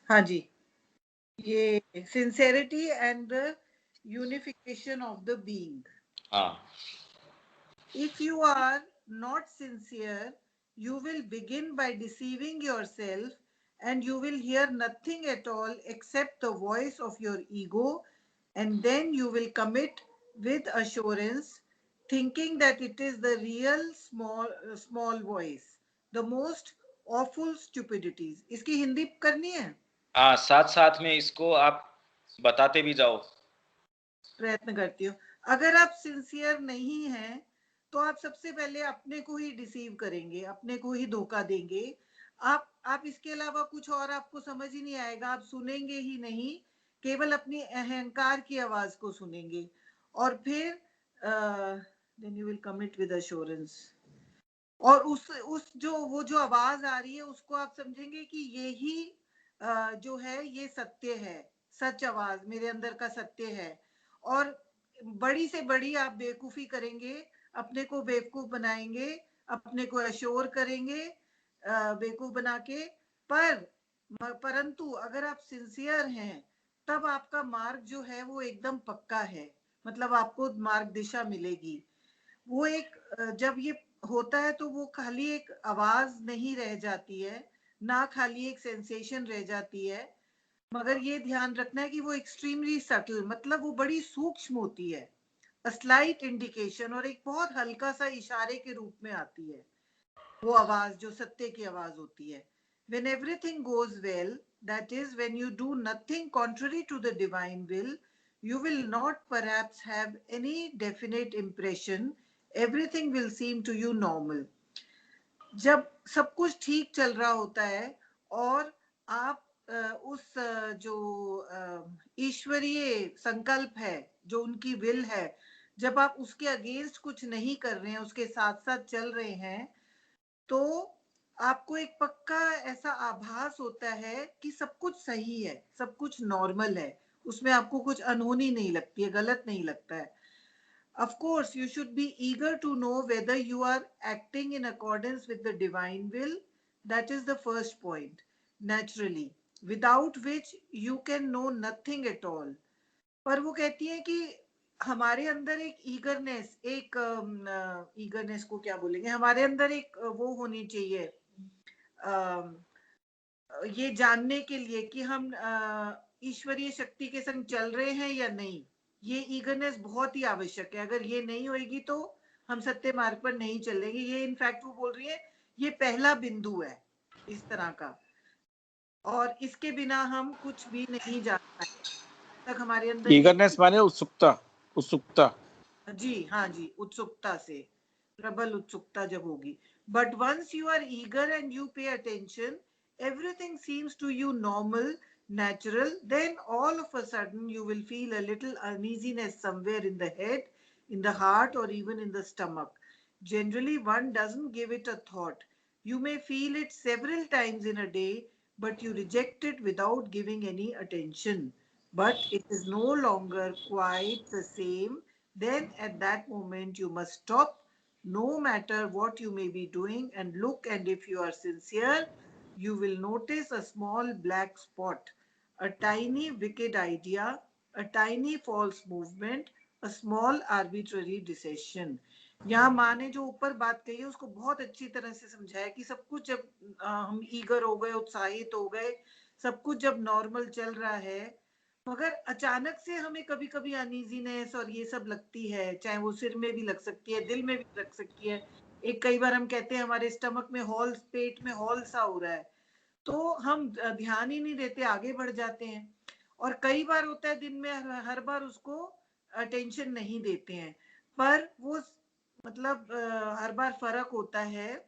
हाँ जी, ये sincerity and the unification of the being. हाँ. If you are not sincere, you will begin by deceiving yourself and you will hear nothing at all except the voice of your ego, and then you will commit with assurance, thinking that it is the real small voice, the most awful stupidities. इसकी हिंदी करनी है? हाँ, साथ साथ में इसको आप बताते भी जाओ. प्रयत्न करती हूँ. अगर आप सिंसियर नहीं हैं तो आप सबसे पहले अपने को ही डिसीव करेंगे, अपने को ही धोखा देंगे. आप इसके अलावा कुछ और आपको समझ ही नहीं आएगा. आप सुनेंगे ही नहीं, केवल अपनी अहंकार की आवाज को सुनेंगे. और फिर then you will commit with assurance. और उस जो आवाज आ रही है उसको आप समझेंगे कि यही जो है ये सत्य है, सच आवाज मेरे अंदर का सत्य है. और बड़ी से बड़ी आप बेवकूफी करेंगे, अपने को बेवकूफ बनाएंगे, अपने को अश्योर करेंगे बेवकूफ बना के. परंतु अगर आप सिंसियर हैं तब आपका मार्ग जो है वो एकदम पक्का है. मतलब आपको मार्ग दिशा मिलेगी. वो एक जब ये होता है तो वो खाली एक आवाज नहीं रह जाती है, ना खाली एक सेंसेशन रह जाती है, मगर ये ध्यान रखना है कि वो एक्सट्रीमली सटल, मतलब वो बड़ी सूक्ष्म होती है. अ स्लाइट इंडिकेशन, और एक बहुत हल्का सा इशारे के रूप में आती है वो आवाज जो सत्य की आवाज होती है. When everything goes well, that is when you do nothing contrary to the divine will, you will not perhaps have any definite impression. Everything will seem to you normal. जब सब कुछ ठीक चल रहा होता है और आप उस जो ईश्वरीय संकल्प है, जो उनकी विल है, जब आप उसके अगेंस्ट कुछ नहीं कर रहे हैं, उसके साथ साथ चल रहे हैं, तो आपको एक पक्का ऐसा आभास होता है कि सब कुछ सही है, सब कुछ नॉर्मल है. उसमें आपको कुछ अनहोनी नहीं लगती है, गलत नहीं लगता है. Of course, you should be eager to know whether you are acting in accordance with the divine will. That is the first point, naturally, without which you can know nothing at all. पर वो कहती है कि हमारे अंदर एक eagerness, एक eagerness को क्या बोलेंगे, हमारे अंदर एक वो होनी चाहिए ये जानने के लिए कि हम ईश्वरीय शक्ति के संग चल रहे हैं या नहीं. ये ईगरनेस बहुत ही आवश्यक है. अगर ये नहीं होगी तो हम सत्य मार्ग पर नहीं चलेंगे. ये इनफैक्ट वो बोल रही है ये पहला बिंदु है इस तरह का, और इसके बिना हम कुछ भी नहीं जान पाएंगे तक हमारे अंदर ईगरनेस माने उत्सुकता. उत्सुकता, जी हाँ जी, उत्सुकता से, प्रबल उत्सुकता जब होगी. But once you are eager and you pay attention, everything seems to you normal, natural, then all of a sudden you will feel a little uneasiness somewhere in the head, in the heart, or even in the stomach. Generally, one doesn't give it a thought. You may feel it several times in a day, but you reject it without giving any attention. But it is no longer quite the same. Then at that moment you must stop, no matter what you may be doing, and look, and if you are sincere, you will notice a small black spot, a tiny wicked idea, a tiny false movement, a small arbitrary decision. यहाँ माँ ने जो ऊपर बात कही है उसको बहुत अच्छी तरह से समझाया कि सब कुछ जब हम ईगर हो गए, उत्साहित हो गए, सब कुछ जब नॉर्मल चल रहा है, मगर अचानक से हमें कभी कभी अनईजीनेस और ये सब लगती है, चाहे वो सिर में भी लग सकती है, दिल में भी लग सकती है. एक कई बार हम कहते हैं हमारे स्टमक में हॉल, पेट में हॉल सा हो रहा है, तो हम ध्यान ही नहीं देते, आगे बढ़ जाते हैं. और कई बार होता है दिन में हर बार उसको अटेंशन नहीं देते हैं, पर वो मतलब हर बार फर्क होता है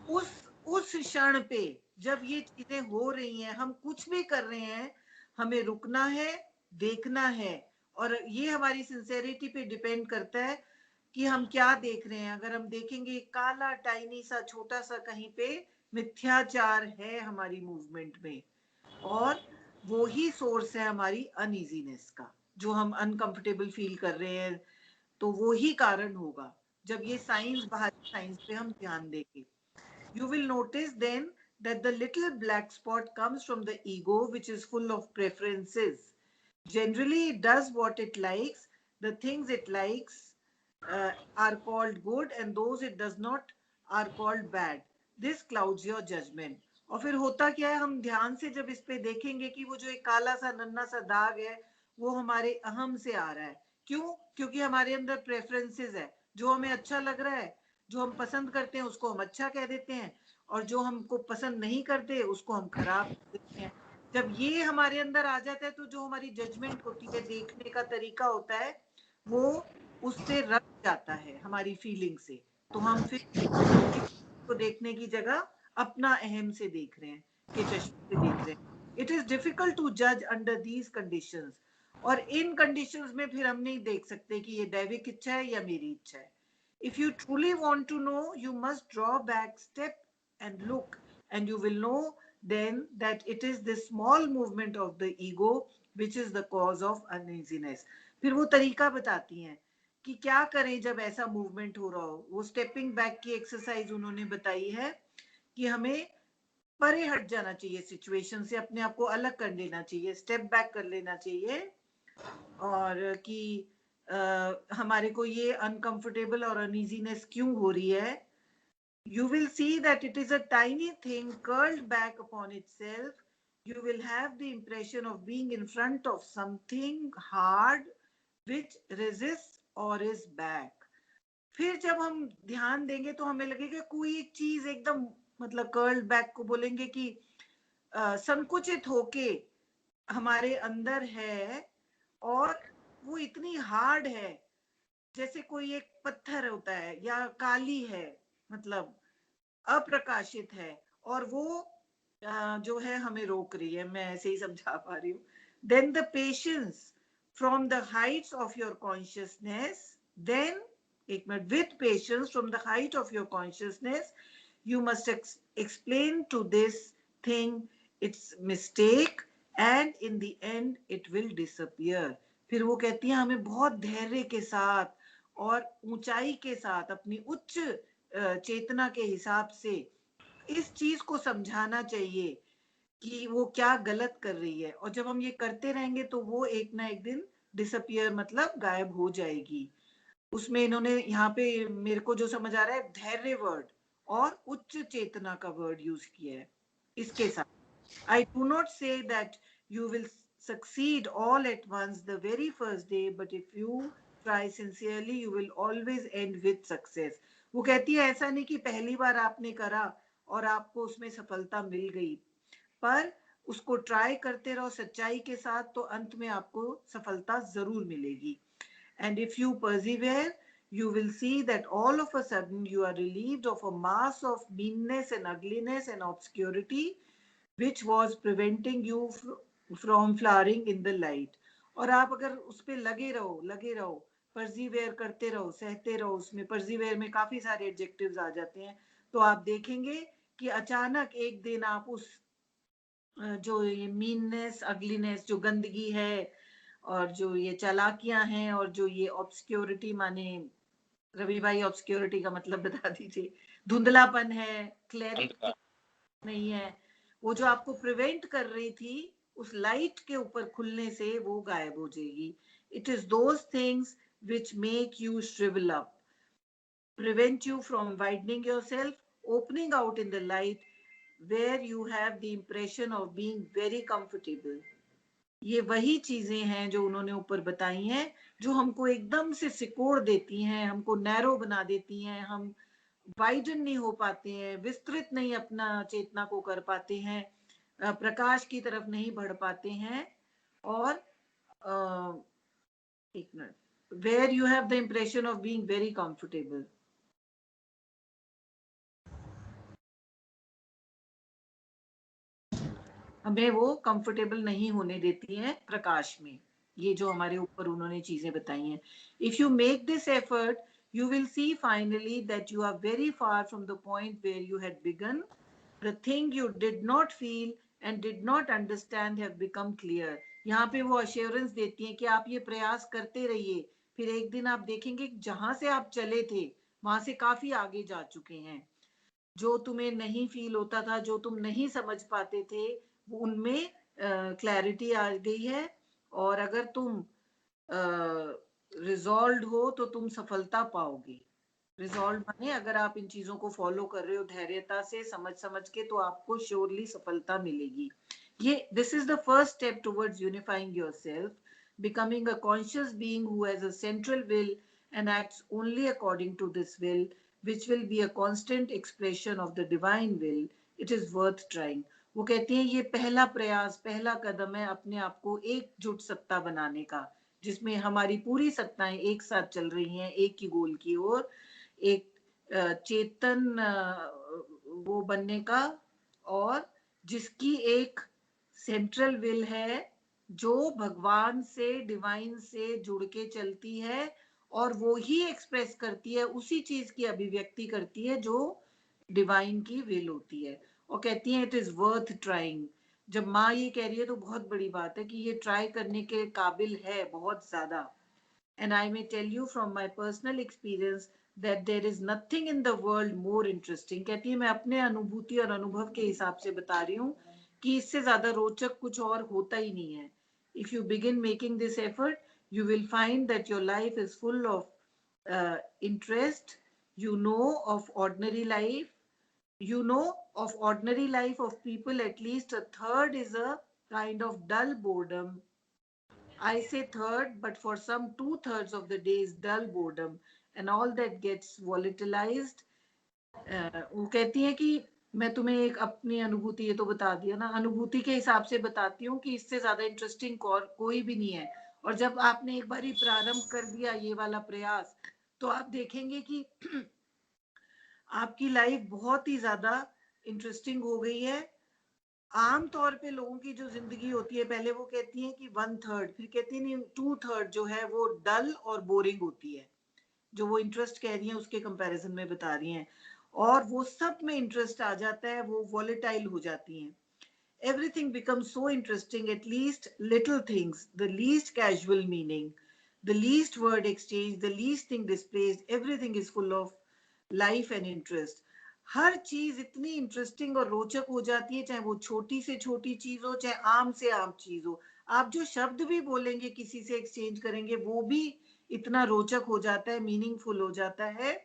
उस क्षण पे जब ये चीजें हो रही हैं, हम कुछ भी कर रहे हैं, हमें रुकना है, देखना है. और ये हमारी सिंसेरिटी पे डिपेंड करता है कि हम क्या देख रहे हैं. अगर हम देखेंगे काला टाइनी सा छोटा सा कहीं पे मिथ्याचार है हमारी मूवमेंट में, और वो ही सोर्स है हमारी अनईजीनेस का, जो हम अनकंफर्टेबल फील कर रहे हैं, तो वो ही कारण होगा. जब ये साइंस, बाहरी साइंस पे हम ध्यान देंगे, you will notice then that the little black spot comes from the ego, which is full of preferences. Generally, it does what it likes. The things it likes are called good, and those it does not are called bad. This clouds your judgment. और फिर होता क्या है, हम ध्यान से जब इस पे देखेंगे कि वो जो एक काला सा नन्ना सा दाग है वो हमारे अहम से आ रहा है. क्यों? क्योंकि हमारे अंदर प्रेफरेंसेस है. जो हमें अच्छा लग रहा है, जो हम पसंद करते हैं, उसको हम अच्छा कह देते हैं, और जो हमको पसंद नहीं करते उसको हम खराब कह देते हैं. जब ये हमारे अंदर आ जाता है तो जो हमारी जजमेंट होती है, देखने का तरीका होता है, वो उससे रख जाता है हमारी फीलिंग से. तो हम फिर को देखने की जगह अपना अहम से देख रहे हैं, के चश्मे से देख रहे हैं. इट इज डिफिकल्ट टू जज अंडर दीज कंडीशंस. और इन कंडीशंस में फिर हम नहीं देख सकते कि ये दैविक इच्छा है या मेरी इच्छा है. If you truly want to know, you must draw back, step and look, and you will know then that it is this small movement of the ego which is the cause of uneasiness. फिर वो तरीका बताती हैं कि क्या करें जब ऐसा मूवमेंट हो रहा हो. वो स्टेपिंग बैक की एक्सरसाइज उन्होंने बताई है कि हमें परे हट जाना चाहिए सिचुएशन से, अपने आप को अलग कर लेना चाहिए, स्टेप बैक कर लेना चाहिए, और कि हमारे को ये अनकंफर्टेबल और अनईजीनेस क्यों हो रही है. You will see that it is a tiny thing curled back upon itself. You will have the impression of being in front of something hard which resists or is back. फिर जब हम ध्यान देंगे तो हमें लगेगा कोई एक चीज एकदम, मतलब कर्ल्ड बैक को बोलेंगे कि संकुचित होके हमारे अंदर है, और वो इतनी हार्ड है जैसे कोई एक पत्थर होता है, या काली है, मतलब अप्रकाशित है, और वो जो है हमें रोक रही है. मैं ऐसे ही समझा पा रही हूँ. Then the patience from the heights of your consciousness, then एक minute, with patience from the height of your consciousness you must explain to this thing its mistake, and in the end it will disappear. फिर वो कहती है हमें बहुत धैर्य के साथ और ऊंचाई के साथ अपनी उच्च चेतना के हिसाब से इस चीज को समझाना चाहिए कि वो क्या गलत कर रही है. और जब हम ये करते रहेंगे तो वो एक ना एक दिन डिसअपियर, मतलब गायब हो जाएगी. उसमें इन्होंने यहाँ पे मेरे को जो समझ आ रहा है, धैर्य वर्ड और उच्च चेतना का वर्ड यूज किया है इसके साथ. I do not say that you will succeed all at once the very first day, but if you try sincerely, you will always end with success. वो कहती है ऐसा नहीं कि पहली बार आपने करा और आपको उसमें सफलता मिल गई, पर उसको ट्राई करते रहो सच्चाई के साथ, तो अंत में आपको सफलता जरूर मिलेगी. And if you persevere, you will see that all of a sudden you are relieved of a mass of meanness and ugliness and obscurity which was preventing you from flowering in the light. और आप अगर उस पे लगे रहो, persevere करते रहो, सहते रहो, उसमें persevere में काफी सारे एडजेक्टिव्स आ जाते हैं, तो आप देखेंगे कि अचानक एक दिन आप उस जो ये मीननेस, अगलीनेस, जो गंदगी है, और जो ये चालाकियां हैं, और जो ये ऑब्सक्योरिटी, माने रवि भाई ऑब्सक्योरिटी का मतलब बता दीजिए. धुंधलापन है, क्लैरिटी नहीं है, वो जो आपको प्रिवेंट कर रही थी उस लाइट के ऊपर खुलने से, वो गायब हो जाएगी. It is those things which make you shrivel up, prevent you from widening yourself, opening out in the light where you have the impression of being very comfortable. ये वही चीजें हैं जो उन्होंने ऊपर बताई हैं, जो हमको एकदम से सिकोड़ देती हैं, हमको नैरो बना देती हैं, हम वाइडन नहीं हो पाते हैं, विस्तृत नहीं अपना चेतना को कर पाते हैं, प्रकाश की तरफ नहीं बढ़ पाते हैं. और एक minute, where you have the impression of being very comfortable. हमें वो कंफर्टेबल नहीं होने देती हैं प्रकाश में. ये जो हमारे ऊपर उन्होंने चीजें बताई हैं. If you make this effort, you will see finally that you are very far from the point where you had begun. The thing you did not feel and did not understand have become clear. यहाँ पे वो assurance देती हैं कि आप ये प्रयास करते रहिए, फिर एक दिन आप देखेंगे जहां से आप चले थे वहां से काफी आगे जा चुके हैं. जो तुम्हें नहीं फील होता था, जो तुम नहीं समझ पाते थे, वो उनमें क्लैरिटी आ गई है। और अगर तुम रिजॉल्व हो तो तुम सफलता पाओगे। रिजॉल्व माने अगर आप इन चीजों को फॉलो कर रहे हो धैर्यता से, समझ समझ के, तो आपको श्योरली सफलता मिलेगी। ये this is the first step towards unifying yourself, becoming a conscious being who has a central will and acts only according to this will, which will be a constant expression of the divine will. It is worth trying. वो कहती हैं ये पहला प्रयास, पहला कदम है अपने आप को एकजुट सत्ता बनाने का, जिसमें हमारी पूरी सत्ताएं एक साथ चल रही हैं एक ही गोल की ओर, एक चेतन वो बनने का, और जिसकी एक सेंट्रल विल है जो भगवान से, डिवाइन से जुड़ के चलती है, और वो ही एक्सप्रेस करती है, उसी चीज की अभिव्यक्ति करती है जो डिवाइन की विल होती है। और कहती है इट इज वर्थ ट्राइंग। जब माँ ये कह रही है तो बहुत बड़ी बात है कि ये ट्राई करने के काबिल है बहुत ज्यादा। And I may tell you from my personal experience that there is nothing in the world more interesting. कहती है मैं अपने अनुभूति और अनुभव के हिसाब से बता रही हूँ कि इससे ज्यादा रोचक कुछ और होता ही नहीं है। If you begin making this effort, you will find that your life is full of interest. You know of ordinary life. You know of ordinary life of people, at least a third is a kind of dull boredom. I say third, but for some 2/3 of the day is dull boredom, and all that gets volatilized. वो कहती है कि मैं तुम्हें एक अपनी अनुभूति, ये तो बता दिया ना, अनुभूति के हिसाब से बताती हूँ कि इससे ज्यादा इंटरेस्टिंग कोई भी नहीं है। और जब आपने एक बार प्रारंभ कर दिया ये वाला प्रयास, तो आप देखेंगे कि आपकी लाइफ बहुत ही ज्यादा इंटरेस्टिंग हो गई है। आम तौर पे लोगों की जो जिंदगी होती है, पहले वो कहती हैं कि 1/3, फिर कहती हैं नहीं 2/3 जो है वो डल और बोरिंग होती है, जो वो इंटरेस्ट कह रही हैं उसके कंपैरिजन में बता रही हैं। और वो सब में इंटरेस्ट आ जाता है, वो वॉलेटाइल हो जाती हैं। Everything becomes so interesting, at least little things, the least casual meaning, the least word exchange, the least thing displaced, everything is full of life and interest. हर चीज इतनी इंटरेस्टिंग और रोचक हो जाती है, चाहे वो छोटी से छोटी चीज हो, चाहे आम से आम चीज हो। आप जो शब्द भी बोलेंगे, किसी से एक्सचेंज करेंगे, वो भी इतना रोचक हो जाता है, मीनिंगफुल हो जाता है,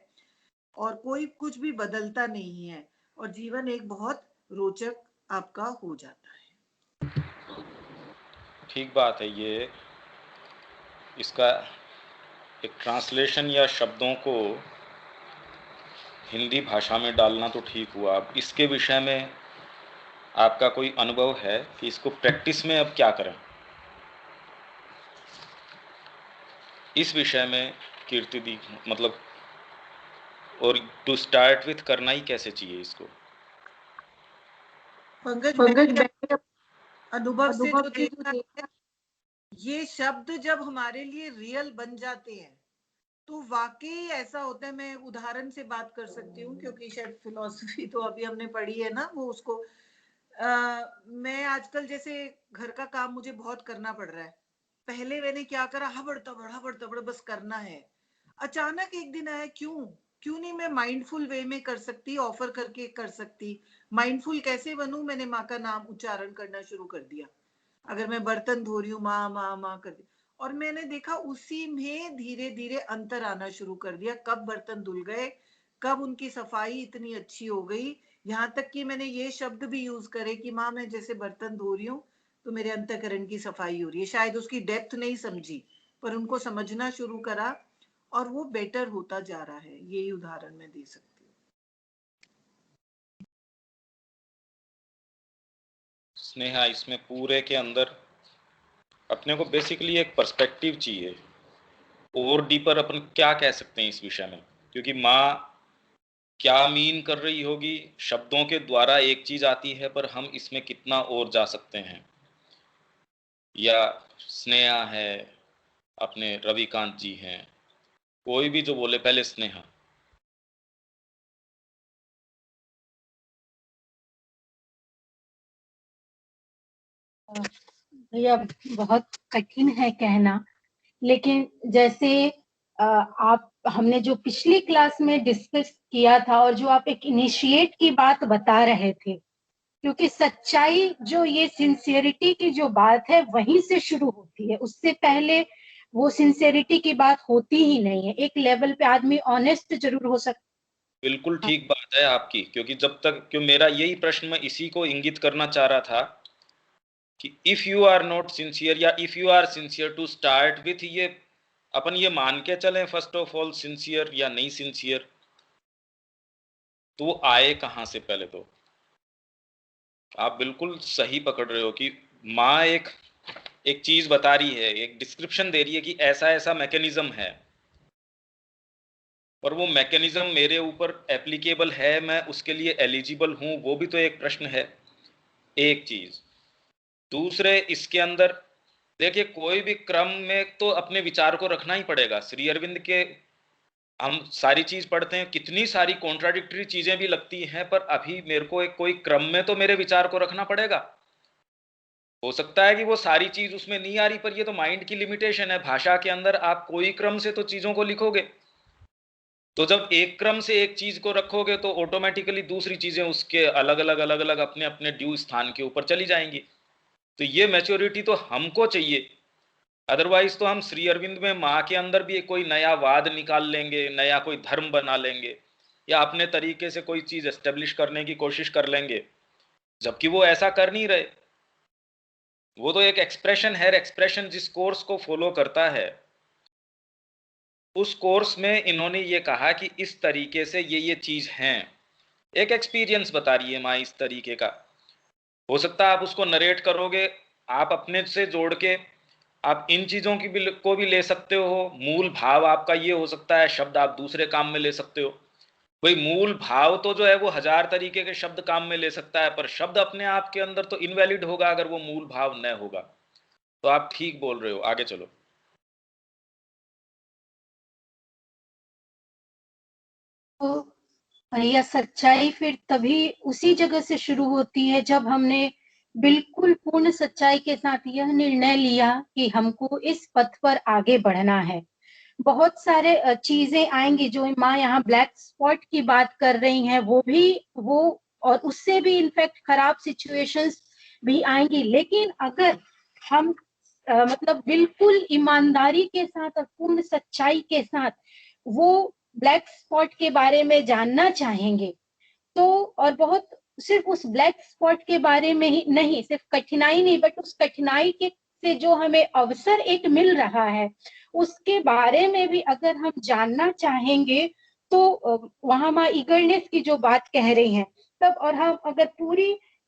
और कोई कुछ भी बदलता नहीं है, और जीवन एक बहुत रोचक आपका हो जाता है। ठीक बात है। ये इसका एक ट्रांसलेशन या शब्दों को हिंदी भाषा में डालना तो ठीक हुआ। अब इसके विषय में आपका कोई अनुभव है कि इसको प्रैक्टिस में अब क्या करें? इस विषय में कीर्ति दी, मतलब, और टू स्टार्ट विथ करना ही कैसे चाहिए इसको? पंकज, मैंने अनुभव से जो देखा है, ये शब्द जब हमारे लिए रियल बन जाते हैं तो वाकई ऐसा होता है। मैं उदाहरण से बात कर सकती हूँ क्योंकि शायद फिलॉसफी तो अभी हमने पढ़ी है ना, वो उसको मैं आजकल जैसे घर का काम मुझे बहुत करना पड़ रहा है। पहले मैंने क्या करा, हबड़ तबड़ बस करना है। अचानक एक दिन आया, क्यों नहीं मैं माइंडफुल वे में कर सकती, ऑफर करके कर सकती। माइंडफुल कैसे बनूं, मैंने माँ का नाम उच्चारण करना शुरू कर दिया। अगर मैं बर्तन धो रही हूँ, माँ माँ माँ कर दी, और मैंने देखा उसी में धीरे धीरे अंतर आना शुरू कर दिया। कब बर्तन धुल गए, कब उनकी सफाई इतनी अच्छी हो गई, यहाँ तक कि मैंने ये शब्द भी यूज करे कि माँ मैं जैसे बर्तन धो रही हूँ तो मेरे अंतःकरण की सफाई हो रही है। शायद उसकी डेप्थ नहीं समझी, पर उनको समझना शुरू करा, और वो बेटर होता जा रहा है। यही उदाहरण मैं दे सकती हूँ। स्नेहा, इसमें पूरे के अंदर अपने को बेसिकली एक पर्सपेक्टिव चाहिए, और डीपर अपन क्या कह सकते हैं इस विषय में, क्योंकि माँ क्या मीन कर रही होगी शब्दों के द्वारा एक चीज आती है, पर हम इसमें कितना और जा सकते हैं। या स्नेहा है, अपने रविकांत जी हैं, कोई भी जो बोले, पहले स्नेहा। भैया बहुत कठिन है कहना, लेकिन जैसे आप हमने जो पिछली क्लास में डिस्कस किया था और जो आप एक इनिशिएट की बात बता रहे थे, क्योंकि सच्चाई जो ये सिंसियरिटी की जो बात है वहीं से शुरू होती है, उससे पहले वो सिंसियरिटी की बात होती ही नहीं है। एक लेवल पे आदमी ऑनेस्ट जरूर हो सकता। बिल्कुल ठीक बात है आपकी, क्योंकि जब तक क्यों मेरा यही प्रश्न मैं इसी को इंगित करना चाह रहा था कि if you are not sincere या if you are sincere to start with, ये अपन ये मान के चलें फर्स्ट ऑफ ऑल सिंसियर या नहीं सिंसियर, तो वो आए कहाँ से? पहले तो आप बिल्कुल सही पकड़ रहे हो कि माँ एक चीज बता रही है, एक डिस्क्रिप्शन दे रही है कि ऐसा ऐसा मैकेनिज्म है, और वो मैकेनिज्म मेरे ऊपर एप्लीकेबल है, मैं उसके लिए एलिजिबल हूं, वो भी तो एक प्रश्न है, एक चीज। दूसरे, इसके अंदर देखिए कोई भी क्रम में तो अपने विचार को रखना ही पड़ेगा। श्री अरविंद के हम सारी चीज पढ़ते हैं, कितनी सारी कॉन्ट्राडिक्टरी चीजें भी लगती हैं, पर अभी मेरे को एक कोई क्रम में तो मेरे विचार को रखना पड़ेगा। हो सकता है कि वो सारी चीज उसमें नहीं आ रही, पर ये तो माइंड की लिमिटेशन है। भाषा के अंदर आप कोई क्रम से तो चीजों को लिखोगे, तो जब एक क्रम से एक चीज को रखोगे तो ऑटोमेटिकली दूसरी चीजें उसके अलग अलग अपने अपने ड्यू स्थान के ऊपर चली जाएंगी। तो ये मैच्योरिटी तो हमको चाहिए, अदरवाइज तो हम श्री अरविंद में माँ के अंदर भी कोई नया वाद निकाल लेंगे, नया कोई धर्म बना लेंगे, या अपने तरीके से कोई चीज एस्टेब्लिश करने की कोशिश कर लेंगे, जबकि वो ऐसा कर नहीं रहे। वो तो एक एक्सप्रेशन है, एक्सप्रेशन जिस कोर्स को फॉलो करता है उस कोर्स में इन्होंने ये कहा कि इस तरीके से ये चीज हैं। एक एक्सपीरियंस बता रही है माँ इस तरीके का। हो सकता है आप उसको नरेट करोगे, आप अपने से जोड़ के आप इन चीजों की भी को भी ले सकते हो। मूल भाव आपका ये हो सकता है, शब्द आप दूसरे काम में ले सकते हो। कोई मूल भाव तो जो है वो 1000 तरीके के शब्द काम में ले सकता है, पर शब्द अपने आप के अंदर तो इनवैलिड होगा अगर वो मूल भाव न होगा। तो आप ठीक बोल रहे हो, आगे चलो। तो भैया सच्चाई फिर तभी उसी जगह से शुरू होती है जब हमने बिल्कुल पूर्ण सच्चाई के साथ यह निर्णय लिया कि हमको इस पथ पर आगे बढ़ना है। बहुत सारे चीजें आएंगी जो माँ यहाँ ब्लैक स्पॉट की बात कर रही हैं, वो और उससे भी इनफैक्ट खराब सिचुएशंस भी आएंगी। लेकिन अगर हम मतलब बिल्कुल ईमानदारी के साथ और पूर्ण सच्चाई के साथ वो ब्लैक स्पॉट के बारे में जानना चाहेंगे, तो और बहुत सिर्फ उस ब्लैक स्पॉट के बारे में ही नहीं, सिर्फ कठिनाई नहीं, बट उस कठिनाई के से जो हमें अवसर एक मिल रहा है उसके बारे में भी अगर हम जानना चाहेंगे, तो वहां माँ ईगरनेस की जो बात कह रही हैं तब, और हम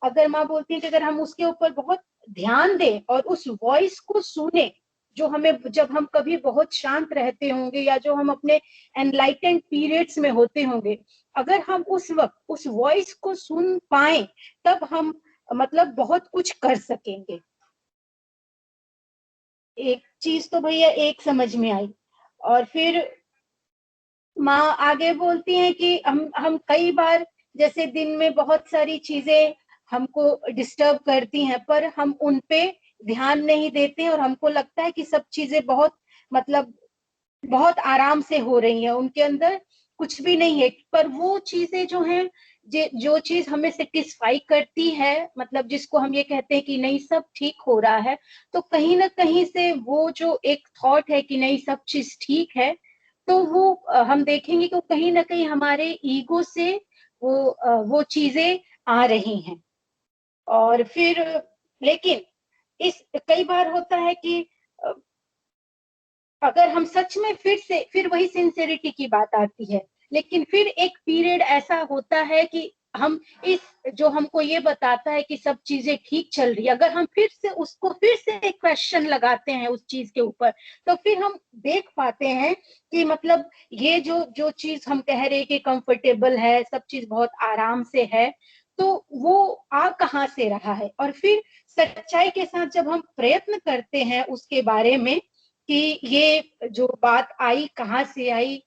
अगर माँ बोलती है कि अगर हम उसके ऊपर बहुत ध्यान दें और उस वॉइस को सुने जो हमें, जब हम कभी बहुत शांत रहते होंगे या जो हम अपने एनलाइटेंड पीरियड्स में होते होंगे, अगर हम उस वक्त उस वॉइस को सुन पाए तब हम मतलब बहुत कुछ कर सकेंगे। एक चीज तो भैया एक समझ में आई। और फिर माँ आगे बोलती हैं कि हम कई बार जैसे दिन में बहुत सारी चीजें हमको डिस्टर्ब करती हैं, पर हम उन पे ध्यान नहीं देते और हमको लगता है कि सब चीजें बहुत मतलब बहुत आराम से हो रही हैं, उनके अंदर कुछ भी नहीं है। पर वो चीजें जो हैं, जो चीज हमें सेटिस्फाई करती है, मतलब जिसको हम ये कहते हैं कि नहीं सब ठीक हो रहा है, तो कहीं ना कहीं से वो जो एक थॉट है कि नहीं सब चीज ठीक है, तो वो हम देखेंगे कि कहीं ना कहीं हमारे ईगो से वो चीजें आ रही हैं। और फिर लेकिन इस कई बार होता है कि अगर हम सच में फिर वही सिंसेरिटी की बात आती है, लेकिन फिर एक पीरियड ऐसा होता है कि हम इस जो हमको ये बताता है कि सब चीजें ठीक चल रही है, अगर हम फिर से उसको फिर से एक क्वेश्चन लगाते हैं उस चीज के ऊपर, तो फिर हम देख पाते हैं कि मतलब ये जो चीज हम कह रहे हैं कि कंफर्टेबल है, सब चीज बहुत आराम से है, तो वो आ कहाँ से रहा है। और फिर सच्चाई के साथ जब हम प्रयत्न करते हैं उसके बारे में कि ये जो बात आई कहाँ से आई,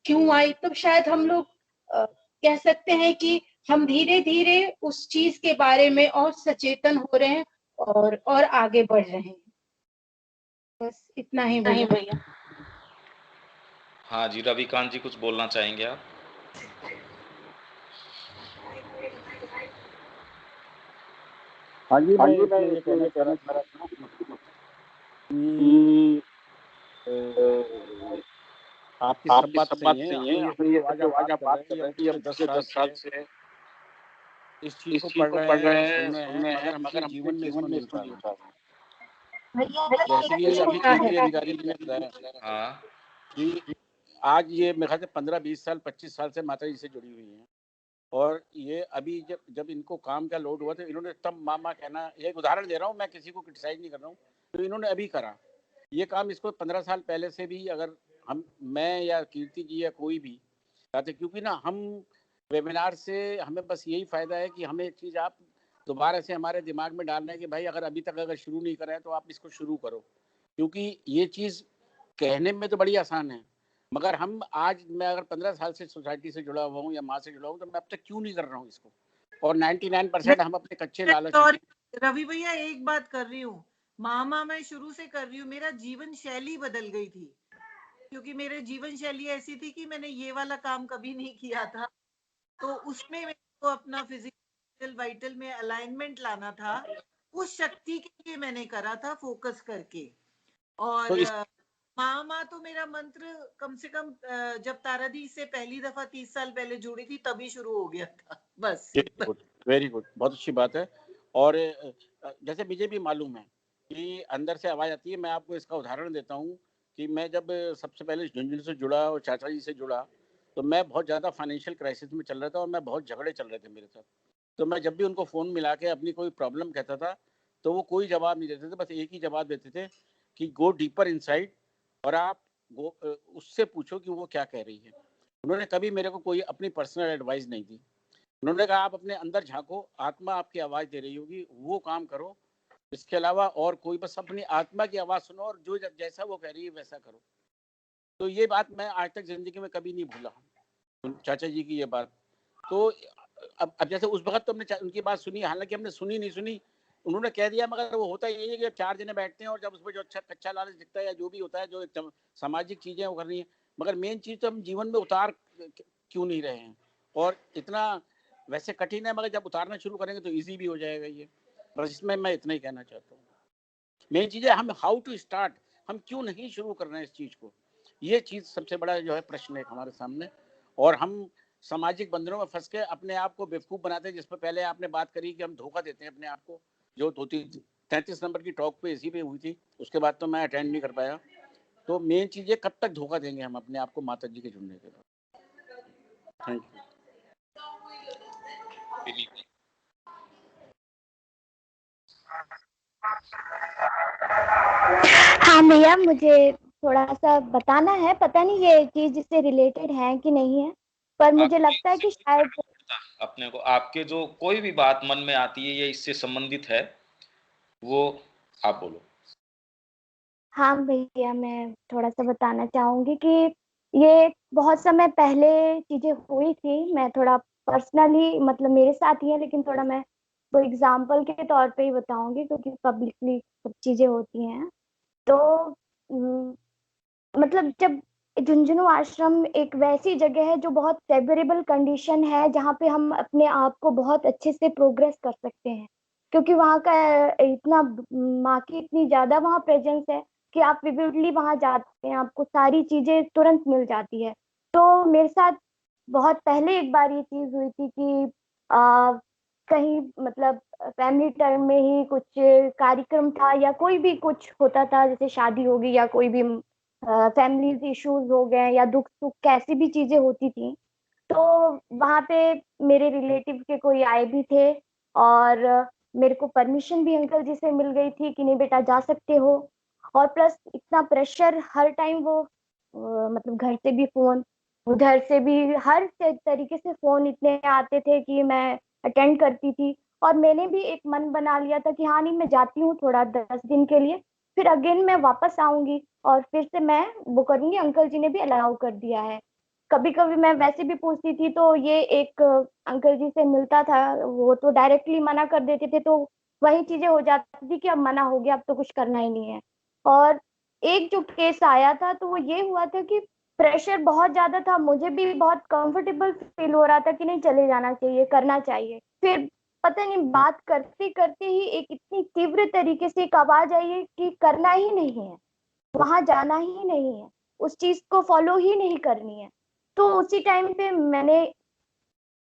क्यों आई, तब शायद हम लोग कह सकते हैं कि हम धीरे धीरे उस चीज के बारे में और सचेतन हो रहे हैं और आगे बढ़ रहे हैं। बस इतना ही भैया। हाँ जी, रविकांत जी कुछ बोलना चाहेंगे आप? हाँ जी, हाँ मैं जी, मैं इसमें ये इसमें कहना ये चाह कहना रहा चाह रहा था था कि कि आपकी सब आपकी बात सब सही बात है। सही हम है, ये हम ये आज आप आज बात आप कर बात रहे हैं, कर ये रहे हम हैं कि पिछले हम 10 पिछले साल 10 से साल से इस चीज़ को इस चीज पढ़ को रहे पढ़ रहे हैं, सुन हैं, रहे सुन हैं, रहे मगर हैं, हम मगर अपने हम अपने जीवन में इसको जीवन में नहीं इसको उतार नहीं रहे। उतार रहे। जैसे कि अभी केंद्रीय अधिकारी जी ने बताया हाँ, कि आज ये मेरे ख्याल से 15-20 साल 25 साल से माता जी से जुड़ी हुई हैं, और ये अभी जब जब इनको काम का लोड हुआ तो इन्होंने तब मामा कहना, एक उदाहरण दे रहा हूँ, मैं किसी को क्रिटिसाइज नहीं कर रहा हूँ, तो इन्होंने अभी करा ये काम। इसको 15 साल पहले से भी अगर मैं या कीर्ति जी या कोई भी चाहते, क्योंकि ना हम वेबिनार से हमें बस यही फायदा है कि हमें एक चीज़ आप दोबारा से हमारे दिमाग में डालना है कि भाई अगर अभी तक अगर शुरू नहीं करा है तो आप इसको शुरू करो, क्योंकि ये चीज़ कहने में तो बड़ी आसान है, मगर हम आज, मैं अगर 15 साल से सोसाइटी से जुड़ा हुआ हूँ या माँ से जुड़ा हूँ, तो मैं अब तक क्यों नहीं कर रहा हूँ इसको। और 99% हम अपने कच्चे लालच में। सॉरी रवि भैया, एक बात कर रही हूँ, मामा मैं शुरू से कर रही हूँ, मेरा जीवन शैली बदल गई थी, क्योंकि मेरे जीवन शैली ऐसी थी कि मैंने ये वाला काम कभी नहीं किया था, तो उसमें मेरे को अपना फिजिकल वाइटल में अलाइनमेंट लाना था, उस शक्ति के लिए मैंने करा था फोकस करके। तो और इस माँ तो मेरा मंत्र कम से कम जब तारा दी से पहली दफा 30 साल पहले जुड़ी थी तभी शुरू हो गया था, बस very simple. Good, very good, बहुत अच्छी बात है। और जैसे मुझे भी मालूम है कि अंदर से आवाज़ आती है। मैं आपको इसका उदाहरण देता हूँ कि मैं जब सबसे पहले झुंझुनू से जुड़ा और चाचा जी से जुड़ा, तो मैं बहुत ज़्यादा फाइनेंशियल क्राइसिस में चल रहा था और मैं बहुत झगड़े चल रहे थे मेरे साथ। तो मैं जब भी उनको फ़ोन मिला के अपनी कोई प्रॉब्लम कहता था, तो वो कोई जवाब नहीं देते थे, बस एक ही जवाब देते थे कि गो डीपर इनसाइड, और आप उससे पूछो कि वो क्या कह रही है। उन्होंने कभी मेरे को कोई अपनी पर्सनल एडवाइस नहीं दी। उन्होंने कहा आप अपने अंदर झांको, आत्मा आपकी आवाज़ दे रही होगी, वो काम करो, इसके अलावा और कोई, बस अपनी आत्मा की आवाज़ सुनो और जो जैसा वो कह रही है वैसा करो। तो ये बात मैं आज तक ज़िंदगी में कभी नहीं भूला चाचा जी की ये बात। तो अब जैसे उस वक़्त तो हमने उनकी बात सुनी, हालाँकि हमने सुनी नहीं सुनी, उन्होंने कह दिया, मगर वो होता यही है कि 4 जने बैठते हैं और जब उसमें जो अच्छा कच्चा लालच दिखता है या जो भी होता है, जो सामाजिक चीज़ें वो करनी है, मगर मेन चीज़ तो हम जीवन में उतार क्यों नहीं रहे हैं। और इतना वैसे कठिन है, मगर जब उतारना शुरू करेंगे तो ईज़ी भी हो जाएगा ये। बस इसमें मैं इतना ही कहना चाहता हूँ। मेन चीज़ है हम हाउ टू स्टार्ट, हम क्यों नहीं शुरू कर रहे हैं इस चीज़ को। ये चीज़ सबसे बड़ा जो है प्रश्न है हमारे सामने। और हम सामाजिक बंधनों में फंस के अपने आप को बेवकूफ़ बनाते हैं, जिस पर पहले आपने बात करी कि हम धोखा देते हैं अपने आप को। जो 33 नंबर की टॉक पे इसी पे हुई थी, उसके बाद तो मैं अटेंड नहीं कर पाया। तो मेन चीज़ ये, कब तक धोखा देंगे हम अपने आप को माता जी के जुड़ने के बाद। Thank you. विनीत। हाँ भैया, मुझे थोड़ा सा बताना है, पता नहीं ये चीज इससे रिलेटेड है कि नहीं है, पर मुझे आपको लगता है इससे कि कोई फर्क शायद नहीं पड़ता, अपने को आपके जो कोई भी बात मन में आती है या इससे संबंधित है, वो आप बोलो। हाँ भैया, मैं थोड़ा सा बताना चाहूंगी कि ये बहुत समय पहले चीजें हुई थी। मैं थोड़ा पर्सनली, मतलब मेरे साथ ही है, लेकिन थोड़ा मैं वो एग्जाम्पल के तौर पे ही बताऊंगी, क्योंकि पब्लिकली सब चीजें होती हैं। तो मतलब जब झुंझुनू आश्रम एक वैसी जगह है जो बहुत फेवरेबल कंडीशन है, जहाँ पे हम अपने आप को बहुत अच्छे से प्रोग्रेस कर सकते हैं, क्योंकि वहाँ का इतना, माँ की इतनी ज्यादा वहाँ प्रेजेंस है कि आप विविडली वहाँ जाते हैं, आपको सारी चीजें तुरंत मिल जाती है। तो मेरे साथ बहुत पहले एक बार ये चीज हुई थी कि कहीं, मतलब फैमिली टाइम में ही कुछ कार्यक्रम था या कोई भी कुछ होता था, जैसे शादी होगी या कोई भी फैमिली इश्यूज हो गए या दुख सुख कैसी भी चीजें होती थी, तो वहां पे मेरे रिलेटिव के कोई आए भी थे, और मेरे को परमिशन भी अंकल जी से मिल गई थी कि नहीं बेटा जा सकते हो। और प्लस इतना प्रेशर हर टाइम, वो मतलब घर से भी फोन, उधर से भी, हर तरीके से फोन इतने आते थे कि मैं अटेंड करती थी। और मैंने भी एक मन बना लिया था कि हाँ नहीं, मैं जाती हूँ थोड़ा 10 दिन के लिए, फिर अगेन मैं वापस आऊंगी और फिर से मैं वो करूंगी। अंकल जी ने भी अलाउ कर दिया है। कभी कभी मैं वैसे भी पूछती थी तो ये एक अंकल जी से मिलता था, वो तो डायरेक्टली मना कर देते थे, तो वही चीजें हो जाती थी कि अब मना हो गया, अब तो कुछ करना ही नहीं है। और एक जो केस आया था तो वो ये हुआ था कि प्रेशर बहुत ज्यादा था, मुझे भी बहुत कंफर्टेबल फील हो रहा था कि नहीं चले जाना चाहिए, करना चाहिए। फिर पता नहीं बात करते करते ही एक इतनी तीव्र तरीके से एक आवाज आई है कि करना ही नहीं है, वहां जाना ही नहीं है, उस चीज को फॉलो ही नहीं करनी है। तो उसी टाइम पे मैंने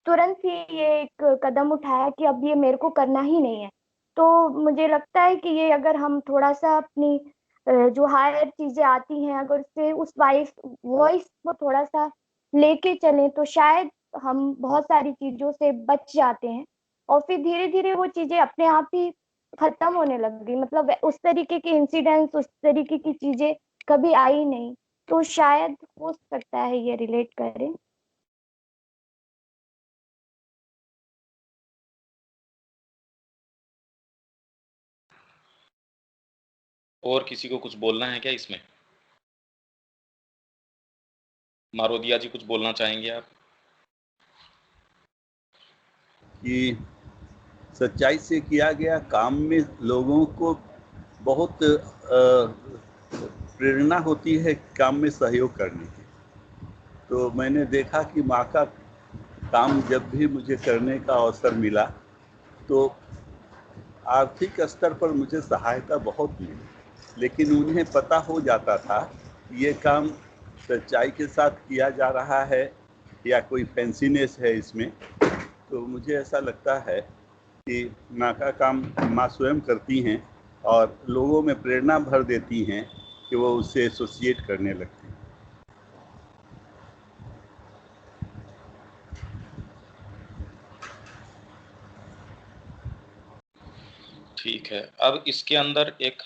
तुरंत ही ये एक कदम उठाया कि अब ये मेरे को करना ही नहीं है। तो मुझे लगता है कि ये अगर हम थोड़ा सा अपनी जो हायर चीजें आती हैं अगर उससे उस वॉइस को थोड़ा सा लेके चलें तो शायद हम बहुत सारी चीजों से बच जाते हैं। और फिर धीरे धीरे वो चीजें अपने आप ही खत्म होने लग गई, मतलब उस तरीके के इंसिडेंट्स, उस तरीके की चीजें कभी आई नहीं। तो शायद हो सकता है ये रिलेट करें। और किसी को कुछ बोलना है क्या इसमें? मारोदिया जी कुछ बोलना चाहेंगे आप? कि सच्चाई से किया गया काम में लोगों को बहुत प्रेरणा होती है काम में सहयोग करने की। तो मैंने देखा कि माँ का काम जब भी मुझे करने का अवसर मिला तो आर्थिक स्तर पर मुझे सहायता बहुत मिली, लेकिन उन्हें पता हो जाता था कि ये काम सच्चाई के साथ किया जा रहा है या कोई फैंसीनेस है इसमें। तो मुझे ऐसा लगता है कि माँ का काम माँ स्वयं करती हैं और लोगों में प्रेरणा भर देती हैं कि वो उससे एसोसिएट करने लगते हैं। ठीक है, अब इसके अंदर एक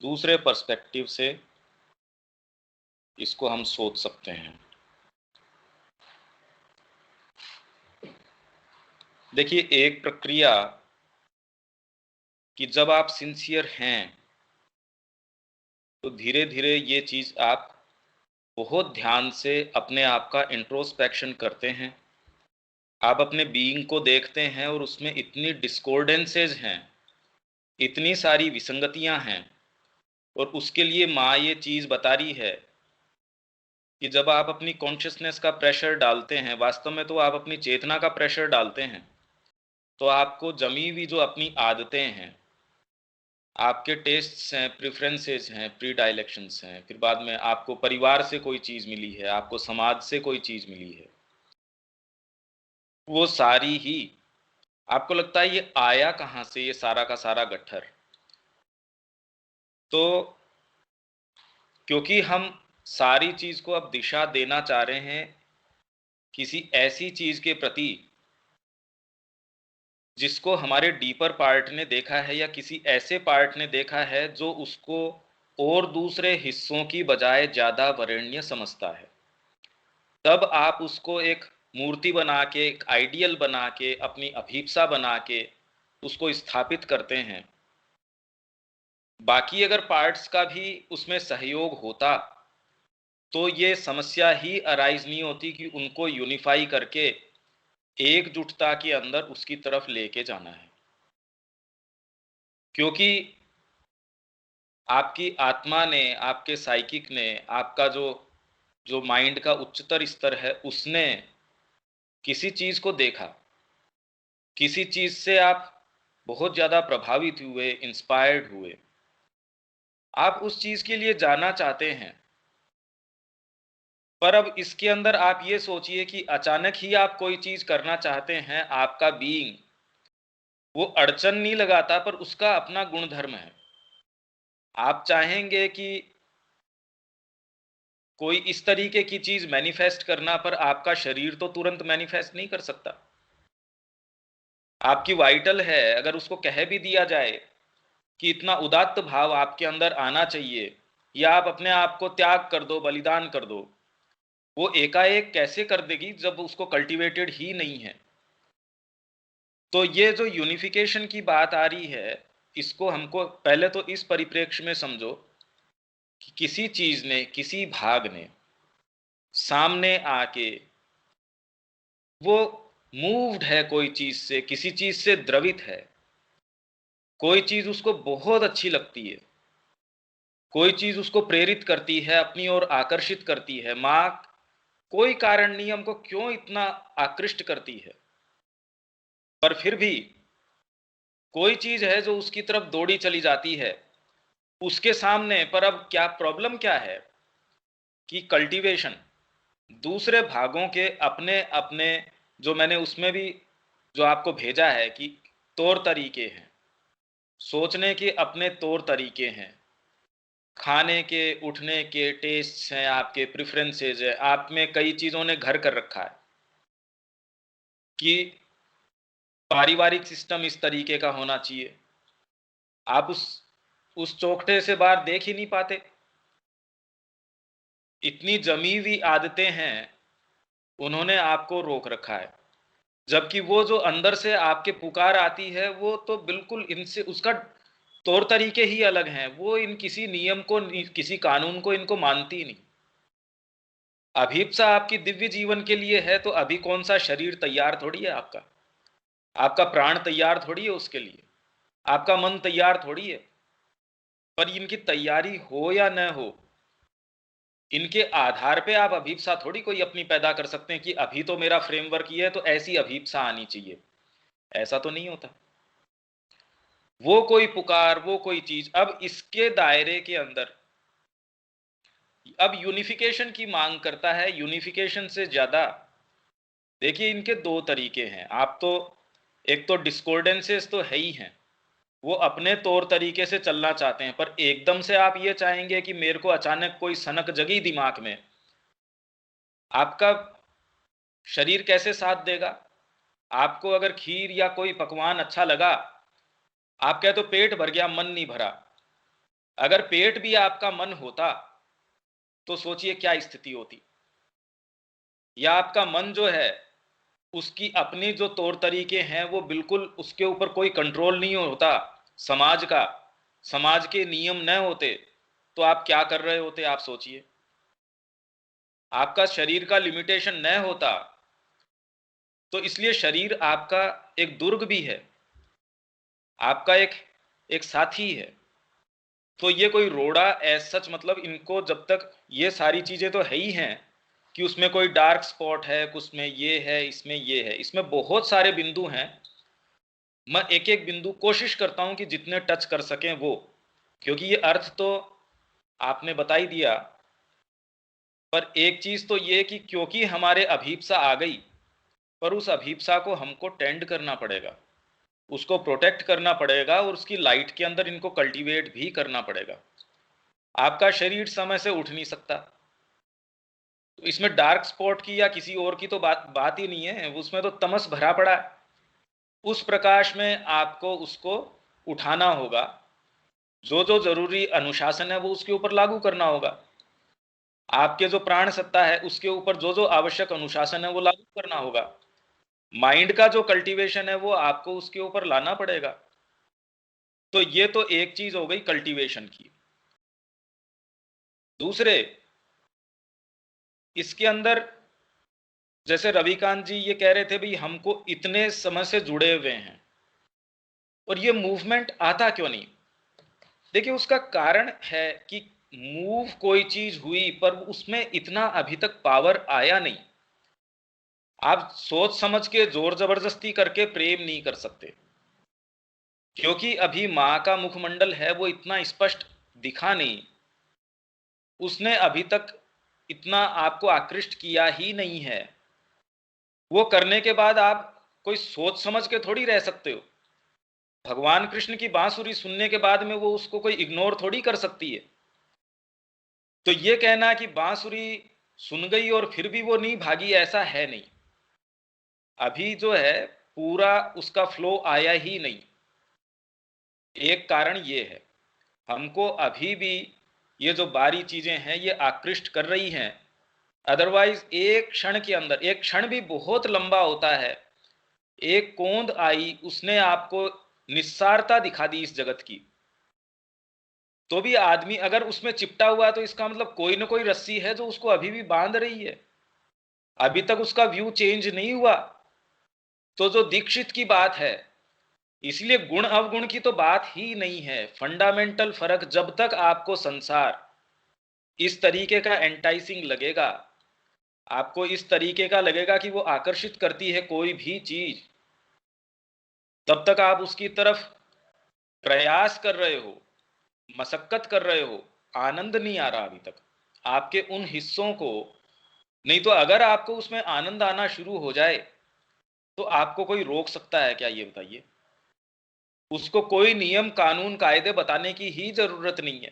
दूसरे पर्सपेक्टिव से इसको हम सोच सकते हैं। देखिए, एक प्रक्रिया कि जब आप सिंसियर हैं तो धीरे धीरे ये चीज आप बहुत ध्यान से अपने आप का इंट्रोस्पेक्शन करते हैं, आप अपने बीइंग को देखते हैं और उसमें इतनी डिस्कॉर्डेंसेज हैं, इतनी सारी विसंगतियां हैं। और उसके लिए माँ ये चीज बता रही है कि जब आप अपनी कॉन्शियसनेस का प्रेशर डालते हैं, वास्तव में तो आप अपनी चेतना का प्रेशर डालते हैं, तो आपको जमी हुई जो अपनी आदतें हैं, आपके टेस्ट्स हैं, प्रेफरेंसेस हैं, प्री डायलेक्शंस हैं, फिर बाद में आपको परिवार से कोई चीज़ मिली है, आपको समाज से कोई चीज़ मिली है, वो सारी ही आपको लगता है ये आया कहाँ से, ये सारा का सारा गट्ठर। तो क्योंकि हम सारी चीज़ को अब दिशा देना चाह रहे हैं किसी ऐसी चीज़ के प्रति जिसको हमारे डीपर पार्ट ने देखा है या किसी ऐसे पार्ट ने देखा है जो उसको और दूसरे हिस्सों की बजाय ज़्यादा वरेण्य समझता है, तब आप उसको एक मूर्ति बना के, एक आइडियल बना के, अपनी अभीप्सा बना के उसको स्थापित करते हैं। बाकी अगर पार्ट्स का भी उसमें सहयोग होता तो ये समस्या ही अराइज नहीं होती कि उनको यूनिफाई करके एकजुटता के अंदर उसकी तरफ लेके जाना है। क्योंकि आपकी आत्मा ने, आपके साइकिक ने, आपका जो जो माइंड का उच्चतर स्तर है, उसने किसी चीज को देखा, किसी चीज से आप बहुत ज्यादा प्रभावित हुए, इंस्पायर्ड हुए, आप उस चीज के लिए जाना चाहते हैं। पर अब इसके अंदर आप ये सोचिए कि अचानक ही आप कोई चीज करना चाहते हैं, आपका बीइंग वो अड़चन नहीं लगाता, पर उसका अपना गुणधर्म है। आप चाहेंगे कि कोई इस तरीके की चीज मैनिफेस्ट करना, पर आपका शरीर तो तुरंत मैनिफेस्ट नहीं कर सकता। आपकी वाइटल है, अगर उसको कह भी दिया जाए कि इतना उदात्त भाव आपके अंदर आना चाहिए या आप अपने आप को त्याग कर दो, बलिदान कर दो, वो एकाएक कैसे कर देगी जब उसको कल्टीवेटेड ही नहीं है। तो ये जो यूनिफिकेशन की बात आ रही है, इसको हमको पहले तो इस परिप्रेक्ष्य में समझो कि किसी चीज ने, किसी भाग ने सामने आके वो मूव्ड है कोई चीज से, किसी चीज से द्रवित है, कोई चीज उसको बहुत अच्छी लगती है, कोई चीज उसको प्रेरित करती है, अपनी ओर आकर्षित करती है। माँ कोई कारण नहीं हमको क्यों इतना आकृष्ट करती है, पर फिर भी कोई चीज है जो उसकी तरफ दौड़ी चली जाती है उसके सामने। पर अब क्या प्रॉब्लम क्या है कि कल्टीवेशन दूसरे भागों के अपने अपने, जो मैंने उसमें भी जो आपको भेजा है कि तौर तरीके हैं, सोचने के अपने तौर तरीके हैं, खाने के उठने के टेस्ट हैं, आपके प्रेफरेंसेस है, आप में कई चीजों ने घर कर रखा है कि पारिवारिक सिस्टम इस तरीके का होना चाहिए। आप उस चौखटे से बाहर देख ही नहीं पाते। इतनी जमी हुई आदतें हैं, उन्होंने आपको रोक रखा है। जबकि वो जो अंदर से आपके पुकार आती है वो तो बिल्कुल इनसे, उसका तौर तरीके ही अलग हैं। वो इन किसी नियम को, किसी कानून को इनको मानती नहीं। अभीप्सा आपकी दिव्य जीवन के लिए है तो अभी कौन सा शरीर तैयार थोड़ी है आपका, आपका प्राण तैयार थोड़ी है उसके लिए, आपका मन तैयार थोड़ी है। पर इनकी तैयारी हो या न हो, इनके आधार पे आप अभीप्सा थोड़ी कोई अपनी पैदा कर सकते हैं कि अभी तो मेरा फ्रेमवर्क ये है तो ऐसी अभीप्सा आनी चाहिए। ऐसा तो नहीं होता। वो कोई पुकार, वो कोई चीज, अब इसके दायरे के अंदर अब यूनिफिकेशन की मांग करता है। यूनिफिकेशन से ज्यादा देखिए इनके दो तरीके हैं। आप तो एक तो डिस्कॉर्डेंसेस तो है ही हैं, वो अपने तौर तरीके से चलना चाहते हैं। पर एकदम से आप ये चाहेंगे कि मेरे को अचानक कोई सनक जगी दिमाग में, आपका शरीर कैसे साथ देगा? आपको अगर खीर या कोई पकवान अच्छा लगा, आप कहे तो पेट भर गया, मन नहीं भरा। अगर पेट भी आपका मन होता तो सोचिए क्या स्थिति होती। या आपका मन जो है उसकी अपनी जो तौर तरीके हैं वो बिल्कुल, उसके ऊपर कोई कंट्रोल नहीं होता समाज का, समाज के नियम न होते तो आप क्या कर रहे होते आप सोचिए। आपका शरीर का लिमिटेशन न होता तो, इसलिए शरीर आपका एक दुर्ग भी है, आपका एक साथी है। तो ये कोई रोड़ा एज सच, मतलब इनको जब तक ये सारी चीजें तो है ही हैं कि उसमें कोई डार्क स्पॉट है, कुछ में ये है, इसमें ये है, इसमें बहुत सारे बिंदु हैं। मैं एक एक बिंदु कोशिश करता हूं कि जितने टच कर सकें वो, क्योंकि ये अर्थ तो आपने बता ही दिया। पर एक चीज तो ये कि क्योंकि हमारे अभीप्सा आ गई, पर उस अभीप्सा को हमको टेंड करना पड़ेगा, उसको प्रोटेक्ट करना पड़ेगा और उसकी लाइट के अंदर इनको कल्टीवेट भी करना पड़ेगा। आपका शरीर समय से उठ नहीं सकता, तो इसमें डार्क स्पॉट की या किसी और की तो बात ही नहीं है, उसमें तो तमस भरा पड़ा है। उस प्रकाश में आपको उसको उठाना होगा। जो जो जरूरी अनुशासन है वो उसके ऊपर लागू करना होगा। आपके जो प्राण सत्ता है उसके ऊपर जो जो आवश्यक अनुशासन है वो लागू करना होगा। माइंड का जो कल्टीवेशन है वो आपको उसके ऊपर लाना पड़ेगा। तो ये तो एक चीज हो गई कल्टीवेशन की। दूसरे, इसके अंदर जैसे रविकांत जी ये कह रहे थे भाई हमको इतने समय से जुड़े हुए हैं और ये मूवमेंट आता क्यों नहीं? देखिए उसका कारण है कि मूव कोई चीज हुई पर उसमें इतना अभी तक पावर आया नहीं। आप सोच समझ के जोर जबरदस्ती करके प्रेम नहीं कर सकते, क्योंकि अभी मां का मुखमंडल है वो इतना स्पष्ट दिखा नहीं, उसने अभी तक इतना आपको आकृष्ट किया ही नहीं है। वो करने के बाद आप कोई सोच समझ के थोड़ी रह सकते हो। भगवान कृष्ण की बांसुरी सुनने के बाद में वो उसको कोई इग्नोर थोड़ी कर सकती है। तो ये कहना कि बांसुरी सुन गई और फिर भी वो नहीं भागी, ऐसा है नहीं। अभी जो है पूरा उसका फ्लो आया ही नहीं। एक कारण ये है, हमको अभी भी ये जो बारी चीजें हैं ये आकृष्ट कर रही हैं। अदरवाइज एक क्षण के अंदर, एक क्षण भी बहुत लंबा होता है, एक कोंद आई उसने आपको निस्सारता दिखा दी इस जगत की, तो भी आदमी अगर उसमें चिपटा हुआ है तो इसका मतलब कोई ना कोई रस्सी है जो उसको अभी भी बांध रही है। अभी तक उसका व्यू चेंज नहीं हुआ। तो जो दीक्षित की बात है इसलिए गुण अवगुण की तो बात ही नहीं है। फंडामेंटल फर्क, जब तक आपको संसार इस तरीके का एंटाइसिंग लगेगा, आपको इस तरीके का लगेगा कि वो आकर्षित करती है कोई भी चीज, तब तक आप उसकी तरफ प्रयास कर रहे हो, मशक्कत कर रहे हो, आनंद नहीं आ रहा अभी तक आपके उन हिस्सों को। नहीं तो अगर आपको उसमें आनंद आना शुरू हो जाए तो आपको कोई रोक सकता है क्या, ये बताइए। उसको कोई नियम कानून कायदे बताने की ही जरूरत नहीं है।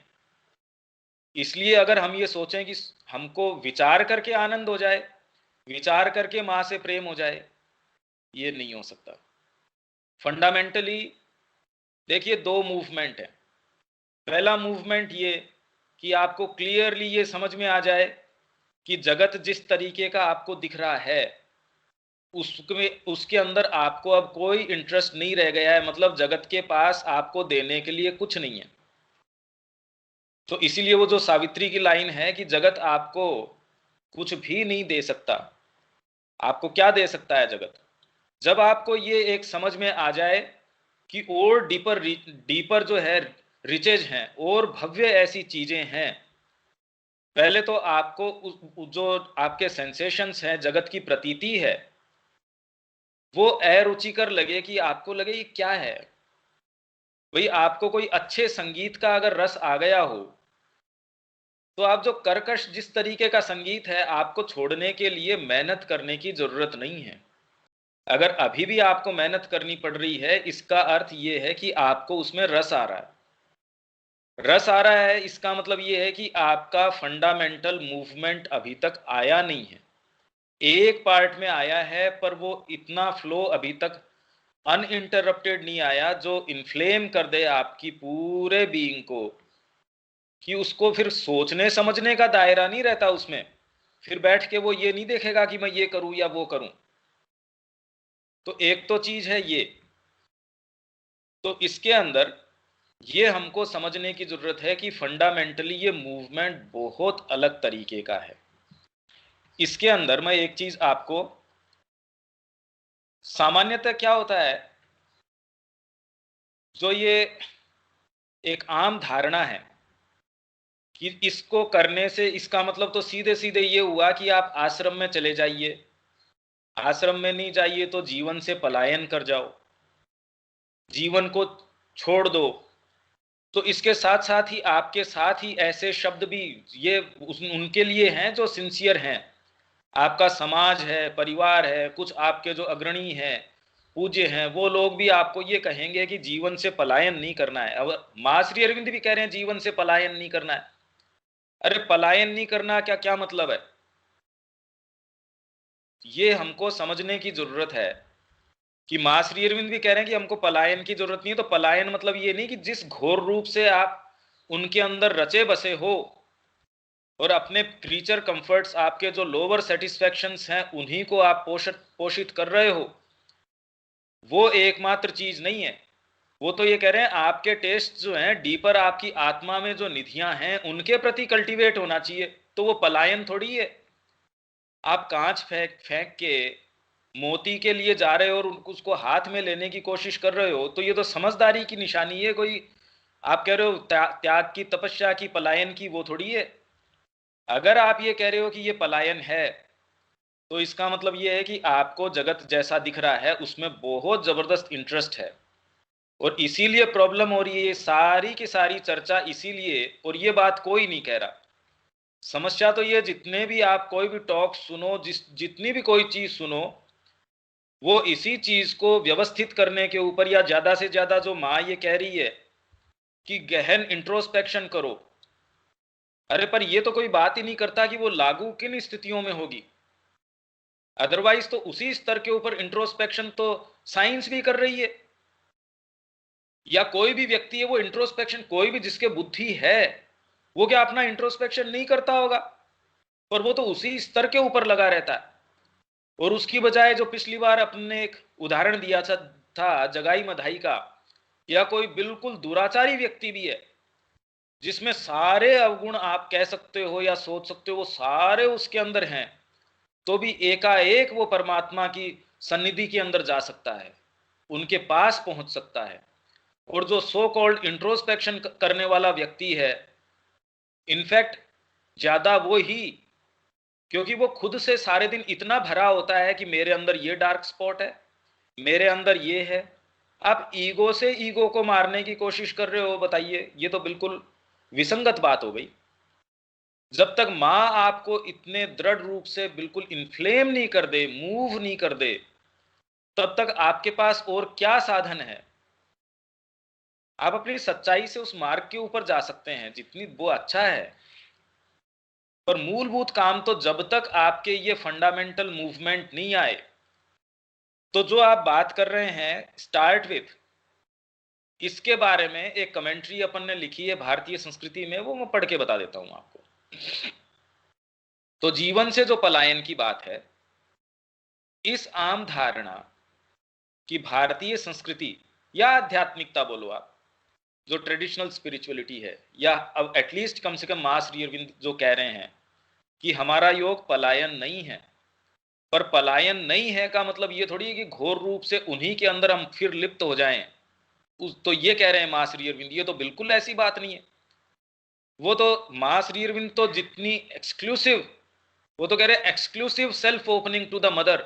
इसलिए अगर हम ये सोचें कि हमको विचार करके आनंद हो जाए, विचार करके मां से प्रेम हो जाए, ये नहीं हो सकता। फंडामेंटली देखिए, दो मूवमेंट है। पहला मूवमेंट ये कि आपको क्लियरली ये समझ में आ जाए कि जगत जिस तरीके का आपको दिख रहा है उसमें, उसके अंदर आपको अब कोई इंटरेस्ट नहीं रह गया है, मतलब जगत के पास आपको देने के लिए कुछ नहीं है। तो इसीलिए वो जो सावित्री की लाइन है कि जगत आपको कुछ भी नहीं दे सकता। आपको क्या दे सकता है जगत? जब आपको ये एक समझ में आ जाए कि और डीपर जो है रिचेज हैं और भव्य ऐसी चीजें हैं, पहले तो आपको जो आपके सेंसेशंस हैं, जगत की प्रतीति है, वो अरुचिकर लगे, कि आपको लगे ये क्या है। भाई आपको कोई अच्छे संगीत का अगर रस आ गया हो तो आप जो कर्कश जिस तरीके का संगीत है, आपको छोड़ने के लिए मेहनत करने की जरूरत नहीं है। अगर अभी भी आपको मेहनत करनी पड़ रही है, इसका अर्थ ये है कि आपको उसमें रस आ रहा है। रस आ रहा है, इसका मतलब ये है कि आपका फंडामेंटल मूवमेंट अभी तक आया नहीं है। एक पार्ट में आया है, पर वो इतना फ्लो अभी तक अनइंटरप्टेड नहीं आया जो इन्फ्लेम कर दे आपकी पूरे बीइंग को, कि उसको फिर सोचने समझने का दायरा नहीं रहता उसमें। फिर बैठ के वो ये नहीं देखेगा कि मैं ये करूं या वो करूं। तो एक तो चीज है ये। तो इसके अंदर ये हमको समझने की जरूरत है कि फंडामेंटली ये मूवमेंट बहुत अलग तरीके का है। इसके अंदर मैं एक चीज आपको, सामान्यतः क्या होता है, जो ये एक आम धारणा है कि इसको करने से, इसका मतलब तो सीधे सीधे ये हुआ कि आप आश्रम में चले जाइए, आश्रम में नहीं जाइए तो जीवन से पलायन कर जाओ, जीवन को छोड़ दो। तो इसके साथ साथ ही आपके साथ ही ऐसे शब्द भी ये उनके लिए हैं जो सिंसियर हैं। आपका समाज है, परिवार है, कुछ आपके जो अग्रणी हैं, पूज्य हैं, वो लोग भी आपको ये कहेंगे कि जीवन से पलायन नहीं करना है। अब मां श्री अरविंद भी कह रहे हैं जीवन से पलायन नहीं करना है। अरे पलायन नहीं करना क्या क्या मतलब है? ये हमको समझने की जरूरत है कि मां श्री अरविंद भी कह रहे हैं कि हमको पलायन की जरूरत नहीं है। तो पलायन मतलब ये नहीं कि जिस घोर रूप से आप उनके अंदर रचे बसे हो और अपने क्रीचर कंफर्ट्स, आपके जो लोअर सेटिस्फैक्शंस हैं, उन्हीं को आप पोषित कर रहे हो, वो एकमात्र चीज नहीं है। वो तो ये कह रहे हैं आपके टेस्ट जो हैं डीपर, आपकी आत्मा में जो निधियां हैं, उनके प्रति कल्टीवेट होना चाहिए। तो वो पलायन थोड़ी है। आप कांच फेंक फेंक के मोती के लिए जा रहे हो और उसको हाथ में लेने की कोशिश कर रहे हो, तो ये तो समझदारी की निशानी है। कोई आप कह रहे हो त्याग की, तपस्या की, पलायन की, वो थोड़ी है। अगर आप ये कह रहे हो कि ये पलायन है, तो इसका मतलब ये है कि आपको जगत जैसा दिख रहा है उसमें बहुत जबरदस्त इंटरेस्ट है, और इसीलिए प्रॉब्लम हो रही है। सारी की सारी चर्चा इसीलिए, और ये बात कोई नहीं कह रहा। समस्या तो ये, जितने भी आप कोई भी टॉक सुनो, जितनी भी कोई चीज सुनो, वो इसी चीज को व्यवस्थित करने के ऊपर, या ज्यादा से ज्यादा जो माँ ये कह रही है कि गहन इंट्रोस्पेक्शन करो। अरे पर ये तो कोई बात ही नहीं करता कि वो लागू किन स्थितियों में होगी। अदरवाइज तो उसी स्तर के ऊपर इंट्रोस्पेक्शन तो साइंस भी कर रही है, या कोई भी व्यक्ति है वो इंट्रोस्पेक्शन, कोई भी जिसके बुद्धि है, वो क्या अपना इंट्रोस्पेक्शन नहीं करता होगा? पर वो तो उसी स्तर के ऊपर लगा रहता है। और उसकी बजाय जो पिछली बार अपने एक उदाहरण दिया था जगाई मधाई का, या कोई बिल्कुल दुराचारी व्यक्ति भी है जिसमें सारे अवगुण आप कह सकते हो या सोच सकते हो वो सारे उसके अंदर हैं, तो भी एकाएक वो परमात्मा की सन्निधि के अंदर जा सकता है। उनके पास पहुंच सकता है। और जो सो कॉल्ड इंट्रोस्पेक्शन करने वाला व्यक्ति है, इनफैक्ट ज्यादा वो ही, क्योंकि वो खुद से सारे दिन इतना भरा होता है कि मेरे अंदर ये डार्क स्पॉट है, मेरे अंदर ये है। आप ईगो से ईगो को मारने की कोशिश कर रहे हो, बताइए, ये तो बिल्कुल विसंगत बात हो गई। जब तक मां आपको इतने दृढ़ रूप से बिल्कुल इन्फ्लेम नहीं कर दे, मूव नहीं कर दे, तब तक आपके पास और क्या साधन है। आप अपनी सच्चाई से उस मार्ग के ऊपर जा सकते हैं जितनी वो अच्छा है, पर मूलभूत काम तो जब तक आपके ये फंडामेंटल मूवमेंट नहीं आए। तो जो आप बात कर रहे हैं स्टार्ट विथ, इसके बारे में एक कमेंट्री अपन ने लिखी है भारतीय संस्कृति में, वो मैं पढ़ के बता देता हूं आपको। तो जीवन से जो पलायन की बात है, इस आम धारणा कि भारतीय संस्कृति या आध्यात्मिकता बोलो आप, जो ट्रेडिशनल स्पिरिचुअलिटी है, या अब एटलीस्ट कम से कम मां श्री अरविंद जो कह रहे हैं कि हमारा योग पलायन नहीं है। पर पलायन नहीं है का मतलब ये थोड़ी है कि घोर रूप से उन्हीं के अंदर हम फिर लिप्त हो जाएं। तो ये कह रहे हैं मां श्री अरविंद, ये तो बिल्कुल ऐसी बात नहीं है। वो तो मां श्री अरविंद तो जितनी एक्सक्लूसिव, वो तो कह रहे हैं exclusive self opening to the mother,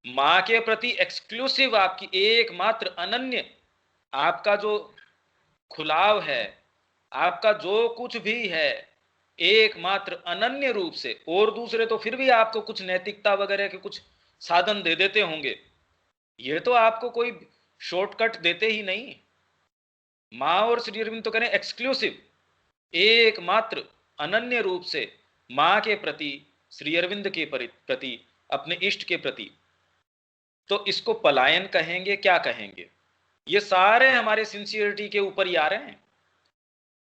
मां के प्रति एक्सक्लूसिव, आपकी एकमात्र अनन्य, आपका जो खुलाव है, आपका जो कुछ भी है, एकमात्र अनन्य रूप से। और दूसरे तो फिर भी आपको कुछ नैतिकता वगैरह के कुछ साधन दे देते होंगे, ये तो आपको कोई शॉर्टकट देते ही नहीं। मां और श्री अरविंद तो कह रहे हैं एक्सक्लूसिव, एकमात्र अनन्य रूप से मां के प्रति, श्री अरविंद के प्रति, अपने इष्ट के प्रति। तो इसको पलायन कहेंगे, क्या कहेंगे? ये सारे हमारे सिंसियरिटी के ऊपर ही आ रहे हैं।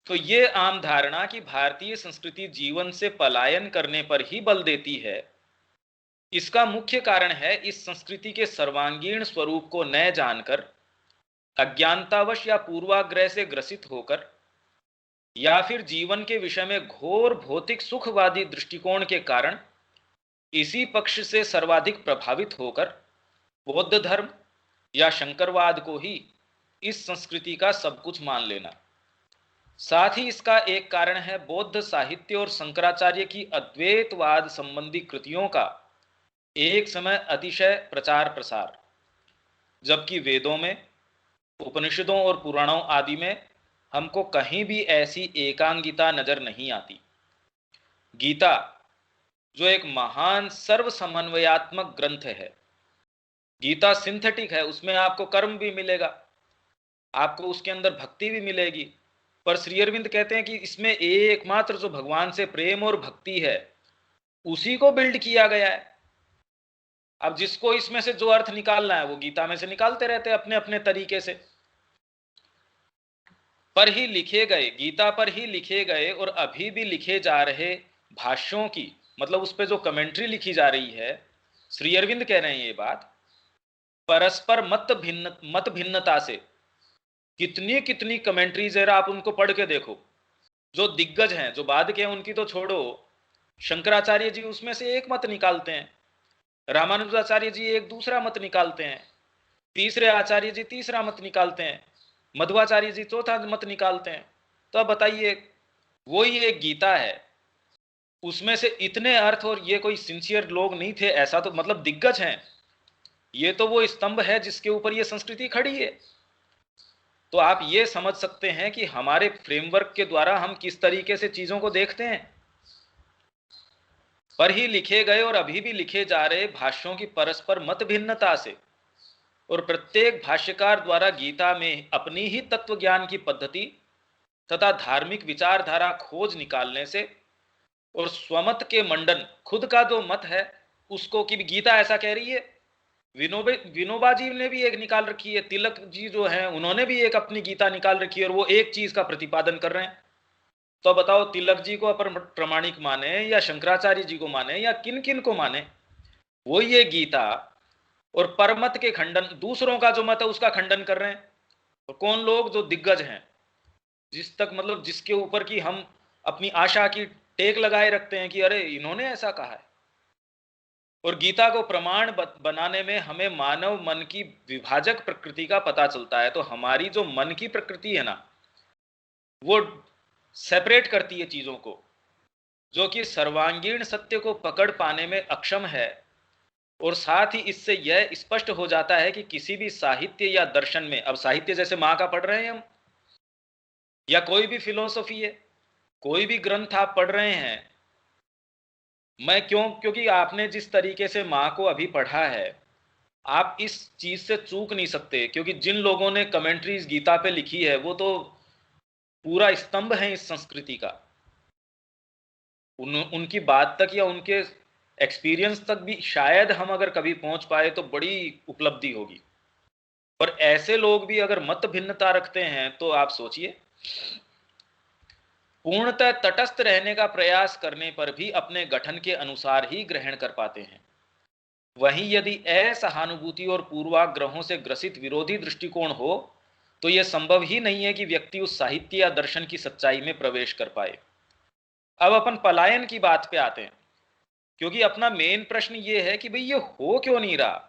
तो ये आम धारणा कि भारतीय संस्कृति जीवन से पलायन करने पर ही बल देती है, इसका मुख्य कारण है इस संस्कृति के सर्वांगीण स्वरूप को न जानकर, अज्ञानतावश या पूर्वाग्रह से ग्रसित होकर, या फिर जीवन के विषय में घोर भौतिक सुखवादी दृष्टिकोण के कारण इसी पक्ष से सर्वाधिक प्रभावित होकर बौद्ध धर्म या शंकरवाद को ही इस संस्कृति का सब कुछ मान लेना। साथ ही इसका एक कारण है बौद्ध साहित्य और शंकराचार्य की अद्वैतवाद संबंधी कृतियों का एक समय अतिशय प्रचार प्रसार, जबकि वेदों में, उपनिषदों और पुराणों आदि में हमको कहीं भी ऐसी एकांगिता नजर नहीं आती। गीता जो एक महान सर्व समन्वयात्मक ग्रंथ है, गीता सिंथेटिक है, उसमें आपको कर्म भी मिलेगा, आपको उसके अंदर भक्ति भी मिलेगी। पर श्री अरविंद कहते हैं कि इसमें एकमात्र जो भगवान से प्रेम और भक्ति है, उसी को बिल्ड किया गया है। अब जिसको इसमें से जो अर्थ निकालना है वो गीता में से निकालते रहते हैं अपने अपने तरीके से। पर ही लिखे गए, गीता पर ही लिखे गए और अभी भी लिखे जा रहे भाष्यों की, मतलब उस पर जो कमेंट्री लिखी जा रही है, श्री अरविंद कह रहे हैं ये बात, परस्पर मत भिन्नता से कितनी कितनी कमेंट्री, जरा आप उनको पढ़ के देखो। जो दिग्गज हैं, जो बाद के हैं, उनकी तो छोड़ो, शंकराचार्य जी उसमें से एक मत निकालते हैं, रामानुजाचार्य जी एक दूसरा मत निकालते हैं, तीसरे आचार्य जी तीसरा मत निकालते हैं, मध्वाचार्य जी चौथा मत निकालते हैं। तो अब बताइए, वो ही एक गीता है, उसमें से इतने अर्थ, और ये कोई सिंसियर लोग नहीं थे ऐसा तो, मतलब दिग्गज हैं, ये तो वो स्तंभ है जिसके ऊपर ये संस्कृति खड़ी है। तो आप ये समझ सकते हैं कि हमारे फ्रेमवर्क के द्वारा हम किस तरीके से चीजों को देखते हैं। पर ही लिखे गए और अभी भी लिखे जा रहे भाष्यों की परस्पर मत भिन्नता से, और प्रत्येक भाष्यकार द्वारा गीता में अपनी ही तत्व ज्ञान की पद्धति तथा धार्मिक विचारधारा खोज निकालने से, और स्वमत के मंडन, खुद का जो मत है उसको कि गीता ऐसा कह रही है। विनोबा जी ने भी एक निकाल रखी है, तिलक जी जो हैं उन्होंने भी एक अपनी गीता निकाल रखी है, और वो एक चीज का प्रतिपादन कर रहे हैं। तो बताओ, तिलक जी को अपन प्रमाणिक माने या शंकराचार्य जी को माने या किन किन को माने? वो ये गीता और परमत के खंडन, दूसरों का जो मत है उसका खंडन कर रहे हैं। और कौन लोग? जो दिग्गज हैं, जिस तक मतलब जिसके ऊपर की हम अपनी आशा की टेक लगाए रखते हैं कि अरे इन्होंने ऐसा कहा है। और गीता को प्रमाण बनाने में हमें मानव मन की विभाजक प्रकृति का पता चलता है। तो हमारी जो मन की प्रकृति है ना, वो सेपरेट करती है चीजों को, जो कि सर्वांगीण सत्य को पकड़ पाने में अक्षम है। और साथ ही इससे यह स्पष्ट हो जाता है कि किसी भी साहित्य या दर्शन में, अब साहित्य जैसे माँ का पढ़ रहे हैं हम, या कोई भी फिलोसफी है, कोई भी ग्रंथ आप पढ़ रहे हैं, क्योंकि आपने जिस तरीके से माँ को अभी पढ़ा है, आप इस चीज से चूक नहीं सकते। क्योंकि जिन लोगों ने कमेंट्रीज गीता पे लिखी है, वो तो पूरा स्तंभ है इस संस्कृति का। उनकी बात तक या उनके एक्सपीरियंस तक भी शायद हम अगर कभी पहुंच पाए तो बड़ी उपलब्धि होगी। पर ऐसे लोग भी अगर मत भिन्नता रखते हैं तो आप सोचिए, पूर्णतः तटस्थ रहने का प्रयास करने पर भी अपने गठन के अनुसार ही ग्रहण कर पाते हैं। वहीं यदि असहानुभूति और पूर्वाग्रहों से ग्रसित विरोधी दृष्टिकोण हो तो यह संभव ही नहीं है कि व्यक्ति उस साहित्य या दर्शन की सच्चाई में प्रवेश कर पाए। अब अपन पलायन की बात पे आते हैं, क्योंकि अपना मेन प्रश्न ये है कि भाई ये हो क्यों नहीं रहा,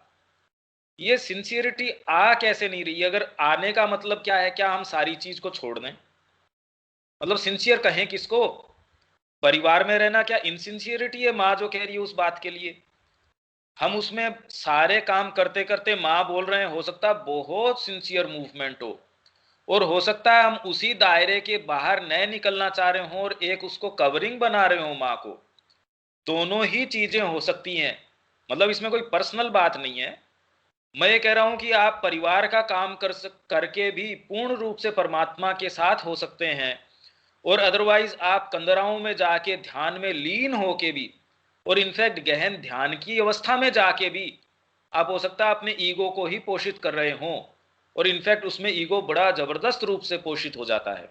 ये सिंसियरिटी आ कैसे नहीं रही। अगर आने का मतलब क्या है, क्या हम सारी चीज को छोड़ दें? मतलब सिंसियर कहें किसको? परिवार में रहना क्या इनसिंसियरिटी है माँ जो कह रही है उस बात के लिए? हम उसमें सारे काम करते करते माँ बोल रहे हैं, हो सकता है बहुत सिंसियर मूवमेंट हो, और हो सकता है हम उसी दायरे के बाहर न निकलना चाह रहे हों और एक उसको कवरिंग बना रहे हो माँ को। दोनों ही चीजें हो सकती हैं, मतलब इसमें कोई पर्सनल बात नहीं है। मैं ये कह रहा हूं कि आप परिवार का काम करके भी पूर्ण रूप से परमात्मा के साथ हो सकते हैं, और अदरवाइज आप कंदराओं में जाके ध्यान में लीन होके भी, और इनफैक्ट गहन ध्यान की अवस्था में जाके भी आप हो सकता है अपने ईगो को ही पोषित कर रहे हों, और इनफैक्ट उसमें ईगो बड़ा जबरदस्त रूप से पोषित हो जाता है।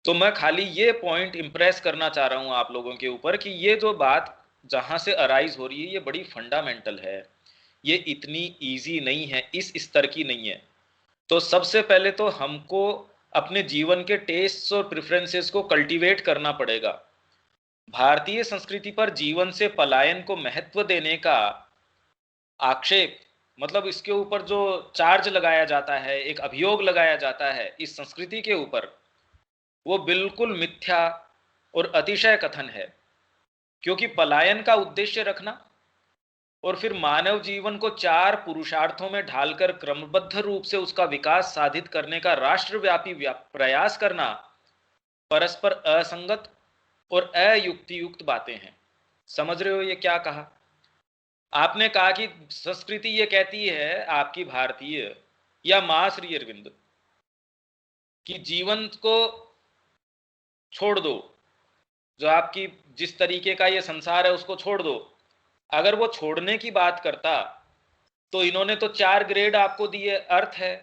तो मैं खाली ये पॉइंट इंप्रेस करना चाह रहा हूं आप लोगों के ऊपर कि ये जो बात जहां से अराइज हो रही है, ये बड़ी फंडामेंटल है, ये इतनी इजी नहीं है, इस स्तर की नहीं है। तो सबसे पहले तो हमको अपने जीवन के टेस्ट्स और प्रेफरेंसेस को कल्टीवेट करना पड़ेगा। भारतीय संस्कृति पर जीवन से पलायन को महत्व देने का आक्षेप, मतलब इसके ऊपर जो चार्ज लगाया जाता है, एक अभियोग लगाया जाता है इस संस्कृति के ऊपर, वो बिल्कुल मिथ्या और अतिशय कथन है। क्योंकि पलायन का उद्देश्य रखना और फिर मानव जीवन को 4 पुरुषार्थों में ढालकर क्रमबद्ध रूप से उसका विकास साधित करने का राष्ट्रव्यापी प्रयास करना परस्पर असंगत और अयुक्तियुक्त बातें हैं। समझ रहे हो ये क्या कहा? आपने कहा कि संस्कृति ये कहती है आपकी भारतीय या मां श्री अरविंद कि जीवन को छोड़ दो, जो आपकी जिस तरीके का ये संसार है उसको छोड़ दो। अगर वो छोड़ने की बात करता तो इन्होंने तो 4 ग्रेड आपको दिए, अर्थ है,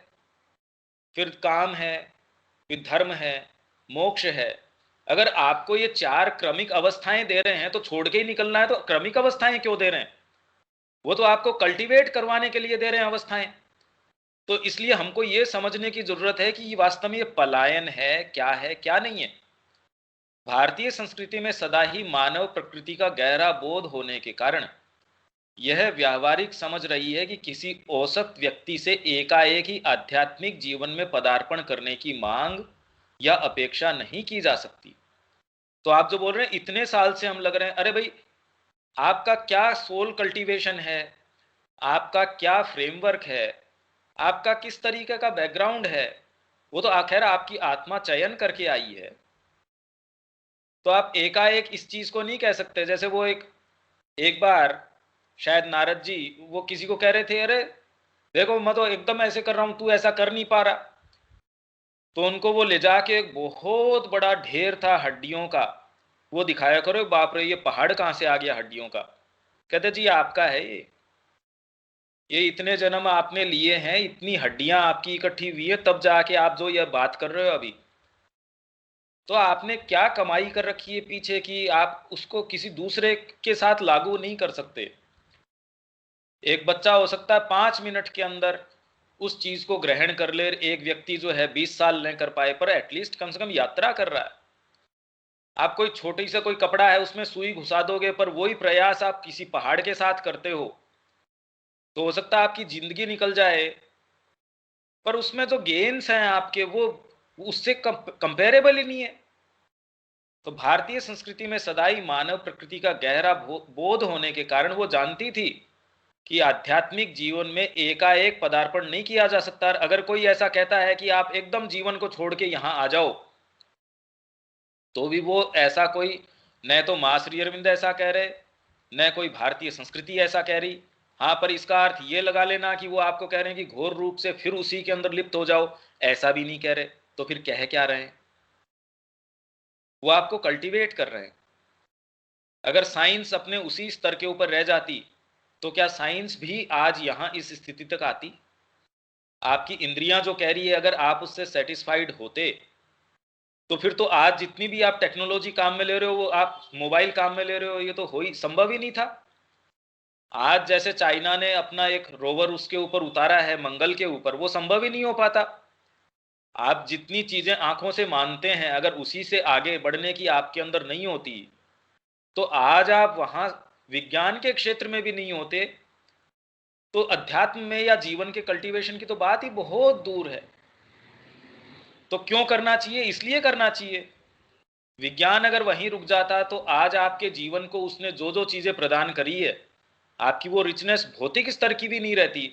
फिर काम है, फिर धर्म है, मोक्ष है। अगर आपको ये 4 क्रमिक अवस्थाएं दे रहे हैं तो छोड़ के ही निकलना है, तो क्रमिक अवस्थाएं क्यों दे रहे हैं? वो तो आपको कल्टीवेट करवाने के लिए दे रहे हैं अवस्थाएं। तो इसलिए हमको ये समझने की जरूरत है कि वास्तव में ये पलायन है क्या नहीं है। भारतीय संस्कृति में सदा ही मानव प्रकृति का गहरा बोध होने के कारण यह व्यावहारिक समझ रही है कि किसी औसत व्यक्ति से एकाएक ही आध्यात्मिक जीवन में पदार्पण करने की मांग या अपेक्षा नहीं की जा सकती। तो आप जो बोल रहे हैं इतने साल से हम लग रहे हैं, अरे भाई आपका क्या सोल कल्टीवेशन है, आपका क्या फ्रेमवर्क है, आपका किस तरीके का बैकग्राउंड है, वो तो आखिर आपकी आत्मा चयन करके आई है। तो आप एकाएक इस चीज को नहीं कह सकते। जैसे वो एक बार शायद नारद जी वो किसी को कह रहे थे, अरे देखो मैं तो एकदम ऐसे कर रहा हूं, तू ऐसा कर नहीं पा रहा। तो उनको वो ले जाके एक बहुत बड़ा ढेर था हड्डियों का, वो दिखाया करो, बाप रे ये पहाड़ कहां से आ गया हड्डियों का। कहते जी आपका है ये इतने जन्म आपने लिए हैं, इतनी हड्डियां आपकी इकट्ठी हुई है, तब जाके आप जो ये बात कर रहे हो अभी। तो आपने क्या कमाई कर रखी है पीछे की आप उसको किसी दूसरे के साथ लागू नहीं कर सकते। एक बच्चा हो सकता है 5 मिनट के अंदर उस चीज को ग्रहण कर ले, एक व्यक्ति जो है 20 साल नहीं कर पाए, पर एटलीस्ट कम से कम यात्रा कर रहा है। आप कोई छोटी सा कोई कपड़ा है उसमें सुई घुसा दोगे, पर वही प्रयास आप किसी पहाड़ के साथ करते हो तो हो सकता है आपकी जिंदगी निकल जाए, पर उसमें जो गेन्स हैं आपके वो उससे कंपेरेबल ही नहीं है। तो भारतीय संस्कृति में सदाई मानव प्रकृति का गहरा बोध होने के कारण वो जानती थी कि आध्यात्मिक जीवन में एकाएक पदार्पण नहीं किया जा सकता। अगर कोई ऐसा कहता है कि आप एकदम जीवन को छोड़ के यहां आ जाओ, तो भी वो ऐसा कोई, न तो मां श्री अरविंद ऐसा कह रहे, न कोई भारतीय संस्कृति ऐसा कह रही। हाँ, पर इसका अर्थ ये लगा लेना कि वो आपको कह रहे हैं कि घोर रूप से फिर उसी के अंदर लिप्त हो जाओ, ऐसा भी नहीं कह रहे। तो फिर कह क्या रहे हैं? वो आपको कल्टीवेट कर रहे हैं। अगर साइंस अपने उसी स्तर के ऊपर रह जाती तो क्या साइंस भी आज यहां इस स्थिति तक आती? आपकी इंद्रियां जो कह रही है, अगर आप उससे सेटिस्फाइड होते तो फिर तो आज जितनी भी आप टेक्नोलॉजी काम में ले रहे हो, वो आप मोबाइल काम में ले रहे हो, ये तो संभव ही नहीं था। आज जैसे चाइना ने अपना एक रोवर उसके ऊपर उतारा है मंगल के ऊपर, वो संभव ही नहीं हो पाता। आप जितनी चीजें आंखों से मानते हैं, अगर उसी से आगे बढ़ने की आपके अंदर नहीं होती तो आज आप वहां विज्ञान के क्षेत्र में भी नहीं होते, तो अध्यात्म में या जीवन के कल्टीवेशन की तो बात ही बहुत दूर है। तो क्यों करना चाहिए? इसलिए करना चाहिए। विज्ञान अगर वहीं रुक जाता तो आज आपके जीवन को उसने जो जो चीजें प्रदान करी है, आपकी वो रिचनेस भौतिक स्तर की भी नहीं रहती।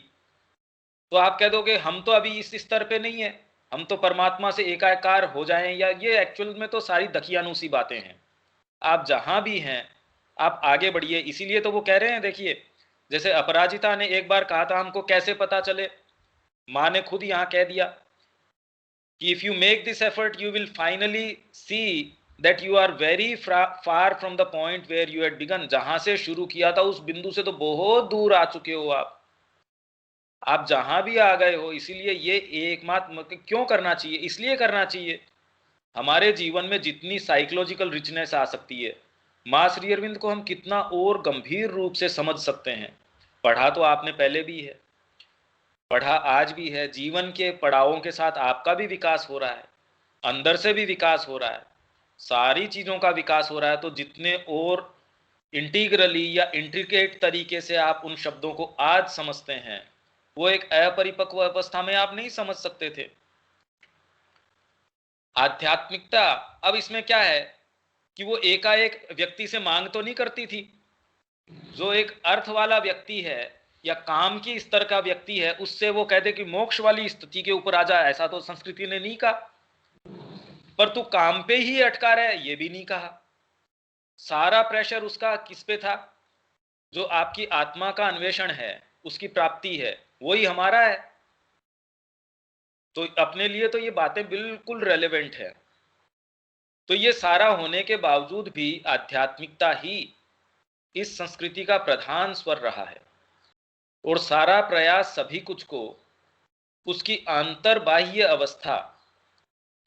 तो आप कह दोगे हम तो अभी इस स्तर पे नहीं है, हम तो परमात्मा से एकाकार हो जाएं, या ये एक्चुअल में तो सारी दकियानूसी बातें हैं। आप जहां भी हैं आप आगे बढ़िए। इसीलिए तो वो कह रहे हैं, देखिए जैसे अपराजिता ने एक बार कहा था हमको कैसे पता चले, माँ ने खुद यहां कह दिया कि if you make this effort you will finally see that you are very far from the point where you had begun. जहां से शुरू किया था उस बिंदु से तो बहुत दूर आ चुके हो आप जहां भी आ गए हो। इसीलिए ये एकमात्र क्यों करना चाहिए? इसलिए करना चाहिए हमारे जीवन में जितनी साइकोलॉजिकल रिचनेस आ सकती है, मां श्री अरविंद को हम कितना और गंभीर रूप से समझ सकते हैं। पढ़ा तो आपने पहले भी है, पढ़ा आज भी है, जीवन के पड़ावों के साथ आपका भी विकास हो रहा है, अंदर से भी विकास हो रहा है, सारी चीजों का विकास हो रहा है। तो जितने और इंटीग्रली या इंट्रिकेट तरीके से आप उन शब्दों को आज समझते हैं, वो एक अपरिपक्व अवस्था में आप नहीं समझ सकते थे। आध्यात्मिकता अब इसमें क्या है कि वो एकाएक व्यक्ति से मांग तो नहीं करती थी। जो एक अर्थ वाला व्यक्ति है या काम की स्तर का व्यक्ति है, उससे वो कहते कि मोक्ष वाली स्थिति के ऊपर आ जा, ऐसा तो संस्कृति ने नहीं कहा। पर तू काम पे ही अटका रहा है, ये भी नहीं कहा। सारा प्रेशर उसका किस पे था? जो आपकी आत्मा का अन्वेषण है, उसकी प्राप्ति है, वही हमारा है। तो अपने लिए तो ये बातें बिल्कुल रेलेवेंट है। तो ये सारा होने के बावजूद भी आध्यात्मिकता ही इस संस्कृति का प्रधान स्वर रहा है, और सारा प्रयास सभी कुछ को उसकी अंतर्बाह्य अवस्था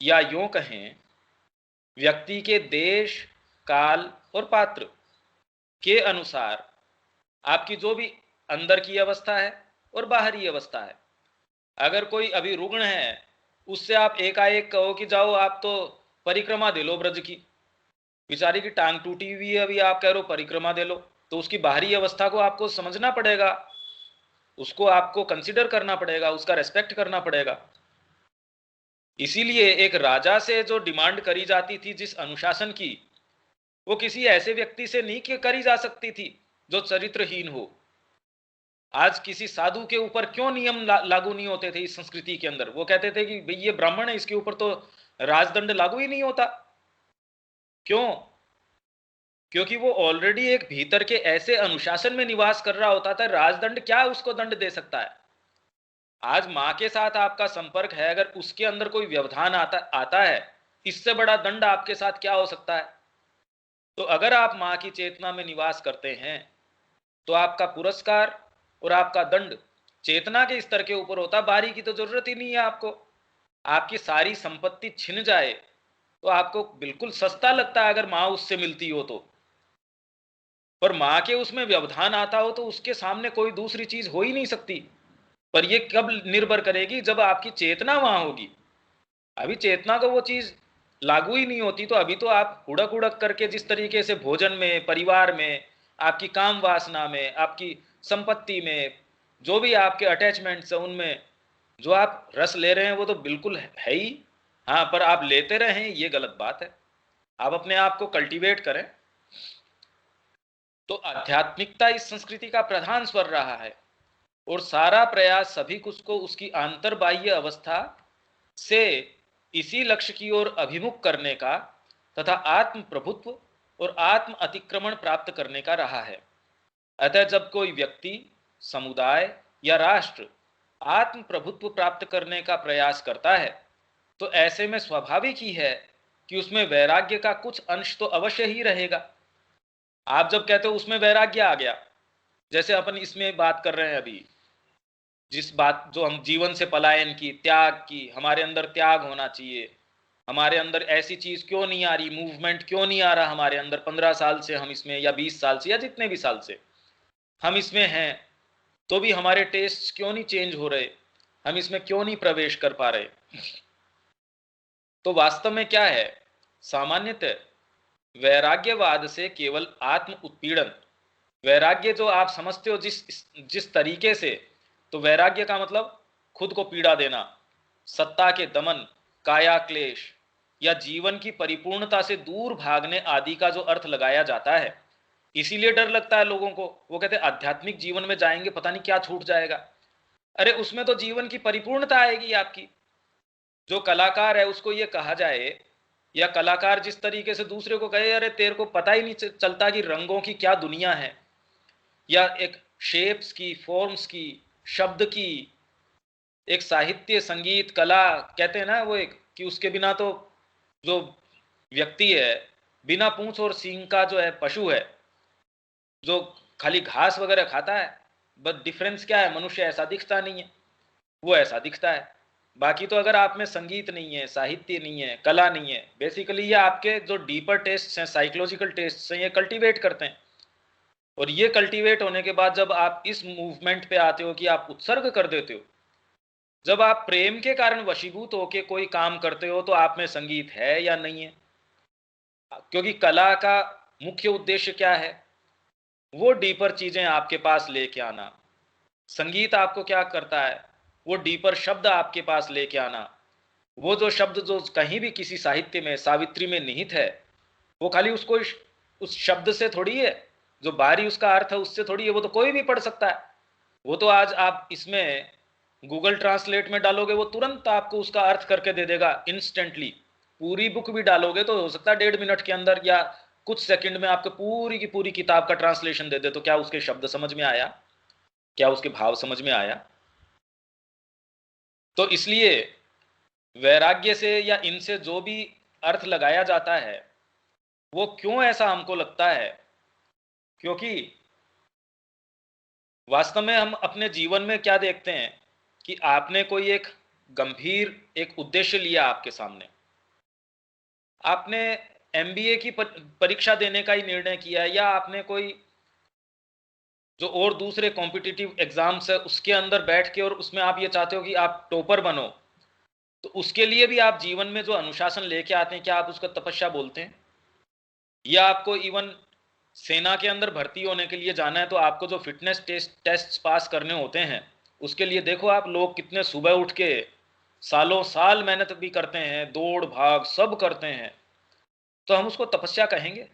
या यूं कहें व्यक्ति के देश, काल और पात्र के अनुसार आपकी जो भी अंदर की अवस्था है और बाहरी अवस्था है। अगर कोई अभी रुग्ण है, उससे आप एकाएक कहो कि जाओ आप तो परिक्रमा दे लो ब्रज की, बेचारी की टांग टूटी हुई है, अभी आप कह रहे हो परिक्रमा दे लो, तो उसकी बाहरी अवस्था को आपको समझना पड़ेगा, उसको आपको कंसिडर करना पड़ेगा, उसका रेस्पेक्ट करना पड़ेगा। इसीलिए एक राजा से जो डिमांड करी जाती थी जिस अनुशासन की, वो किसी ऐसे व्यक्ति से नहीं करी जा सकती थी जो चरित्रहीन हो। आज किसी साधु के ऊपर क्यों नियम लागू नहीं होते थे इस संस्कृति के अंदर? वो कहते थे कि भाई ये ब्राह्मण है, इसके ऊपर तो राजदंड लागू ही नहीं होता। क्यों? क्योंकि वो ऑलरेडी एक भीतर के ऐसे अनुशासन में निवास कर रहा होता था, राजदंड क्या उसको दंड दे सकता है? आज मां के साथ आपका संपर्क है, अगर उसके अंदर कोई व्यवधान आता है, इससे बड़ा दंड आपके साथ क्या हो सकता है? तो अगर आप मां की चेतना में निवास करते हैं तो आपका पुरस्कार और आपका दंड चेतना के स्तर के ऊपर होता। बाहरी की तो जरूरत ही नहीं है आपको। आपकी सारी संपत्ति छिन जाए तो आपको बिल्कुल सस्ता लगता है अगर मां उससे मिलती हो तो, पर मां के उसमें व्यवधान आता हो तो उसके सामने कोई दूसरी चीज हो ही नहीं सकती। पर यह कब निर्भर करेगी? जब आपकी चेतना वहां होगी। अभी चेतना को वो चीज लागू ही नहीं होती, तो अभी तो आप हुड़क हुड़क करके जिस तरीके से भोजन में, परिवार में, आपकी काम वासना में, आपकी संपत्ति में, जो भी आपके अटैचमेंट्स हैं उनमें जो आप रस ले रहे हैं वो तो बिल्कुल है ही। हाँ, पर आप लेते रहें ये गलत बात है। आप अपने आप को कल्टीवेट करें। तो आध्यात्मिकता इस संस्कृति का प्रधान स्वर रहा है और सारा प्रयास सभी कुछ को उसकी आंतरबाह्य अवस्था से इसी लक्ष्य की ओर अभिमुख करने का तथा आत्म प्रभुत्व और आत्म अतिक्रमण प्राप्त करने का रहा है। अतः जब कोई व्यक्ति, समुदाय या राष्ट्र आत्म प्रभुत्व प्राप्त करने का प्रयास करता है तो ऐसे में स्वाभाविक ही है कि उसमें वैराग्य का कुछ अंश तो अवश्य ही रहेगा। आप जब कहते हो उसमें वैराग्य आ गया, जैसे अपन इसमें बात कर रहे हैं अभी, जिस बात जो हम जीवन से पलायन की, त्याग की, हमारे अंदर त्याग होना चाहिए, हमारे अंदर ऐसी चीज क्यों नहीं आ रही, मूवमेंट क्यों नहीं आ रहा हमारे अंदर, 15 साल से हम इसमें, या 20 साल से, या जितने भी साल से हम इसमें हैं, तो भी हमारे टेस्ट क्यों नहीं चेंज हो रहे, हम इसमें क्यों नहीं प्रवेश कर पा रहे। तो वास्तव में क्या है, सामान्यतः वैराग्यवाद से केवल आत्म उत्पीड़न, वैराग्य जो आप समझते हो जिस तरीके से, तो वैराग्य का मतलब खुद को पीड़ा देना, सत्ता के दमन, काया क्लेश या जीवन की परिपूर्णता से दूर भागने आदि का जो अर्थ लगाया जाता है। इसीलिए डर लगता है लोगों को, वो कहते हैं आध्यात्मिक जीवन में जाएंगे पता नहीं क्या छूट जाएगा। अरे उसमें तो जीवन की परिपूर्णता आएगी आपकी। जो कलाकार है उसको ये कहा जाए, या कलाकार जिस तरीके से दूसरे को कहे अरे तेरे को पता ही नहीं चलता कि रंगों की क्या दुनिया है, या एक शेप्स की, फॉर्म्स की, शब्द की, एक साहित्य, संगीत, कला कहते हैं ना वो, एक कि उसके बिना तो जो व्यक्ति है बिना पूंछ और सींग का जो है पशु है, जो खाली घास वगैरह खाता है, बस डिफरेंस क्या है, मनुष्य ऐसा दिखता नहीं है, वो ऐसा दिखता है। बाकी तो अगर आप में संगीत नहीं है, साहित्य नहीं है, कला नहीं है, बेसिकली ये आपके जो डीपर टेस्ट हैं, साइकोलॉजिकल टेस्ट हैं, ये कल्टीवेट करते हैं। और ये कल्टीवेट होने के बाद जब आप इस मूवमेंट पे आते हो कि आप उत्सर्ग कर देते हो, जब आप प्रेम के कारण वशीभूत होके कोई काम करते हो, तो आप में संगीत है या नहीं है। क्योंकि कला का मुख्य उद्देश्य क्या है, वो डीपर चीजें आपके पास लेके आना। संगीत आपको क्या करता है, वो डीपर शब्द आपके पास लेके आना। वो जो शब्द जो कहीं भी किसी साहित्य में, सावित्री में निहित है, वो खाली उसको उस शब्द से थोड़ी है, जो बाहरी उसका अर्थ है उससे थोड़ी है, वो तो कोई भी पढ़ सकता है। वो तो आज आप इसमें गूगल ट्रांसलेट में डालोगे, वो तुरंत आपको उसका अर्थ करके दे देगा इंस्टेंटली। पूरी बुक भी डालोगे तो हो सकता है 1.5 मिनट के अंदर या कुछ सेकंड में आपको पूरी की पूरी किताब का ट्रांसलेशन दे दे। तो क्या उसके शब्द समझ में आया, क्या उसके भाव समझ में आया? तो इसलिए वैराग्य से या इनसे जो भी अर्थ लगाया जाता है, वो क्यों ऐसा हमको लगता है, क्योंकि वास्तव में हम अपने जीवन में क्या देखते हैं कि आपने कोई एक गंभीर एक उद्देश्य लिया आपके सामने, आपने एमबीए की परीक्षा देने का ही निर्णय किया, या आपने कोई जो और दूसरे कॉम्पिटिटिव एग्जाम्स है उसके अंदर बैठ के और उसमें आप ये चाहते हो कि आप टॉपर बनो, तो उसके लिए भी आप जीवन में जो अनुशासन लेके आते हैं, क्या आप उसको तपस्या बोलते हैं? या आपको इवन सेना के अंदर भर्ती होने के लिए जाना है, तो आपको जो फिटनेस टेस्ट पास करने होते हैं, उसके लिए देखो आप लोग कितने सुबह उठ के सालों साल मेहनत भी करते हैं, दौड़ भाग सब करते हैं, तो हम उसको तपस्या कहेंगे?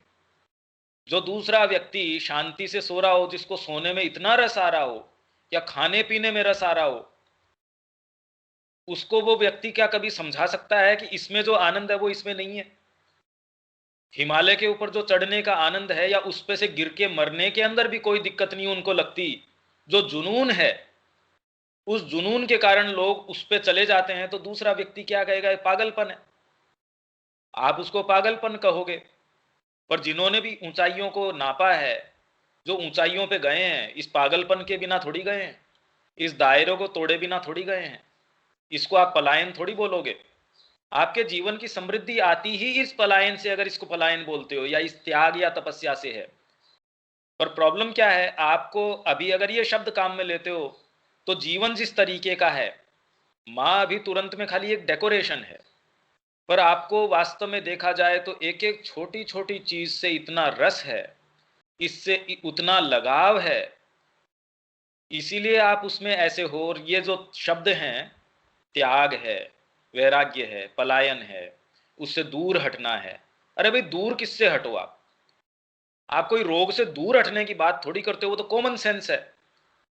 जो दूसरा व्यक्ति शांति से सो रहा हो, जिसको सोने में इतना रस आ रहा हो या खाने पीने में रस आ रहा हो, उसको वो व्यक्ति क्या कभी समझा सकता है कि इसमें जो आनंद है वो इसमें नहीं है? हिमालय के ऊपर जो चढ़ने का आनंद है या उस पे से गिर के मरने के अंदर भी कोई दिक्कत नहीं उनको लगती। जो जुनून है, उस जुनून के कारण लोग उस पे चले जाते हैं, तो दूसरा व्यक्ति क्या कहेगा, पागलपन है। आप उसको पागलपन कहोगे, पर जिन्होंने भी ऊंचाइयों को नापा है, जो ऊंचाइयों पे गए हैं, इस पागलपन के बिना थोड़ी गए हैं, इस दायरे को तोड़े बिना थोड़ी गए हैं। इसको आप पलायन थोड़ी बोलोगे। आपके जीवन की समृद्धि आती ही इस पलायन से, अगर इसको पलायन बोलते हो, या इस त्याग या तपस्या से है। पर प्रॉब्लम क्या है, आपको अभी अगर ये शब्द काम में लेते हो, तो जीवन जिस तरीके का है, माँ अभी तुरंत में खाली एक डेकोरेशन है। पर आपको वास्तव में देखा जाए तो एक एक छोटी छोटी चीज से इतना रस है, इससे उतना लगाव है, इसीलिए आप उसमें ऐसे हो। और ये जो शब्द हैं, त्याग है, वैराग्य है, पलायन है, उससे दूर हटना है। अरे भाई दूर किससे हटो आप कोई रोग से दूर हटने की बात थोड़ी करते हो, वो तो कॉमन सेंस है।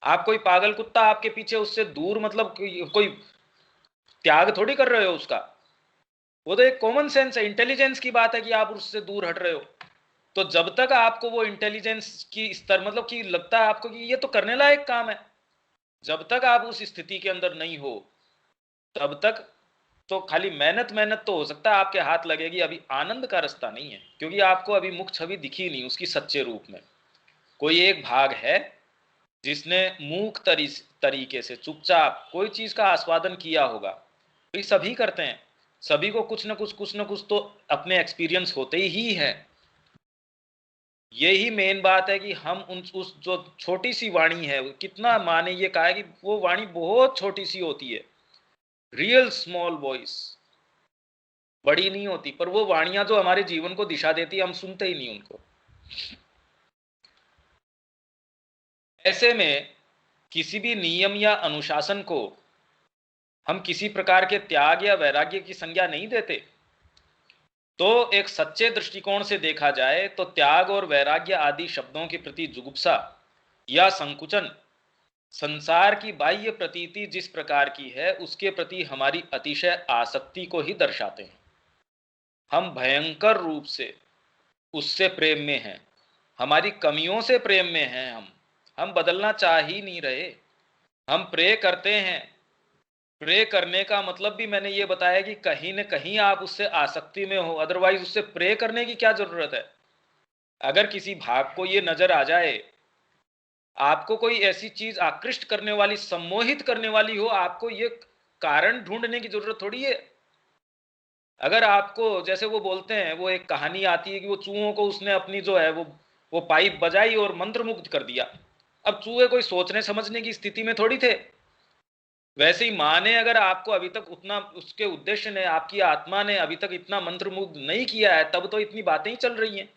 आप कोई पागल कुत्ता आपके पीछे, उससे दूर मतलब कोई त्याग थोड़ी कर रहे हो उसका, वो तो एक कॉमन सेंस है, इंटेलिजेंस की बात है कि आप उससे दूर हट रहे हो। तो जब तक आपको वो इंटेलिजेंस की स्तर मतलब कि लगता है आपको कि ये तो करने लायक काम है, जब तक आप उस स्थिति के अंदर नहीं हो तब तक तो खाली मेहनत मेहनत तो हो सकता है आपके हाथ लगेगी, अभी आनंद का रास्ता नहीं है, क्योंकि आपको अभी मुख छवि दिखी नहीं उसकी सच्चे रूप में। कोई एक भाग है जिसने मूक तरीके से चुपचाप कोई चीज का आस्वादन किया होगा। ये सभी करते हैं, सभी को कुछ न कुछ तो अपने एक्सपीरियंस होते ही है। यही मेन बात है कि हम उस जो छोटी सी वाणी है, कितना माँ ने ये कहा है कि वो वाणी बहुत छोटी सी होती है, रियल स्मॉल वॉइस, बड़ी नहीं होती, पर वो वाणियां जो हमारे जीवन को दिशा देती है हम सुनते ही नहीं उनको। ऐसे में किसी भी नियम या अनुशासन को हम किसी प्रकार के त्याग या वैराग्य की संज्ञा नहीं देते। तो एक सच्चे दृष्टिकोण से देखा जाए तो त्याग और वैराग्य आदि शब्दों के प्रति जुगुप्सा या संकुचन संसार की बाह्य प्रतीति जिस प्रकार की है उसके प्रति हमारी अतिशय आसक्ति को ही दर्शाते हैं। हम भयंकर रूप से उससे प्रेम में हैं, हमारी कमियों से प्रेम में हैं। हम बदलना चाह ही नहीं रहे। हम प्रे करते हैं, प्रे करने का मतलब भी मैंने ये बताया कि कहीं न कहीं आप उससे आसक्ति में हो, अदरवाइज उससे प्रे करने की क्या जरूरत है। अगर किसी भाग को ये नजर आ जाए, आपको कोई ऐसी चीज आकृष्ट करने वाली, सम्मोहित करने वाली हो, आपको ये कारण ढूंढने की जरूरत थोड़ी है। अगर आपको, जैसे वो बोलते हैं, वो एक कहानी आती है कि वो चूहों को उसने अपनी जो है वो पाइप बजाई और मंत्रमुग्ध कर दिया। अब चूहे कोई सोचने समझने की स्थिति में थोड़ी थे। वैसे ही माँ ने अगर आपको अभी तक उतना, उसके उद्देश्य ने, आपकी आत्मा ने अभी तक इतना मंत्रमुग्ध नहीं किया है, तब तो इतनी बातें ही चल रही हैं।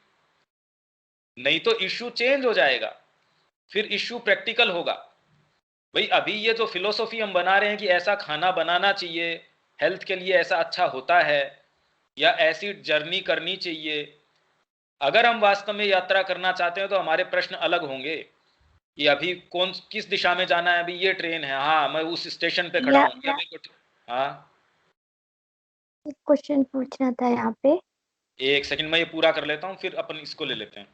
नहीं तो इश्यू चेंज हो जाएगा, फिर इश्यू प्रैक्टिकल होगा। भाई अभी ये जो फिलोसॉफी हम बना रहे हैं कि ऐसा खाना बनाना चाहिए, हेल्थ के लिए ऐसा अच्छा होता है, या ऐसी जर्नी करनी चाहिए, अगर हम वास्तव में यात्रा करना चाहते हैं तो हमारे प्रश्न अलग होंगे कि अभी किस दिशा में जाना है। अभी ये ट्रेन है, हाँ मैं उस स्टेशन पे खड़ा हूँ, हाँ क्वेश्चन पूछना था यहाँ पे। एक सेकंड मैं ये पूरा कर लेता हूँ, फिर अपन इसको ले लेते हैं।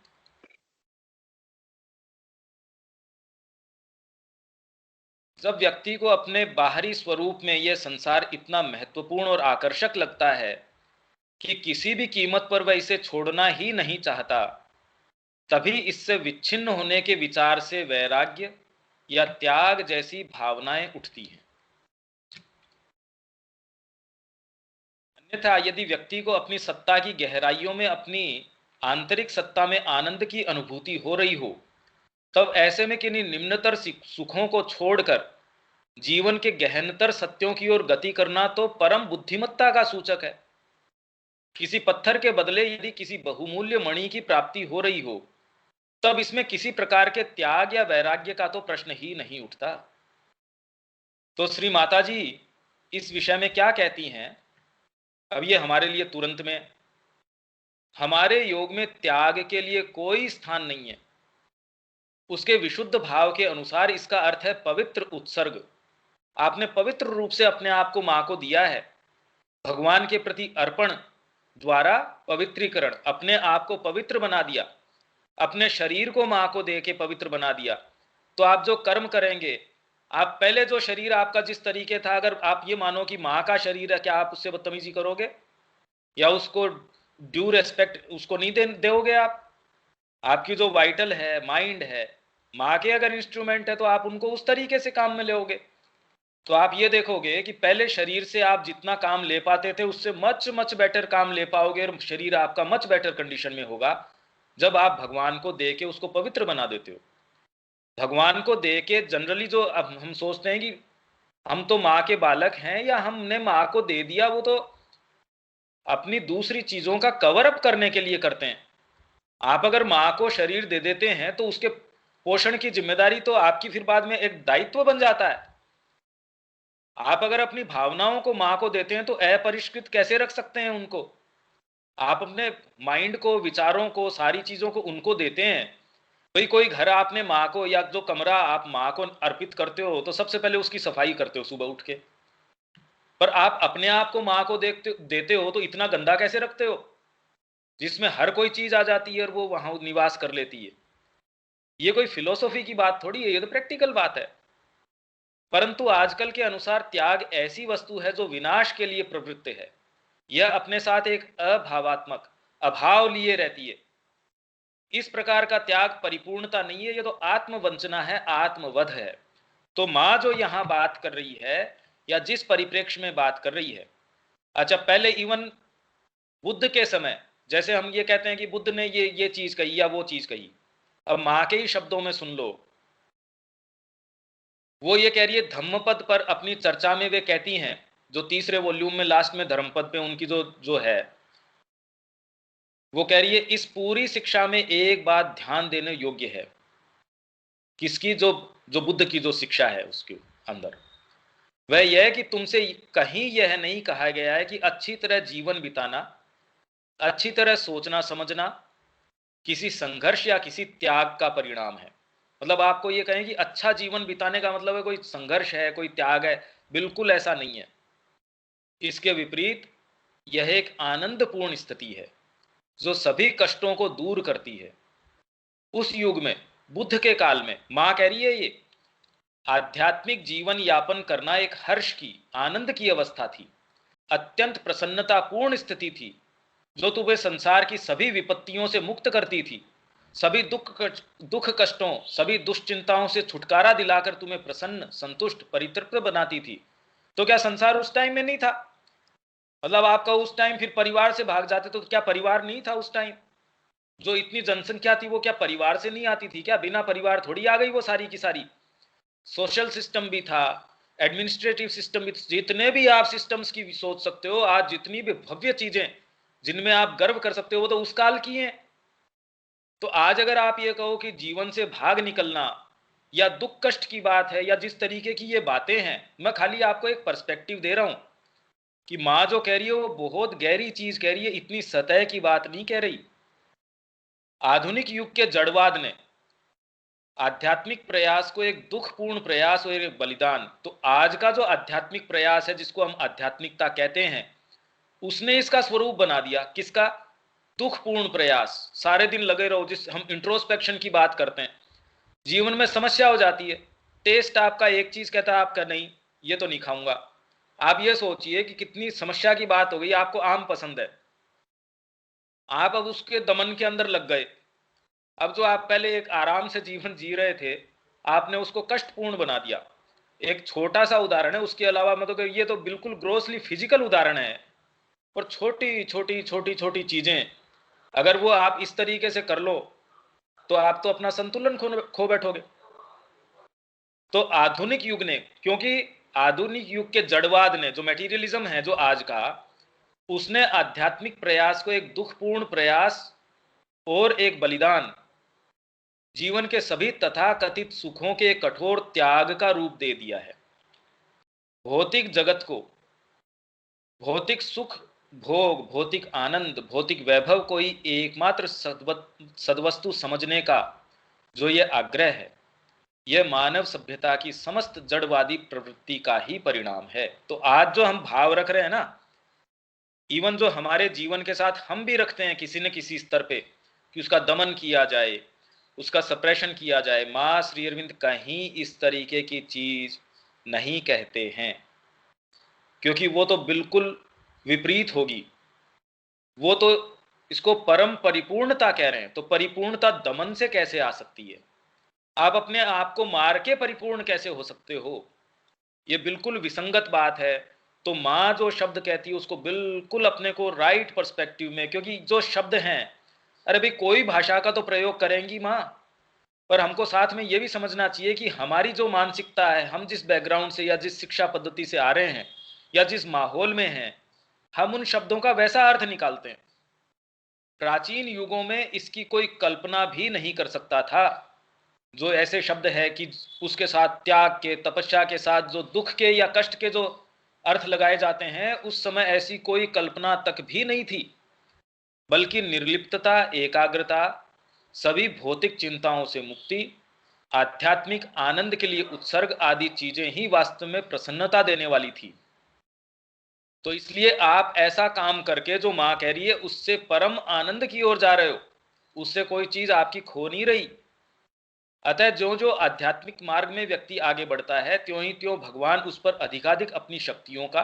जब व्यक्ति को अपने बाहरी स्वरूप में यह संसार इतना महत्वपूर्ण और आकर्षक लगता है कि किसी भी कीमत पर वह इसे छोड़ना ही नहीं चाहता, तभी इससे विच्छिन्न होने के विचार से वैराग्य या त्याग जैसी भावनाएं उठती हैं। अन्यथा यदि व्यक्ति को अपनी सत्ता की गहराइयों में, अपनी आंतरिक सत्ता में आनंद की अनुभूति हो रही हो, तब ऐसे में किन्हीं निम्नतर सुखों को छोड़कर जीवन के गहनतर सत्यों की ओर गति करना तो परम बुद्धिमत्ता का सूचक है। किसी पत्थर के बदले यदि किसी बहुमूल्य मणि की प्राप्ति हो रही हो, तब इसमें किसी प्रकार के त्याग या वैराग्य का तो प्रश्न ही नहीं उठता। तो श्री माता जी इस विषय में क्या कहती हैं, अब ये हमारे लिए तुरंत में, हमारे योग में त्याग के लिए कोई स्थान नहीं है। उसके विशुद्ध भाव के अनुसार इसका अर्थ है पवित्र उत्सर्ग। आपने पवित्र रूप से अपने आप को मां को दिया है, भगवान के प्रति अर्पण द्वारा पवित्रीकरण, अपने आप को पवित्र बना दिया, अपने शरीर को मां को दे के पवित्र बना दिया। तो आप जो कर्म करेंगे, आप पहले जो शरीर आपका जिस तरीके था, अगर आप ये मानो कि मां का शरीर है, क्या आप उससे बदतमीजी करोगे या उसको ड्यू रेस्पेक्ट उसको नहीं दोगे? आपकी जो वाइटल है, माइंड है, मां के अगर इंस्ट्रूमेंट है तो आप उनको उस तरीके से काम में लोगे। तो आप ये देखोगे कि पहले शरीर से आप जितना काम ले पाते थे उससे मच बेटर काम ले पाओगे, और शरीर आपका मच बेटर कंडीशन में होगा जब आप भगवान को दे के उसको पवित्र बना देते हो। भगवान को दे के जनरली जो अब हम सोचते हैं कि हम तो माँ के बालक हैं या हमने माँ को दे दिया, वो तो अपनी दूसरी चीजों का कवर अप करने के लिए करते हैं। आप अगर माँ को शरीर दे देते हैं तो उसके पोषण की जिम्मेदारी तो आपकी फिर बाद में एक दायित्व बन जाता है। आप अगर अपनी भावनाओं को माँ को देते हैं तो अपरिष्कृत कैसे रख सकते हैं उनको? आप अपने माइंड को, विचारों को, सारी चीजों को उनको देते हैं। भाई कोई घर आपने माँ को, या जो कमरा आप माँ को अर्पित करते हो, तो सबसे पहले उसकी सफाई करते हो सुबह उठ के। पर आप अपने आप को माँ को देते हो तो इतना गंदा कैसे रखते हो, जिसमें हर कोई चीज आ जाती है और वो वहां निवास कर लेती है। ये कोई फिलोसॉफी की बात थोड़ी है, ये तो प्रैक्टिकल बात है। परंतु आजकल के अनुसार त्याग ऐसी वस्तु है जो विनाश के लिए प्रवृत्त है। यह अपने साथ एक अभावात्मक अभाव लिए रहती है। इस प्रकार का त्याग परिपूर्णता नहीं है, ये तो आत्मवंचना है, आत्मवध है। तो माँ जो यहाँ बात कर रही है, या जिस परिप्रेक्ष्य में बात कर रही है, अच्छा पहले इवन बुद्ध के समय, जैसे हम ये कहते हैं कि बुद्ध ने ये चीज कही या वो चीज कही, अब माँ के ही शब्दों में सुन लो। वो ये कह रही है धम्मपद पर अपनी चर्चा में, वे कहती हैं, जो तीसरे वॉल्यूम में लास्ट में धर्मपद पे उनकी जो है, वो कह रही है इस पूरी शिक्षा में एक बात ध्यान देने योग्य है। किसकी? जो बुद्ध की जो शिक्षा है उसके अंदर, वह यह है कि तुमसे कहीं यह नहीं कहा गया है कि अच्छी तरह जीवन बिताना, अच्छी तरह सोचना समझना किसी संघर्ष या किसी त्याग का परिणाम है। मतलब आपको ये कहें कि अच्छा जीवन बिताने का मतलब है कोई संघर्ष है, कोई त्याग है, बिल्कुल ऐसा नहीं है। इसके विपरीत यह एक आनंदपूर्ण स्थिति है जो सभी कष्टों को दूर करती है। उस युग में, बुद्ध के काल में, मां कह रही है ये आध्यात्मिक जीवन यापन करना एक हर्ष की, आनंद की अवस्था थी, अत्यंत प्रसन्नतापूर्ण स्थिति थी, जो तुम्हें संसार की सभी विपत्तियों से मुक्त करती थी, सभी दुख कष्टों, सभी दुश्चिंताओं से छुटकारा दिलाकर तुम्हें प्रसन्न, संतुष्ट, परितृप्त बनाती थी। तो क्या संसार उस टाइम में नहीं था? मतलब आपका उस टाइम फिर परिवार से भाग जाते तो क्या परिवार नहीं था उस टाइम? जो इतनी जनसंख्या थी वो क्या परिवार से नहीं आती थी क्या? बिना परिवार थोड़ी आ गई वो सारी की सारी। सोशल सिस्टम भी था, एडमिनिस्ट्रेटिव सिस्टम भी, जितने भी आप सिस्टम्स की सोच सकते हो, आज जितनी भी भव्य चीजें जिनमें आप गर्व कर सकते हो वो तो उस काल की हैं। तो आज अगर आप ये कहो कि जीवन से भाग निकलना या दुख कष्ट की बात है, या जिस तरीके की ये बातें हैं, मैं खाली आपको एक पर्सपेक्टिव दे रहा हूं कि माँ जो कह रही है वो बहुत गहरी चीज कह रही है, इतनी सतह की बात नहीं कह रही। आधुनिक युग के जड़वाद ने आध्यात्मिक प्रयास को एक दुखपूर्ण प्रयास और एक बलिदान, तो आज का जो आध्यात्मिक प्रयास है जिसको हम आध्यात्मिकता कहते हैं, उसने इसका स्वरूप बना दिया। किसका? दुखपूर्ण प्रयास। सारे दिन लगे रहो, जिस हम इंट्रोस्पेक्शन की बात करते हैं, जीवन में समस्या हो जाती है, टेस्ट आपका एक चीज कहता है, आपका नहीं, ये तो नहीं खाऊंगा। आप ये सोचिए कि कितनी समस्या की बात हो गई। आपको आम पसंद है, आप अब उसके दमन के अंदर लग गए। अब जो आप पहले एक आराम से जीवन जी रहे थे, आपने उसको कष्टपूर्ण बना दिया। एक छोटा सा उदाहरण है, उसके अलावा मतलब ये तो बिल्कुल ग्रोसली फिजिकल उदाहरण है, और छोटी छोटी छोटी छोटी चीजें अगर वो आप इस तरीके से कर लो तो आप तो अपना संतुलन खो बैठोगे। तो आधुनिक युग ने, क्योंकि आधुनिक युग के जड़वाद ने, जो मेटीरियलिज्म है जो आज का, उसने आध्यात्मिक प्रयास को एक दुखपूर्ण प्रयास और एक बलिदान, जीवन के सभी तथाकथित सुखों के कठोर त्याग का रूप दे दिया है। भौतिक जगत को, भौतिक सुख, भोग, भौतिक आनंद, भौतिक वैभव को ही एकमात्र सद्वस्तु समझने का जो ये आग्रह है, यह मानव सभ्यता की समस्त जड़वादी प्रवृत्ति का ही परिणाम है। तो आज जो हम भाव रख रहे हैं ना, इवन जो हमारे जीवन के साथ हम भी रखते हैं किसी न किसी स्तर पे, कि उसका दमन किया जाए, उसका सप्रेशन किया जाए, मां श्री अरविंद कहीं इस तरीके की चीज नहीं कहते हैं, क्योंकि वो तो बिल्कुल विपरीत होगी। वो तो इसको परम परिपूर्णता कह रहे हैं, तो परिपूर्णता दमन से कैसे आ सकती है? आप अपने आप को मार के परिपूर्ण कैसे हो सकते हो? ये बिल्कुल विसंगत बात है। तो माँ जो शब्द कहती है उसको बिल्कुल अपने को राइट पर्सपेक्टिव में, क्योंकि जो शब्द हैं, अरे भाई कोई भाषा का तो प्रयोग करेंगी माँ, पर हमको साथ में ये भी समझना चाहिए कि हमारी जो मानसिकता है, हम जिस बैकग्राउंड से या जिस शिक्षा पद्धति से आ रहे हैं या जिस माहौल में हैं, हम उन शब्दों का वैसा अर्थ निकालते हैं। प्राचीन युगों में इसकी कोई कल्पना भी नहीं कर सकता था। जो ऐसे शब्द है कि उसके साथ त्याग के, तपस्या के साथ जो दुख के या कष्ट के जो अर्थ लगाए जाते हैं, उस समय ऐसी कोई कल्पना तक भी नहीं थी। बल्कि निर्लिप्तता, एकाग्रता, सभी भौतिक चिंताओं से मुक्ति, आध्यात्मिक आनंद के लिए उत्सर्ग आदि चीजें ही वास्तव में प्रसन्नता देने वाली थी। तो इसलिए आप ऐसा काम करके जो मां कह रही है उससे परम आनंद की ओर जा रहे हो, उससे कोई चीज आपकी खो नहीं रही। अतः जो जो आध्यात्मिक मार्ग में व्यक्ति आगे बढ़ता है, त्यों ही त्यों भगवान उस पर अधिकाधिक अपनी शक्तियों का,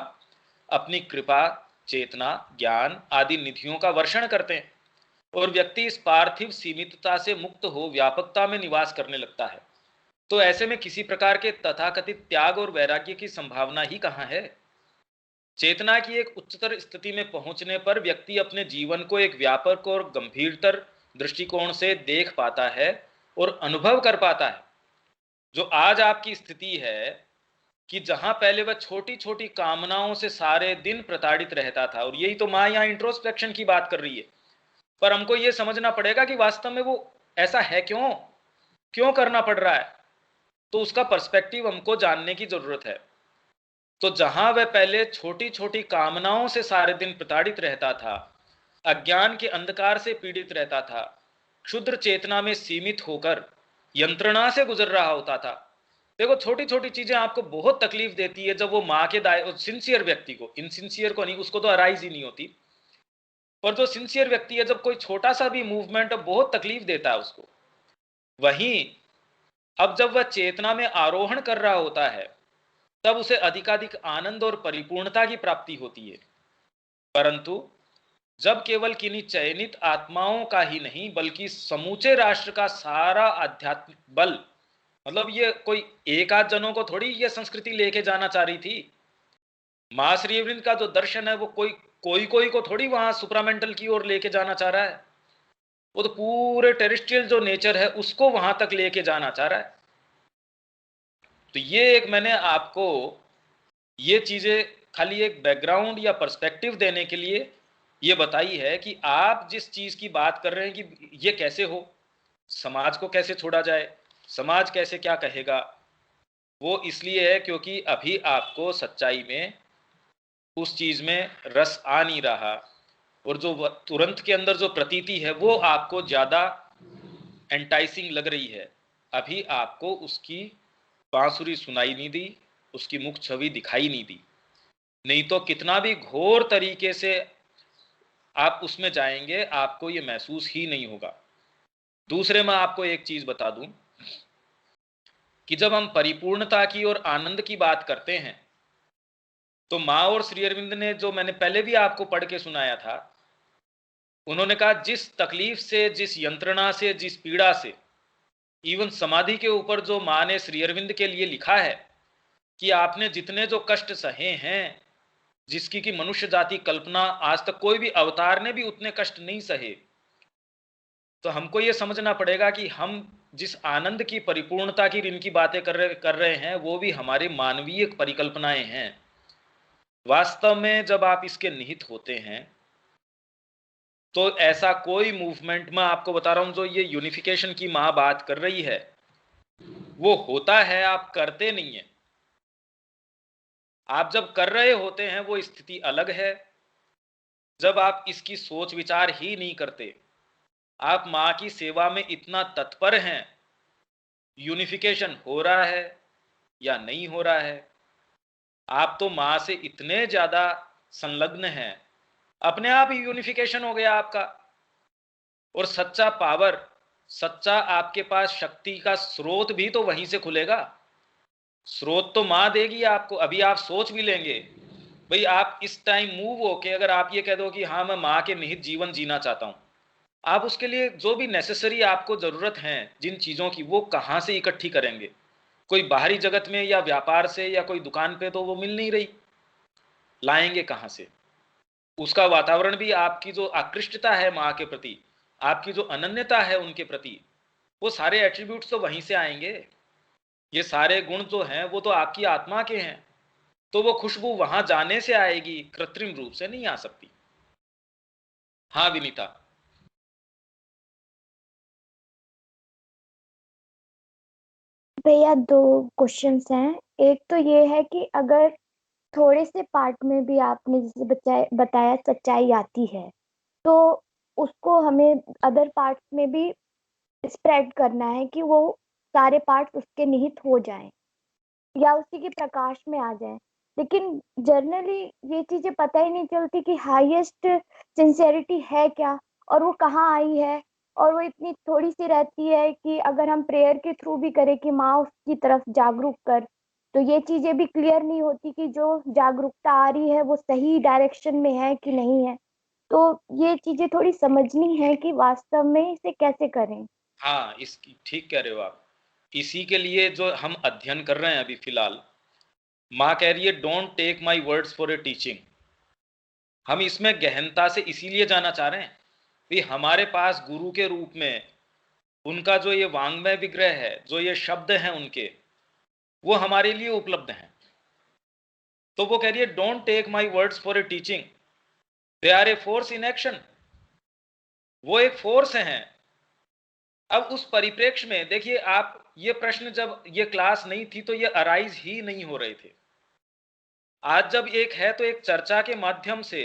अपनी कृपा, चेतना, ज्ञान आदि निधियों का वर्षण करते हैं और व्यक्ति इस पार्थिव सीमितता से मुक्त हो व्यापकता में निवास करने लगता है। तो ऐसे में किसी प्रकार के तथाकथित त्याग और वैराग्य की संभावना ही कहाँ है। चेतना की एक उच्चतर स्थिति में पहुंचने पर व्यक्ति अपने जीवन को एक व्यापक और गंभीरतर दृष्टिकोण से देख पाता है और अनुभव कर पाता है। जो आज आपकी स्थिति है कि जहां पहले वह छोटी छोटी कामनाओं से सारे दिन प्रताड़ित रहता था, और यही तो माँ यहाँ इंट्रोस्पेक्शन की बात कर रही है, पर हमको ये समझना पड़ेगा कि वास्तव में वो ऐसा है क्यों, क्यों करना पड़ रहा है। तो उसका पर्सपेक्टिव हमको जानने की जरूरत है। तो जहां वह पहले छोटी छोटी कामनाओं से सारे दिन प्रताड़ित रहता था, अज्ञान के अंधकार से पीड़ित रहता था, क्षुद्र चेतना में सीमित होकर यंत्रणा से गुजर रहा होता था। देखो, छोटी छोटी चीजें आपको बहुत तकलीफ देती है जब वो माँ के सिंसियर व्यक्ति को, इनसिंसियर को नहीं, उसको तो अराइज ही नहीं होती, पर जो सिंसियर व्यक्ति है, जब कोई छोटा सा भी मूवमेंट बहुत तकलीफ देता है उसको। वहीं अब जब वह चेतना में आरोहण कर रहा होता है, तब उसे अधिकाधिक आनंद और परिपूर्णता की प्राप्ति होती है। परंतु जब केवल किन्हीं चयनित आत्माओं का ही नहीं बल्कि समूचे राष्ट्र का सारा आध्यात्मिक बल, मतलब ये कोई एक आध जनों को थोड़ी ये संस्कृति लेके जाना चाह रही थी। मां श्री अरविंद का जो दर्शन है वो कोई को थोड़ी वहां सुपरामेंटल की ओर लेके जाना चाह रहा है। वो तो पूरे टेरेस्ट्रियल जो नेचर है उसको वहां तक लेके जाना चाह रहा है। तो ये एक मैंने आपको ये चीजें खाली एक बैकग्राउंड या पर्सपेक्टिव देने के लिए ये बताई है कि आप जिस चीज की बात कर रहे हैं कि ये कैसे हो, समाज को कैसे छोड़ा जाए, समाज कैसे क्या कहेगा, वो इसलिए है क्योंकि अभी आपको सच्चाई में उस चीज में रस आ नहीं रहा, और जो तुरंत के अंदर जो प्रतीति है वो आपको ज्यादा एंटाइसिंग लग रही है। अभी आपको उसकी बांसुरी सुनाई नहीं दी, उसकी मुख छवि दिखाई नहीं दी। नहीं तो कितना भी घोर तरीके से आप उसमें जाएंगे, आपको ये महसूस ही नहीं होगा। दूसरे मैं आपको एक चीज बता दूं कि जब हम परिपूर्णता की और आनंद की बात करते हैं, तो माँ और श्री अरविंद ने, जो मैंने पहले भी आपको पढ़ के सुनाया था, उन्होंने कहा जिस तकलीफ से, जिस यंत्रणा से, जिस पीड़ा से, इवन समाधि के ऊपर जो माँ ने श्री अरविंद के लिए लिखा है कि आपने जितने जो कष्ट सहे हैं, जिसकी कि मनुष्य जाति कल्पना आज तक कोई भी अवतार ने भी उतने कष्ट नहीं सहे। तो हमको ये समझना पड़ेगा कि हम जिस आनंद की, परिपूर्णता की इनकी बातें कर रहे हैं, वो भी हमारी मानवीय परिकल्पनाएं हैं। वास्तव में जब आप इसके निहित होते हैं तो ऐसा कोई मूवमेंट, मैं आपको बता रहा हूं, जो ये यूनिफिकेशन की मां बात कर रही है वो होता है, आप करते नहीं है। आप जब कर रहे होते हैं वो स्थिति अलग है। जब आप इसकी सोच विचार ही नहीं करते, आप मां की सेवा में इतना तत्पर हैं, यूनिफिकेशन हो रहा है या नहीं हो रहा है, आप तो मां से इतने ज्यादा संलग्न हैं, अपने आप ही यूनिफिकेशन हो गया आपका। और सच्चा पावर, सच्चा आपके पास शक्ति का स्रोत भी तो वहीं से खुलेगा। स्रोत तो मां देगी आपको। अभी आप सोच भी लेंगे भाई, आप इस टाइम मूव होके अगर आप ये कह दो कि हाँ मैं मां के निहित जीवन जीना चाहता हूं, आप उसके लिए जो भी नेसेसरी आपको जरूरत है जिन चीजों की, वो कहां से इकट्ठी करेंगे? कोई बाहरी जगत में या व्यापार से या कोई दुकान पे तो वो मिल नहीं रही, लाएंगे कहां से? उसका वातावरण भी, आपकी जो आकृष्टता है माँ के प्रति, आपकी जो अनन्यता है उनके प्रति, वो सारे एट्रीब्यूट्स तो वहीं से आएंगे। ये सारे गुण जो हैं वो तो आपकी आत्मा के हैं। तो वो खुशबू वहां जाने से आएगी, कृत्रिम रूप से नहीं आ सकती। हाँ विनीता। भैया 2 क्वेश्चंस हैं। एक तो ये है कि अगर थोड़े से पार्ट में भी आपने जैसे बताया सच्चाई आती है, तो उसको हमें अदर पार्ट्स में भी स्प्रेड करना है कि वो सारे पार्ट्स उसके निहित हो जाएं या उसी के प्रकाश में आ जाएं। लेकिन जनरली ये चीजें पता ही नहीं चलती कि हाईएस्ट सिंसियरिटी है क्या और वो कहाँ आई है, और वो इतनी थोड़ी सी रहती है कि अगर हम प्रेयर के थ्रू भी करें कि माँ उसकी तरफ जागरूक कर, तो ये चीजें भी क्लियर नहीं होती कि जो जागरूकता आ रही है वो सही डायरेक्शन में है कि नहीं है। तो ये चीजें थोड़ी समझनी है कि वास्तव में इसे कैसे करें। हाँ, इसकी ठीक कह रहे हो आप। इसी के लिए जो हम अध्ययन कर रहे हैं अभी फिलहाल, माँ कह रही है don't take my words for a teaching. हम इसमें गहनता से इसीलिए जाना चाह रहे हैं कि हमारे पास गुरु के रूप में उनका जो ये वांग्मय विग्रह है, जो ये शब्द हैं उनके, वो हमारे लिए उपलब्ध हैं। तो वो कह रही है don't take my words for a teaching, they are a force in action. वो एक फोर्स हैं। अब उस परिप्रेक्ष्य में देखिए आप, ये प्रश्न जब ये क्लास नहीं थी तो ये अराइज ही नहीं हो रहे थे। आज जब एक है तो एक चर्चा के माध्यम से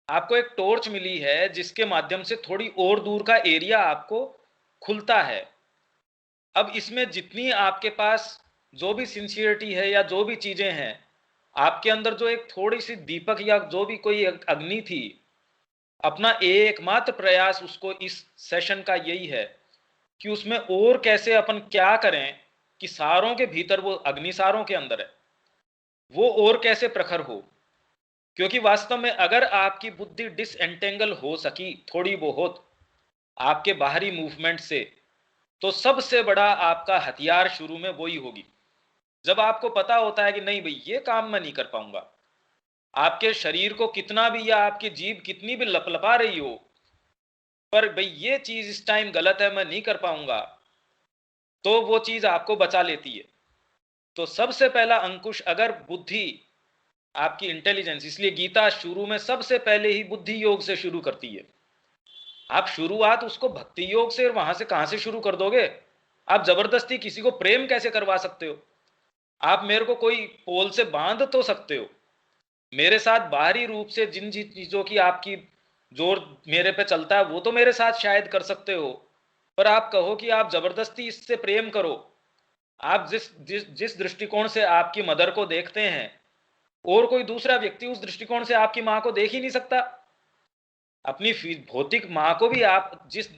आपको एक टॉर्च मिली है जिसके माध्यम से थोड़ी और दूर का एरिया आपको खुलता है। अब इसमें जितनी आपके पास जो भी सिंसियरिटी है या जो भी चीजें हैं आपके अंदर, जो एक थोड़ी सी दीपक या जो भी कोई अग्नि थी, अपना एकमात्र प्रयास उसको इस सेशन का यही है कि उसमें और कैसे अपन क्या करें कि सारों के भीतर वो अग्नि सारों के अंदर है, वो और कैसे प्रखर हो। क्योंकि वास्तव में अगर आपकी बुद्धि डिसएंटेंगल हो सकी थोड़ी बहुत आपके बाहरी मूवमेंट से, तो सबसे बड़ा आपका हथियार शुरू में वही होगी। जब आपको पता होता है कि नहीं भाई ये काम मैं नहीं कर पाऊंगा, आपके शरीर को कितना भी या आपकी जीभ कितनी भी लपलपा रही हो, पर भाई ये चीज इस टाइम गलत है, मैं नहीं कर पाऊंगा, तो वो चीज आपको बचा लेती है। तो सबसे पहला अंकुश अगर बुद्धि आपकी इंटेलिजेंस, इसलिए गीता शुरू में सबसे पहले ही बुद्धि योग से शुरू करती है। आप शुरुआत उसको भक्ति योग से और वहां से कहां से शुरू कर दोगे? आप जबरदस्ती किसी को प्रेम कैसे करवा सकते हो? आप मेरे को कोई पोल से बांध तो सकते हो, मेरे साथ बाहरी रूप से जिन जिन चीजों की आपकी जोर मेरे पे चलता है वो तो मेरे साथ शायद कर सकते हो, पर आप कहो कि आप जबरदस्ती इससे प्रेम करो। आप जिस दृष्टिकोण से आपकी मदर को देखते हैं और कोई दूसरा व्यक्ति उस दृष्टिकोण से आपकी मां को देख ही नहीं सकता। अपनी भौतिक मां को भी आप जिस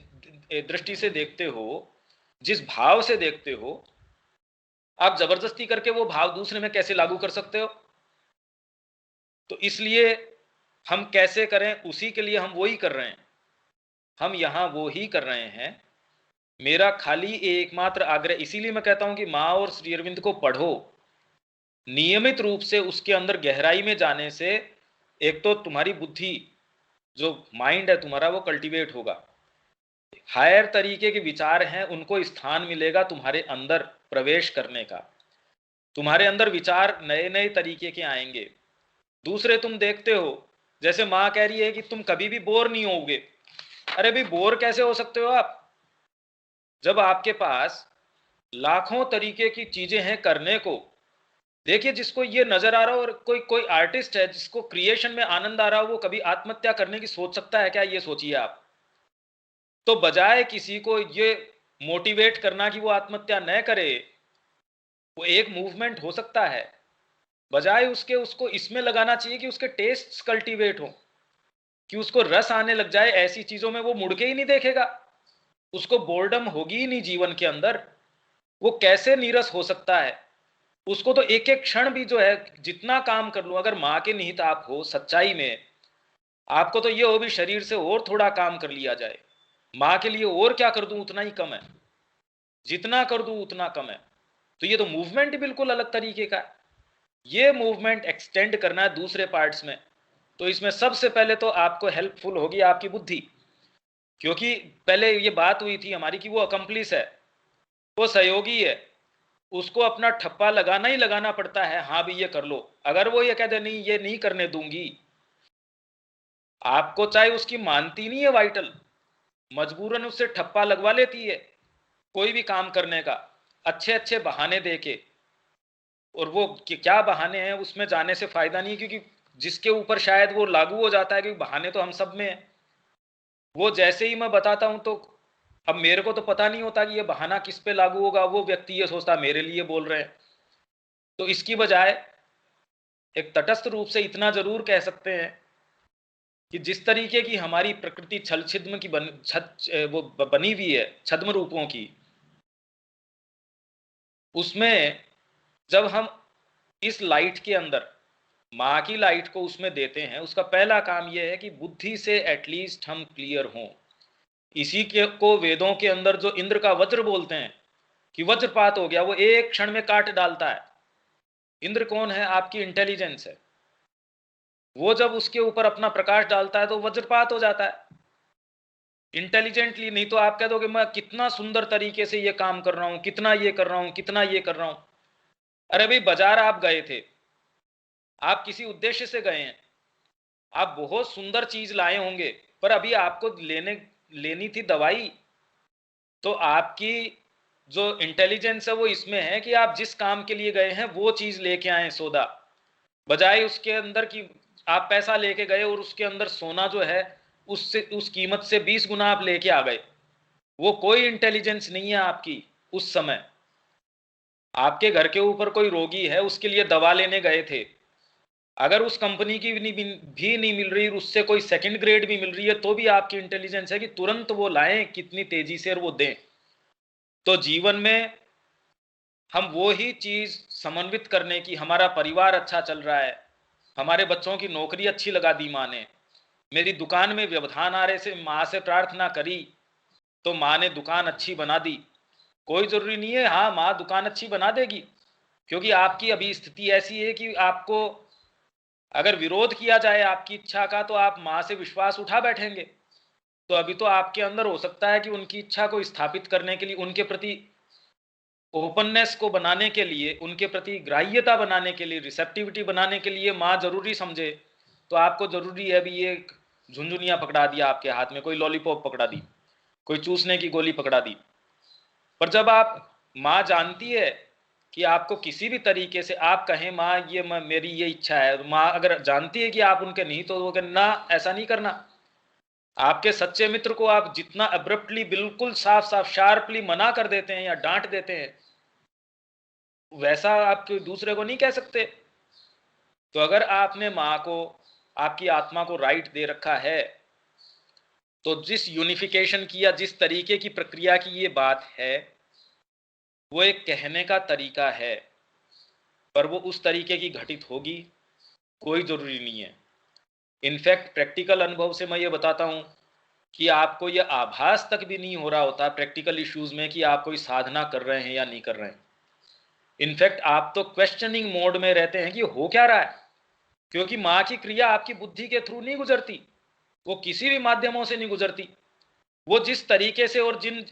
दृष्टि से देखते हो, जिस भाव से देखते हो, आप जबरदस्ती करके वो भाव दूसरे में कैसे लागू कर सकते हो? तो इसलिए हम कैसे करें, उसी के लिए हम वो ही कर रहे हैं। हम यहां वो ही कर रहे हैं। मेरा खाली एकमात्र आग्रह, इसीलिए मैं कहता हूं कि मां और श्री अरविंद को पढ़ो नियमित रूप से। उसके अंदर गहराई में जाने से एक तो तुम्हारी बुद्धि, जो माइंड है तुम्हारा, वो कल्टीवेट होगा। हायर तरीके के विचार हैं उनको स्थान मिलेगा तुम्हारे अंदर प्रवेश करने का। तुम्हारे अंदर विचार नए नए तरीके के आएंगे। दूसरे तुम देखते हो, जैसे माँ कह रही है कि तुम कभी भी बोर नहीं होगे। अरे भाई बोर कैसे हो सकते हो आप, जब आपके पास लाखों तरीके की चीजें हैं करने को। देखिए जिसको ये नजर आ रहा हो, और कोई कोई आर्टिस्ट है जिसको क्रिएशन में आनंद आ रहा हो, वो कभी आत्महत्या करने की सोच सकता है क्या? ये सोचिए आप। तो बजाय किसी को ये मोटिवेट करना कि वो आत्महत्या न करे, वो एक मूवमेंट हो सकता है, बजाय उसके उसको इसमें लगाना चाहिए कि उसके टेस्ट्स कल्टीवेट हो, कि उसको रस आने लग जाए ऐसी चीजों में, वो मुड़ के ही नहीं देखेगा। उसको बोर्डम होगी ही नहीं जीवन के अंदर, वो कैसे नीरस हो सकता है? उसको तो एक एक क्षण भी जो है, जितना काम कर लूं, अगर माँ के निहित आप हो सच्चाई में, आपको तो ये हो भी शरीर से और थोड़ा काम कर लिया जाए, माँ के लिए और क्या कर दूं उतना ही कम है, जितना कर दूं उतना कम है। तो ये तो मूवमेंट ही बिल्कुल अलग तरीके का है। ये मूवमेंट एक्सटेंड करना है दूसरे पार्ट्स में, तो इसमें सबसे पहले तो आपको हेल्पफुल होगी आपकी बुद्धि। क्योंकि पहले ये बात हुई थी हमारी कि वो अकम्प्लिस है, वो सहयोगी है, उसको अपना ठप्पा लगाना ही लगाना पड़ता है, हाँ भी ये कर लो। अगर वो ये कह दे नहीं ये नहीं करने दूंगी, आपको चाहे उसकी मानती नहीं है वाइटल, मजबूरन उससे ठप्पा लगवा लेती है कोई भी काम करने का, अच्छे अच्छे बहाने देके। और वो क्या बहाने हैं उसमें जाने से फायदा नहीं, क्योंकि जिसके ऊपर शायद वो लागू हो जाता है, क्योंकि बहाने तो हम सब में है। वो जैसे ही मैं बताता हूं तो अब मेरे को तो पता नहीं होता कि ये बहाना किस पे लागू होगा, वो व्यक्ति ये सोचता मेरे लिए बोल रहे हैं। तो इसकी बजाय एक तटस्थ रूप से इतना जरूर कह सकते हैं कि जिस तरीके की हमारी प्रकृति छल छिद्म की वो बनी हुई है, छद्म रूपों की, उसमें जब हम इस लाइट के अंदर माँ की लाइट को उसमें देते हैं, उसका पहला काम यह है कि बुद्धि से एटलीस्ट हम क्लियर हों। इसी के को वेदों के अंदर जो इंद्र का वज्र बोलते हैं कि वज्रपात हो गया, वो एक क्षण में काट डालता है। इंद्र कौन है? आपकी इंटेलिजेंस है। वो जब उसके ऊपर अपना प्रकाश डालता है तो वज्रपात हो जाता है इंटेलिजेंटली। नहीं तो आप कह दोगे मैं कितना सुंदर तरीके से ये काम कर रहा हूं, कितना ये कर रहा हूं, कितना ये कर रहा हूं। अरे भाई, बाजार आप गए थे, आप किसी उद्देश्य से गए हैं, आप बहुत सुंदर चीज लाए होंगे, पर अभी आपको लेनी थी दवाई। तो आपकी जो इंटेलिजेंस है वो इसमें है कि आप जिस काम के लिए गए हैं वो चीज लेके आए, सौदा, बजाय उसके अंदर कि आप पैसा लेके गए और उसके अंदर सोना जो है उससे उस कीमत से 20 गुना आप लेके आ गए। वो कोई इंटेलिजेंस नहीं है आपकी। उस समय आपके घर के ऊपर कोई रोगी है, उसके लिए दवा लेने गए थे, अगर उस कंपनी की भी नहीं मिल रही, उससे कोई सेकंड ग्रेड भी मिल रही है, तो भी आपकी इंटेलिजेंस है कि तुरंत वो लाएं कितनी तेजी से और वो दें। तो जीवन में हम वो ही चीज समन्वित करने की, हमारा परिवार अच्छा चल रहा है, हमारे बच्चों की नौकरी अच्छी लगा दी माँ ने, मेरी दुकान में व्यवधान आ रहे से माँ से प्रार्थना करी तो माँ ने दुकान अच्छी बना दी। कोई जरूरी नहीं है हाँ माँ दुकान अच्छी बना देगी, क्योंकि आपकी अभी स्थिति ऐसी है कि आपको अगर विरोध किया जाए आपकी इच्छा का तो आप माँ से विश्वास उठा बैठेंगे। तो अभी तो आपके अंदर हो सकता है कि उनकी इच्छा को स्थापित करने के लिए, उनके प्रति ओपननेस को बनाने के लिए, उनके प्रति ग्राह्यता बनाने के लिए, रिसेप्टिविटी बनाने के लिए माँ जरूरी समझे। तो आपको जरूरी है अभी ये झुंझुनिया पकड़ा दिया आपके हाथ में, कोई लॉलीपॉप पकड़ा दी, कोई चूसने की गोली पकड़ा दी। पर जब आप माँ जानती है कि आपको किसी भी तरीके से आप कहें माँ ये मेरी ये इच्छा है, माँ अगर जानती है कि आप उनके नहीं, तो वो ना ऐसा नहीं करना। आपके सच्चे मित्र को आप जितना अब्रप्टली, बिल्कुल साफ साफ शार्पली मना कर देते हैं या डांट देते हैं, वैसा आप दूसरे को नहीं कह सकते। तो अगर आपने माँ को, आपकी आत्मा को राइट दे रखा है, तो जिस यूनिफिकेशन की या जिस तरीके की प्रक्रिया की ये बात है, वो एक कहने का तरीका है, पर वो उस तरीके की घटित होगी कोई जरूरी नहीं है। इनफैक्ट प्रैक्टिकल अनुभव से मैं ये बताता हूं कि आपको ये आभास तक भी नहीं हो रहा होता प्रैक्टिकल इश्यूज में कि आप कोई साधना कर रहे हैं या नहीं कर रहे हैं। इनफैक्ट आप तो क्वेश्चनिंग मोड में रहते हैं कि हो क्या रहा है, क्योंकि माँ की क्रिया आपकी बुद्धि के थ्रू नहीं गुजरती, वो किसी भी माध्यमों से नहीं गुजरती। वो जिस तरीके से और जिन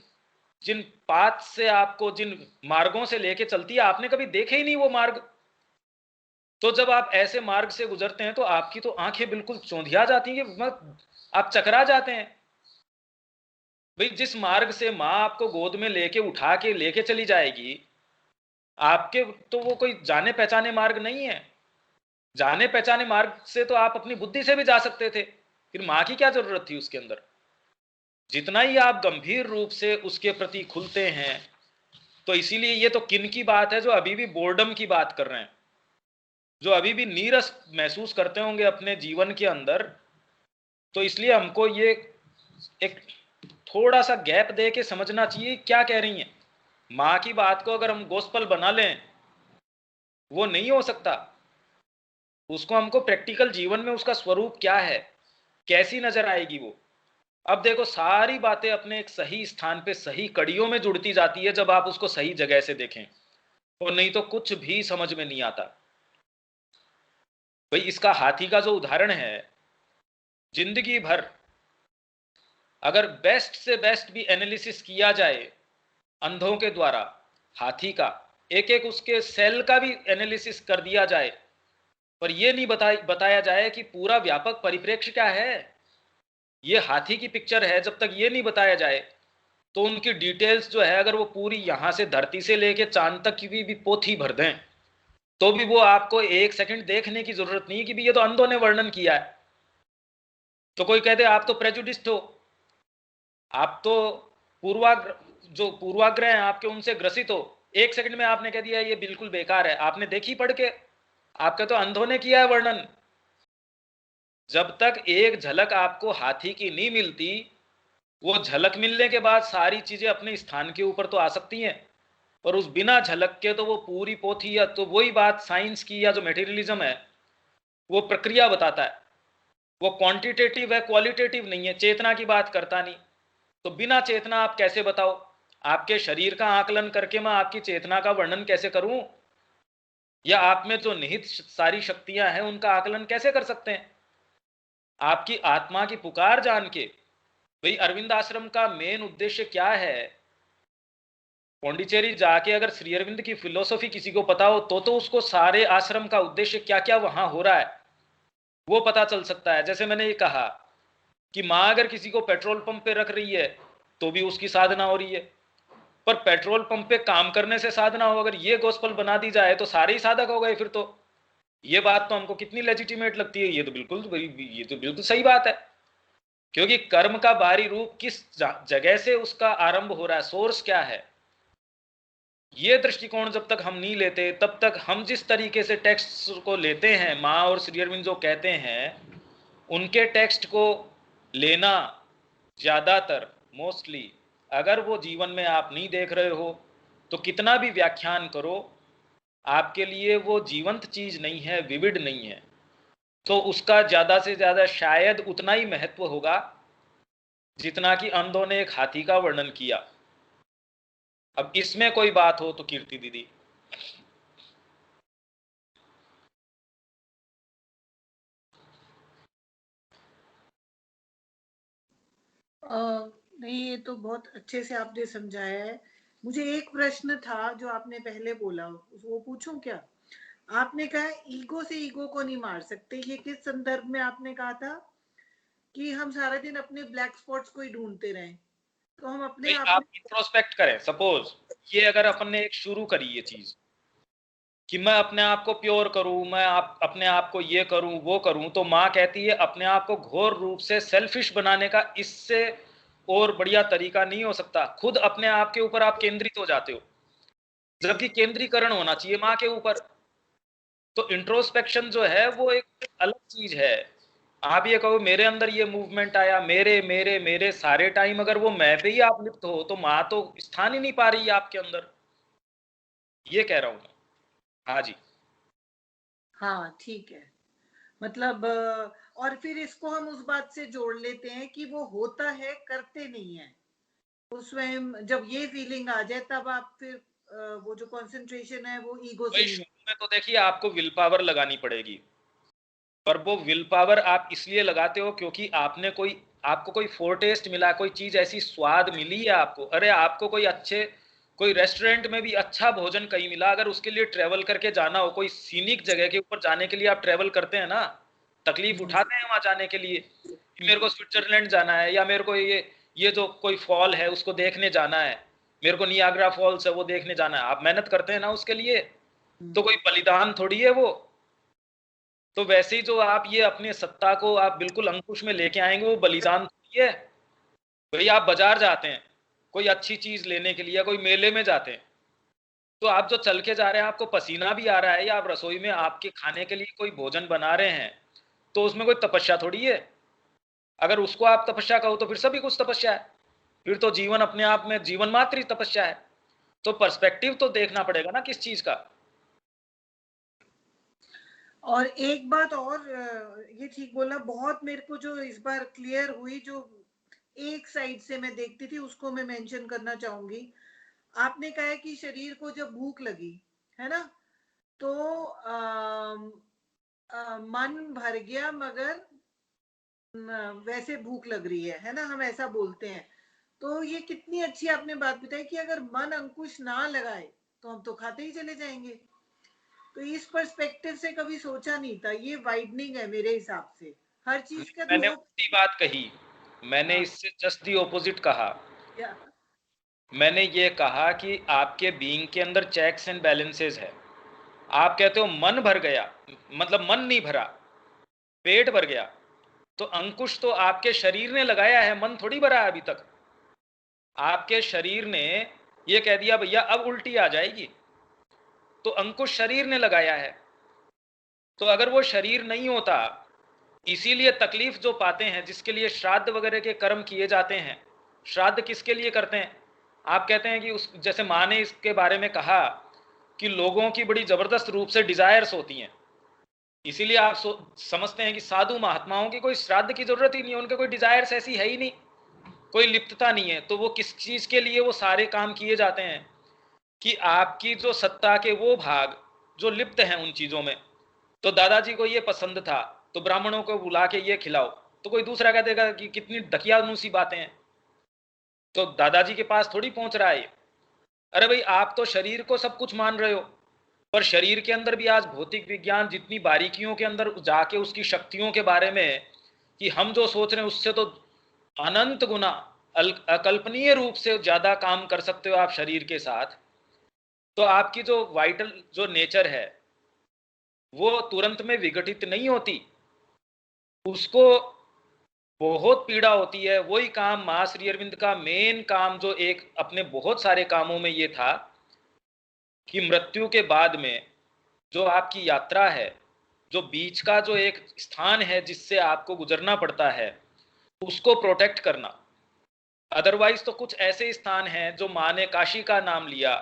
जिन पाथ से आपको, जिन मार्गों से लेके चलती है, आपने कभी देखे ही नहीं वो मार्ग। तो जब आप ऐसे मार्ग से गुजरते हैं तो आपकी तो आंखें बिल्कुल चौंधिया जाती हैं, आप चकरा जाते हैं। भाई जिस मार्ग से माँ आपको गोद में लेके उठा के लेके चली जाएगी, आपके तो वो कोई जाने पहचाने मार्ग नहीं है। जाने पहचाने मार्ग से तो आप अपनी बुद्धि से भी जा सकते थे, फिर माँ की क्या जरूरत थी उसके अंदर। जितना ही आप गंभीर रूप से उसके प्रति खुलते हैं, तो इसीलिए ये तो किन की बात है जो अभी भी बोर्डम की बात कर रहे हैं, जो अभी भी नीरस महसूस करते होंगे अपने जीवन के अंदर। तो इसलिए हमको ये एक थोड़ा सा गैप दे के समझना चाहिए क्या कह रही हैं माँ की बात को। अगर हम गोस्पल बना लें, वो नहीं हो सकता। उसको हमको प्रैक्टिकल जीवन में उसका स्वरूप क्या है, कैसी नजर आएगी वो। अब देखो सारी बातें अपने एक सही स्थान पे सही कड़ियों में जुड़ती जाती है जब आप उसको सही जगह से देखें, और नहीं तो कुछ भी समझ में नहीं आता। भाई इसका हाथी का जो उदाहरण है, जिंदगी भर अगर बेस्ट से बेस्ट भी एनालिसिस किया जाए अंधों के द्वारा हाथी का, एक एक उसके सेल का भी एनालिसिस कर दिया जाए, पर यह नहीं बताया जाए कि पूरा व्यापक परिप्रेक्ष्य क्या है। ये हाथी की पिक्चर है, जब तक ये नहीं बताया जाए तो उनकी डिटेल्स जो है, अगर वो पूरी यहां से धरती से लेके चांद तक की भी पोथी भर दें, तो भी वो आपको एक सेकंड देखने की जरूरत नहीं कि भी ये तो अंधों ने वर्णन किया है। तो कोई कहते आप तो प्रेजुडिस्ड हो, आप तो पूर्वाग्रह हैं आपके, उनसे ग्रसित हो। एक सेकंड में आपने कह दिया ये बिल्कुल बेकार है, आपने देखी पढ़ के, आपका तो अंधों ने किया है वर्णन। जब तक एक झलक आपको हाथी की नहीं मिलती, वो झलक मिलने के बाद सारी चीजें अपने स्थान के ऊपर तो आ सकती हैं, और उस बिना झलक के तो वो पूरी पोथी, या तो वही बात साइंस की या जो मटेरियलिज्म है, वो प्रक्रिया बताता है, वो क्वांटिटेटिव है, क्वालिटेटिव नहीं है, चेतना की बात करता नहीं। तो बिना चेतना आप कैसे बताओ? आपके शरीर का आकलन करके मैं आपकी चेतना का वर्णन कैसे करूं? या आप में जो निहित सारी शक्तियां हैं उनका आकलन कैसे कर सकते हैं? आपकी आत्मा की पुकार जान के, भाई अरविंद आश्रम का मेन उद्देश्य क्या है, पौंडीचेरी जाके अगर श्री अरविंद की फिलोसॉफी किसी को पता हो तो उसको सारे आश्रम का उद्देश्य क्या क्या वहां हो रहा है वो पता चल सकता है। जैसे मैंने ये कहा कि माँ अगर किसी को पेट्रोल पंप पे रख रही है तो भी उसकी साधना हो रही है, पर पेट्रोल पंप पे काम करने से साधना हो, अगर ये गोस्पल बना दी जाए तो सारे ही साधक हो गए। फिर तो ये बात तो हमको कितनी लेजिटिमेट लगती है, ये तो बिल्कुल सही बात है, क्योंकि कर्म का बाहरी रूप किस जगह से उसका आरंभ हो रहा है, सोर्स क्या है, ये दृष्टिकोण जब तक हम नहीं लेते, तब तक हम जिस तरीके से टेक्स्ट को लेते हैं, माँ और श्री अरविंद जो कहते हैं उनके टेक्स्ट को लेना, ज्यादातर मोस्टली अगर वो जीवन में आप नहीं देख रहे हो तो कितना भी व्याख्यान करो, आपके लिए वो जीवंत चीज नहीं है, विविड नहीं है, तो उसका ज्यादा से ज्यादा शायद उतना ही महत्व होगा जितना कि अंधों ने एक हाथी का वर्णन किया। अब इसमें कोई बात हो तो कीर्ति दीदी। नहीं, ये तो बहुत अच्छे से आपने समझाया है। मुझे एक प्रश्न था जो आपने पहले बोला, वो पूछूं क्या? आपने कहा ईगो से ईगो को नहीं मार सकते, ये किस संदर्भ में आपने कहा था? कि हम सारा दिन अपने ब्लैक स्पॉट्स को ही ढूंढते रहें, तो हम अपने आप इंट्रोस्पेक्ट करें। सपोज ये अगर अपन ने एक शुरू करी ये चीज कि मैं अपने आप को प्योर करूं, मैं अपने आप को ये करूं वो करूं, तो माँ कहती है अपने आप को घोर रूप से सेल्फिश बनाने का इससे और बढ़िया तरीका नहीं हो सकता। खुद अपने आप के ऊपर आप केंद्रित हो जाते हो, जबकि केंद्रीकरण होना चाहिए माँ के ऊपर। तो इंट्रोस्पेक्शन जो है वो एक अलग चीज है। आप ये कहो मेरे अंदर ये मूवमेंट आया, मेरे मेरे मेरे सारे टाइम अगर वो मैं पे ही आप लिप्त हो तो माँ तो स्थान ही नहीं पा रही है आपके अंदर, ये कह रहा हूं। हाँ जी, हाँ ठीक है। मतलब और फिर इसको हम उस बात से जोड़ लेते हैं कि वो होता है, करते नहीं है। तो स्वयं जब ये फीलिंग आ जाए तब आप फिर वो जो कंसंट्रेशन है वो ईगो से नहीं। शुरू में तो देखिए आपको विल पावर लगानी पड़ेगी, पर वो विल पावर आप इसलिए लगाते हो क्योंकि आपको कोई फोरटेस्ट मिला, कोई चीज ऐसी स्वाद मिली है आपको। अरे आपको कोई रेस्टोरेंट में भी अच्छा भोजन कहीं मिला, अगर उसके लिए ट्रेवल करके जाना हो, कोई सीनिक जगह के ऊपर जाने के लिए आप ट्रेवल करते हैं ना, तकलीफ उठाते हैं वहां जाने के लिए कि मेरे को स्विट्जरलैंड जाना है, या मेरे को ये जो कोई फॉल है उसको देखने जाना है, मेरे को नियाग्रा फॉल्स है वो देखने जाना है, आप मेहनत करते हैं ना उसके लिए। तो कोई बलिदान थोड़ी है वो। तो वैसे ही जो आप ये अपने सत्ता को आप बिल्कुल अंकुश में लेके आएंगे, वो बलिदान थोड़ी है। भाई आप बाजार जाते हैं कोई अच्छी चीज लेने के लिए, या कोई मेले में जाते हैं, तो आप जो चल के जा रहे हैं आपको पसीना भी आ रहा है, या आप रसोई में आपके खाने के लिए कोई भोजन बना रहे हैं, तो उसमें कोई तपस्या थोड़ी है। अगर उसको आप तपस्या कहो तो फिर सभी कुछ तपस्या है, फिर तो जीवन अपने आप में जीवन मात्र ही तपस्या है। तो पर्सपेक्टिव तो देखना पड़ेगा ना किस चीज का। और एक बात और, ये ठीक बोला, बहुत मेरे को जो इस बार क्लियर हुई, जो एक साइड से मैं देखती थी उसको मैं मेंशन करना चाहूंगी। आपने कहा कि शरीर को जब भूख लगी है ना, तो मन भर गया मगर वैसे भूख लग रही है ना, हम ऐसा बोलते हैं। तो ये कितनी अच्छी आपने बात बताई कि अगर मन अंकुश ना लगाए तो हम तो खाते ही चले जाएंगे। तो इस पर्सपेक्टिव से कभी सोचा नहीं था, ये वाइडनिंग है मेरे हिसाब से हर चीज का। मैंने उल्टी बात कही, मैंने इससे जस्ट दी ऑपोजिट कहा। क्या? मैंने ये कहा कि आपके बीइंग के अंदर चेक्स एंड बैलेंसेस है। आप कहते हो मन भर गया, मतलब मन नहीं भरा, पेट भर गया, तो अंकुश तो आपके शरीर ने लगाया है, मन थोड़ी भरा है अभी तक। आपके शरीर ने ये कह दिया भैया अब उल्टी आ जाएगी, तो अंकुश शरीर ने लगाया है। तो अगर वो शरीर नहीं होता, इसीलिए तकलीफ जो पाते हैं, जिसके लिए श्राद्ध वगैरह के कर्म किए जाते हैं, श्राद्ध किसके लिए करते हैं? आप कहते हैं कि उस, जैसे माँ ने इसके बारे में कहा कि लोगों की बड़ी जबरदस्त रूप से डिजायर्स होती हैं, इसीलिए आप समझते हैं कि साधु महात्माओं की कोई श्राद्ध की जरूरत ही नहीं है, उनके कोई डिजायर्स ऐसी है ही नहीं, कोई लिप्तता नहीं है। तो वो किस चीज के लिए वो सारे काम किए जाते हैं कि आपकी जो सत्ता के वो भाग जो लिप्त हैं उन चीजों में, तो दादाजी को ये पसंद था तो ब्राह्मणों को बुला के ये खिलाओ, तो कोई दूसरा कह देगा कि कितनी दकियानूसी बातें हैं, तो दादाजी के पास थोड़ी पहुंच रहा है। अरे भाई आप तो शरीर को सब कुछ मान रहे हो, पर शरीर के अंदर भी आज भौतिक विज्ञान जितनी बारीकियों के अंदर जाके उसकी शक्तियों के बारे में कि हम जो सोच रहे हैं उससे तो अनंत गुना अकल्पनीय रूप से ज्यादा काम कर सकते हो आप शरीर के साथ। तो आपकी जो वाइटल जो नेचर है वो तुरंत में विघटित नहीं होती, उसको बहुत पीड़ा होती है। वही काम मां श्री अरविंद का मेन काम जो एक अपने बहुत सारे कामों में ये था कि मृत्यु के बाद में जो आपकी यात्रा है, जो बीच का जो एक स्थान है जिससे आपको गुजरना पड़ता है, उसको प्रोटेक्ट करना। अदरवाइज तो कुछ ऐसे स्थान हैं जो माँ ने काशी का नाम लिया,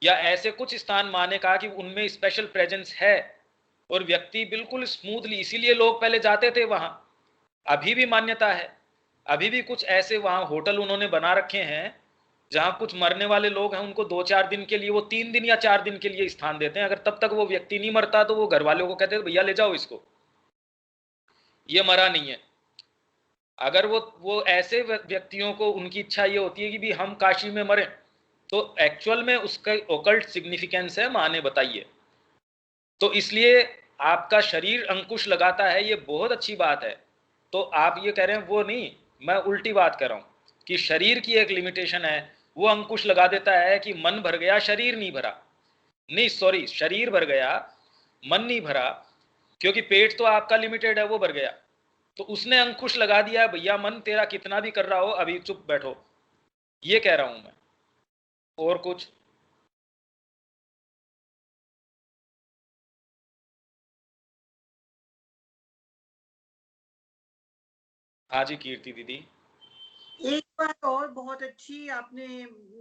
या ऐसे कुछ स्थान माँ ने कहा कि उनमें स्पेशल प्रेजेंस है और व्यक्ति बिल्कुल स्मूथली, इसीलिए लोग पहले जाते थे वहां, अभी भी मान्यता है। अभी भी कुछ ऐसे वहां होटल उन्होंने बना रखे हैं जहां कुछ मरने वाले लोग हैं, उनको 2-4 दिन के लिए, वो 3 दिन या 4 दिन के लिए स्थान देते हैं। अगर तब तक वो व्यक्ति नहीं मरता तो वो घर वालों को कहते हैं भैया ले जाओ इसको, ये मरा नहीं है। अगर वो ऐसे व्यक्तियों को उनकी इच्छा ये होती है कि भी हम काशी में मरे, तो एक्चुअल में उसका ओकल्ट सिग्निफिकेंस है, माँ ने बताई है। तो इसलिए आपका शरीर अंकुश लगाता है, ये बहुत अच्छी बात है। तो आप ये कह रहे हैं वो नहीं, मैं उल्टी बात कर रहा हूं कि शरीर की एक लिमिटेशन है, वो अंकुश लगा देता है कि मन भर गया शरीर नहीं भरा। नहीं सॉरी, शरीर भर गया मन नहीं भरा, क्योंकि पेट तो आपका लिमिटेड है, वो भर गया। तो उसने अंकुश लगा दिया भैया मन तेरा कितना भी कर रहा हो अभी चुप बैठो, ये कह रहा हूं मैं। और कुछ? हाँ जी कीर्ति दीदी। एक बात और बहुत अच्छी आपने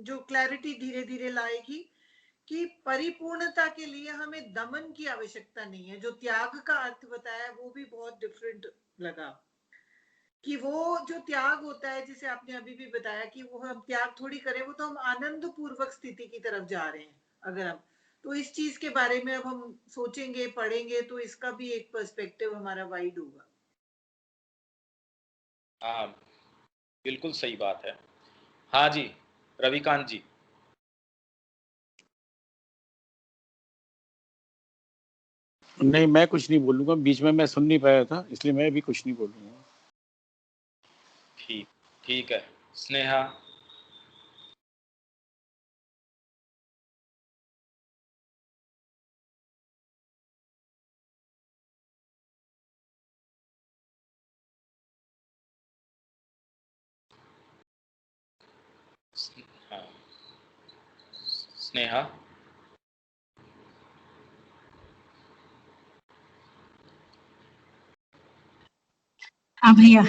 जो क्लैरिटी धीरे धीरे लाएगी कि परिपूर्णता के लिए हमें दमन की आवश्यकता नहीं है। जो त्याग का अर्थ बताया वो भी बहुत डिफरेंट लगा, कि वो जो त्याग होता है जिसे आपने अभी भी बताया कि वो हम त्याग थोड़ी करें, वो तो हम आनंद पूर्वक स्थिति की तरफ जा रहे हैं। अगर हम तो इस चीज के बारे में अब हम सोचेंगे पढ़ेंगे तो इसका भी एक पर्सपेक्टिव हमारा वाइड होगा। हाँ बिल्कुल सही बात है। हाँ जी रविकांत जी। नहीं मैं कुछ नहीं बोलूंगा, बीच में मैं सुन नहीं पाया था इसलिए मैं भी कुछ नहीं बोलूंगा। ठीक ठीक है। स्नेहा। हाँ स्नेहा। हाँ भैया,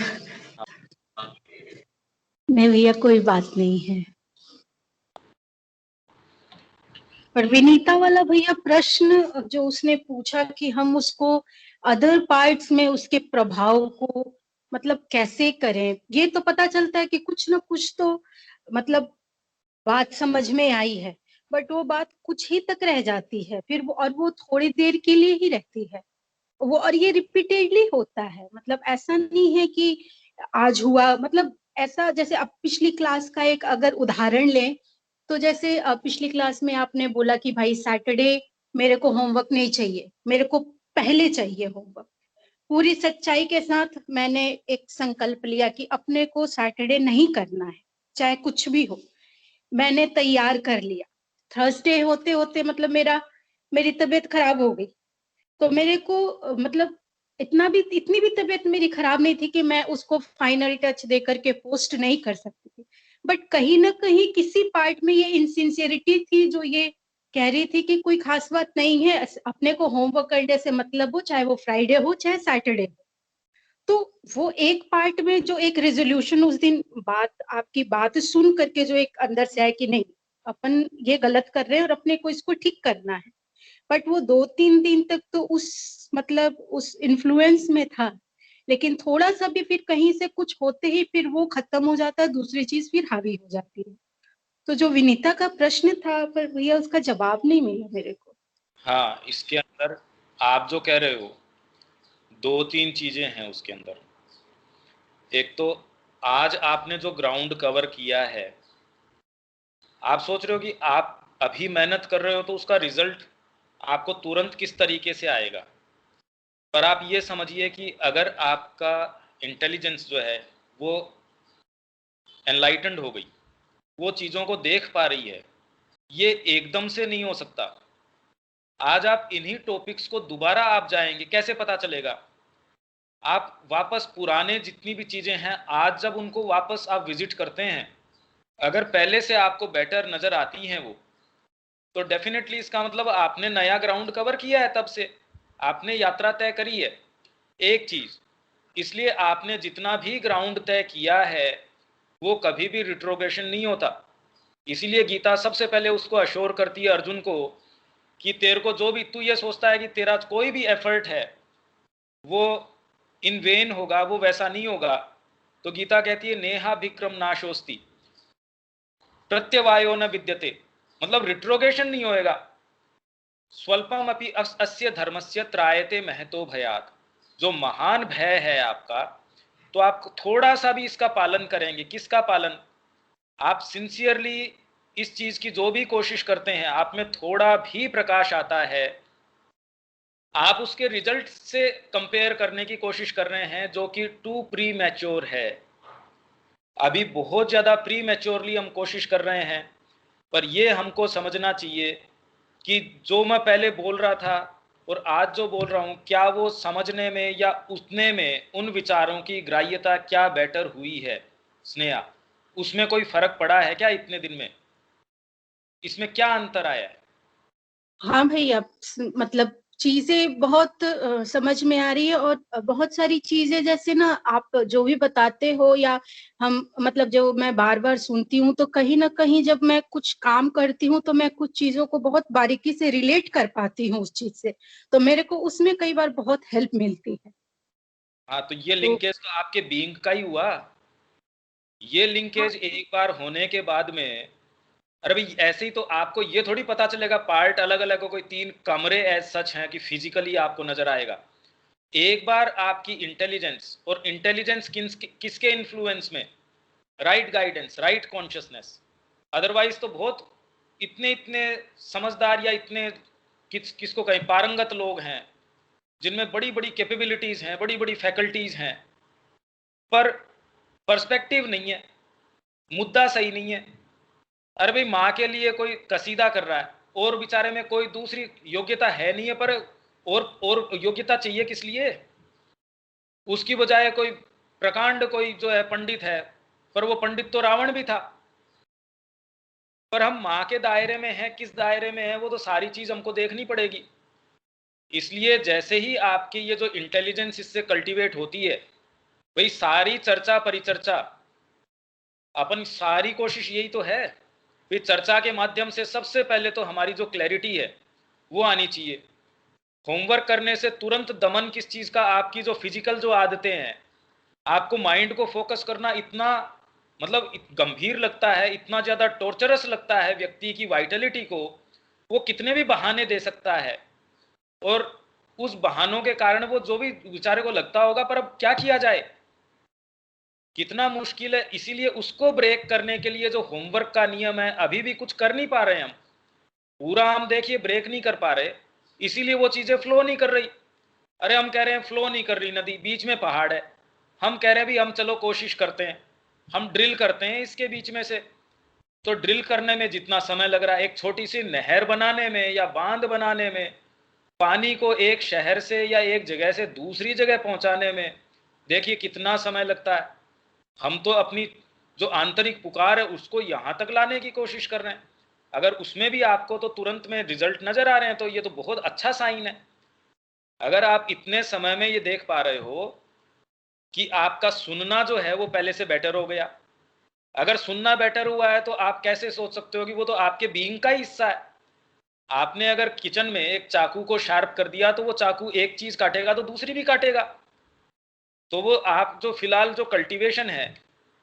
नहीं भैया कोई बात नहीं है। पर विनीता वाला भैया प्रश्न जो उसने पूछा कि हम उसको अदर पार्ट्स में उसके प्रभाव को मतलब कैसे करें, ये तो पता चलता है कि कुछ ना कुछ तो मतलब बात समझ में आई है, बट वो बात कुछ ही तक रह जाती है फिर वो, और वो थोड़ी देर के लिए ही रहती है वो, और ये रिपीटेडली होता है। मतलब ऐसा नहीं है कि आज हुआ, मतलब ऐसा जैसे अब पिछली क्लास का एक अगर उदाहरण लें तो जैसे पिछली क्लास में आपने बोला कि भाई सैटरडे मेरे को होमवर्क नहीं चाहिए, मेरे को पहले चाहिए होमवर्क। पूरी सच्चाई के साथ मैंने एक संकल्प लिया कि अपने को सैटरडे नहीं करना है, चाहे कुछ भी हो। मैंने तैयार कर लिया। थर्सडे होते होते मतलब मेरी तबीयत खराब हो गई, तो मेरे को मतलब इतनी भी तबीयत मेरी खराब नहीं थी कि मैं उसको फाइनल टच दे करके पोस्ट नहीं कर सकती थी। बट कहीं ना कहीं किसी पार्ट में ये इनसिंसियरिटी थी जो ये कह रही थी कि कोई खास बात नहीं है, अपने को होमवर्क करने से मतलब हो, चाहे वो फ्राइडे हो चाहे सैटरडे हो। तो वो एक पार्ट में जो एक रेजोल्यूशन उस दिन आपकी बात सुन करके जो एक अंदर से आया कि नहीं, अपन ये गलत कर रहे हैं और अपने को इसको ठीक करना है। बट वो 2-3 दिन तक तो उस इन्फ्लुएंस में था, लेकिन थोड़ा सा भी फिर कहीं से कुछ होते ही फिर वो खत्म हो जाता है, दूसरी चीज फिर हावी हो जाती है। तो जो विनीता का प्रश्न था, पर भैया उसका जवाब नहीं मिला मेरे को। हाँ, इसके अंदर आप जो कह रहे हो 2-3 चीजें हैं उसके अंदर। एक तो आज आपने जो ग्राउंड कवर किया है, आप सोच रहे हो कि आप अभी मेहनत कर रहे हो तो उसका रिजल्ट आपको तुरंत किस तरीके से आएगा, पर आप ये समझिए कि अगर आपका इंटेलिजेंस जो है वो एनलाइटेंड हो गई, वो चीज़ों को देख पा रही है, ये एकदम से नहीं हो सकता। आज आप इन्हीं टॉपिक्स को दोबारा आप जाएंगे, कैसे पता चलेगा? आप वापस पुराने जितनी भी चीज़ें हैं, आज जब उनको वापस आप विजिट करते हैं, अगर पहले से आपको बेटर नज़र आती हैं वो, तो डेफिनेटली इसका मतलब आपने नया ग्राउंड कवर किया है, तब से आपने यात्रा तय करी है। एक चीज़, इसलिए आपने जितना भी ग्राउंड तय किया है वो कभी भी रिट्रोग्रेशन नहीं होता। इसीलिए गीता सबसे पहले उसको अश्योर करती है अर्जुन को कि तेरे को जो भी तू ये सोचता है कि तेरा कोई भी एफर्ट है वो इन वेन होगा, वो वैसा नहीं होगा। तो गीता कहती है नेहा विक्रम नाशोस्ति प्रत्यवायो न विद्यते, मतलब रिट्रोग्रेशन नहीं होएगा। स्वल्पम अपि अस्य धर्मस्य त्रायते महतो भयात, जो महान भय है आपका, तो आप थोड़ा सा भी इसका पालन करेंगे। किसका पालन? आप सिंसियरली इस चीज की जो भी कोशिश करते हैं, आप में थोड़ा भी प्रकाश आता है, आप उसके रिजल्ट से कंपेयर करने की कोशिश कर रहे हैं, जो कि टू प्री मैच्योर है। अभी बहुत ज्यादा प्री मैच्योरली हम कोशिश कर रहे हैं। पर ये हमको समझना चाहिए कि जो मैं पहले बोल रहा था और आज जो बोल रहा हूं, क्या वो समझने में या उतने में उन विचारों की ग्राह्यता क्या बेटर हुई है? स्नेहा, उसमें कोई फर्क पड़ा है क्या इतने दिन में? इसमें क्या अंतर आया है? हाँ भैया, मतलब चीजें बहुत समझ में आ रही है, और बहुत सारी चीजें जैसे ना आप जो भी बताते हो या हम मतलब जो मैं बार बार सुनती हूँ, तो कहीं ना कहीं जब मैं कुछ काम करती हूँ तो मैं कुछ चीजों को बहुत बारीकी से रिलेट कर पाती हूँ उस चीज से, तो मेरे को उसमें कई बार बहुत हेल्प मिलती है। हाँ, तो ये तो लिंकेज तो आपके बीइंग का ही हुआ। ये लिंकेज एक बार होने के बाद में, अरे भाई ऐसे ही तो आपको ये थोड़ी पता चलेगा पार्ट अलग अलग हो, कोई 3 कमरे एज सच हैं कि फिजिकली आपको नजर आएगा। एक बार आपकी इंटेलिजेंस, और इंटेलिजेंस किसके इन्फ्लुएंस में? Right guidance, right consciousness. Otherwise तो बहुत इतने इतने समझदार या इतने किसको कहें पारंगत लोग हैं जिनमें बड़ी बड़ी कैपेबिलिटीज हैं, बड़ी बड़ी फैकल्टीज हैं, पर पर्सपेक्टिव नहीं है, मुद्दा सही नहीं है। अरे भाई माँ के लिए कोई कसीदा कर रहा है और बेचारे में कोई दूसरी योग्यता है नहीं है, पर और योग्यता चाहिए किस लिए? उसकी बजाय कोई प्रकांड कोई जो है पंडित है, पर वो पंडित तो रावण भी था। पर हम माँ के दायरे में हैं, किस दायरे में है वो तो सारी चीज हमको देखनी पड़ेगी। इसलिए जैसे ही आपकी ये जो इंटेलिजेंस इससे कल्टीवेट होती है, भाई सारी चर्चा परिचर्चा, अपन सारी कोशिश यही तो है, फिर चर्चा के माध्यम से सबसे पहले तो हमारी जो क्लैरिटी है वो आनी चाहिए। होमवर्क करने से तुरंत दमन किस चीज का? आपकी जो फिजिकल जो आदतें हैं, आपको माइंड को फोकस करना इतना मतलब गंभीर लगता है, इतना ज्यादा टॉर्चरस लगता है व्यक्ति की वाइटलिटी को, वो कितने भी बहाने दे सकता है, और उस बहानों के कारण वो जो भी बेचारे को लगता होगा, पर अब क्या किया जाए? कितना मुश्किल है। इसीलिए उसको ब्रेक करने के लिए जो होमवर्क का नियम है, अभी भी कुछ कर नहीं पा रहे हैं हम, पूरा हम देखिए ब्रेक नहीं कर पा रहे, इसीलिए वो चीजें फ्लो नहीं कर रही। अरे हम कह रहे हैं फ्लो नहीं कर रही नदी, बीच में पहाड़ है, हम कह रहे हैं भी हम चलो कोशिश करते हैं, हम ड्रिल करते हैं इसके बीच में से, तो ड्रिल करने में जितना समय लग रहा है, एक छोटी सी नहर बनाने में या बांध बनाने में, पानी को एक शहर से या एक जगह से दूसरी जगह पहुंचाने में देखिए कितना समय लगता है। हम तो अपनी जो आंतरिक पुकार है उसको यहां तक लाने की कोशिश कर रहे हैं। अगर उसमें भी आपको तो तुरंत में रिजल्ट नजर आ रहे हैं तो ये तो बहुत अच्छा साइन है। अगर आप इतने समय में ये देख पा रहे हो कि आपका सुनना जो है वो पहले से बेटर हो गया, अगर सुनना बेटर हुआ है तो आप कैसे सोच सकते हो कि वो तो आपके बीइंग का ही हिस्सा है। आपने अगर किचन में एक चाकू को शार्प कर दिया तो वो चाकू एक चीज काटेगा तो दूसरी भी काटेगा। तो वो आप जो फिलहाल जो कल्टीवेशन है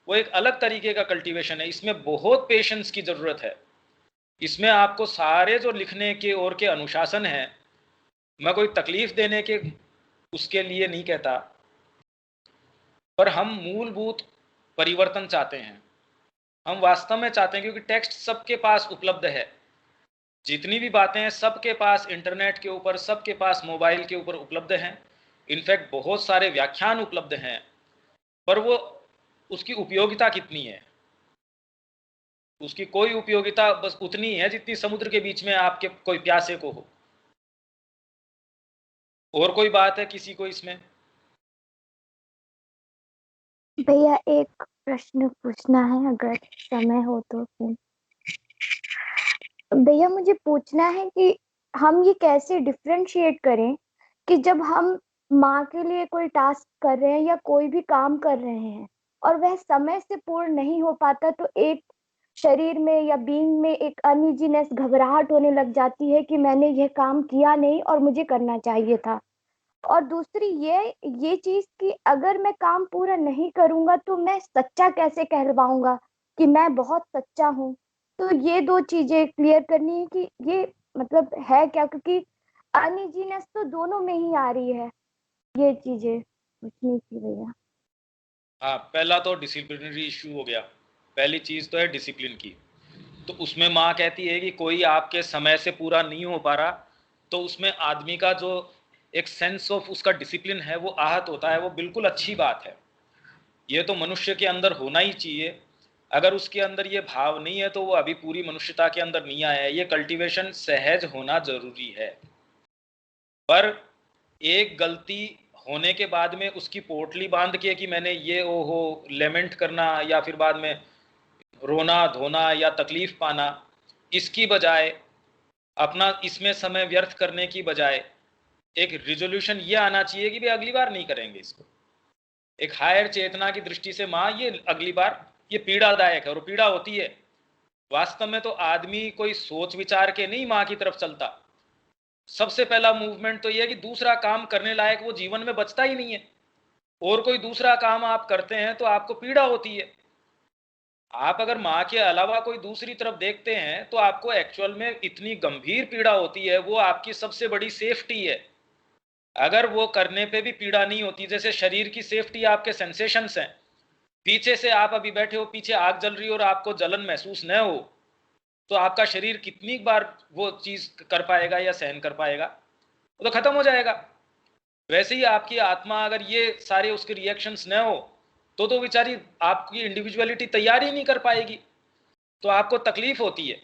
वो एक अलग तरीके का कल्टीवेशन है, इसमें बहुत पेशेंस की जरूरत है। इसमें आपको सारे जो लिखने के और के अनुशासन है, मैं कोई तकलीफ देने के उसके लिए नहीं कहता, पर हम मूलभूत परिवर्तन चाहते हैं, हम वास्तव में चाहते हैं, क्योंकि टेक्स्ट सबके पास उपलब्ध है, जितनी भी बातें हैं सबके पास इंटरनेट के ऊपर, सबके पास मोबाइल के ऊपर उपलब्ध हैं। इनफैक्ट बहुत सारे व्याख्यान उपलब्ध हैं, पर वो उसकी उपयोगिता कितनी है? उसकी कोई उपयोगिता बस उतनी है जितनी समुद्र के बीच में आपके कोई प्यासे को हो। और कोई बात है किसी को इसमें? भैया एक प्रश्न पूछना है अगर समय हो तो। फिर भैया मुझे पूछना है कि हम ये कैसे डिफरेंशिएट करें कि जब हम माँ के लिए कोई टास्क कर रहे हैं या कोई भी काम कर रहे हैं और वह समय से पूर्ण नहीं हो पाता, तो एक शरीर में या बीइंग में एक अनइजीनेस, घबराहट होने लग जाती है कि मैंने यह काम किया नहीं और मुझे करना चाहिए था। और दूसरी ये चीज कि अगर मैं काम पूरा नहीं करूंगा तो मैं सच्चा कैसे कहलवाऊंगा कि मैं बहुत सच्चा हूँ। तो ये दो चीजें क्लियर करनी है कि ये मतलब है क्या, क्योंकि अनइजीनेस तो दोनों में ही आ रही है। ये चीजें पूछनी थी भैया। हाँ, पहला तो डिसिप्लिनरी इशू हो गया। पहली चीज तो है डिसिप्लिन की। तो उसमें माँ कहती है कि कोई आपके समय से पूरा नहीं हो पा रहा, तो उसमें आदमी का जो एक सेंस ऑफ उसका डिसिप्लिन है वो आहत होता है। वो बिल्कुल अच्छी बात है, ये तो मनुष्य के अंदर होना ही चाहिए। अगर उसके अंदर ये भाव नहीं है तो वो अभी पूरी मनुष्यता के अंदर नहीं आया है। ये कल्टीवेशन सहज होना जरूरी है। पर एक गलती होने के बाद में उसकी पोटली बांध के कि मैंने ये ओहो लेमेंट करना या फिर बाद में रोना धोना या तकलीफ पाना, इसकी बजाय अपना इसमें समय व्यर्थ करने की बजाय एक रिजोल्यूशन ये आना चाहिए कि भाई अगली बार नहीं करेंगे इसको। एक हायर चेतना की दृष्टि से माँ ये अगली बार ये पीड़ादायक है, और पीड़ा होती है। वास्तव में तो आदमी कोई सोच विचार के नहीं माँ की तरफ चलता। सबसे पहला मूवमेंट तो यह है कि दूसरा काम करने लायक वो जीवन में बचता ही नहीं है, और कोई दूसरा काम आप करते हैं तो आपको पीड़ा होती है। आप अगर माँ के अलावा कोई दूसरी तरफ देखते हैं तो आपको एक्चुअल में इतनी गंभीर पीड़ा होती है, वो आपकी सबसे बड़ी सेफ्टी है। अगर वो करने पे भी पीड़ा नहीं होती, जैसे शरीर की सेफ्टी आपके सेंसेशंस हैं, पीछे से आप अभी बैठे हो, पीछे आग जल रही हो और आपको जलन महसूस न हो, तो आपका शरीर कितनी बार वो चीज कर पाएगा या सहन कर पाएगा? वो तो खत्म हो जाएगा। वैसे ही आपकी आत्मा अगर ये सारे उसके रिएक्शंस न हो तो बेचारी आपकी इंडिविजुअलिटी तैयार ही नहीं कर पाएगी, तो आपको तकलीफ होती है।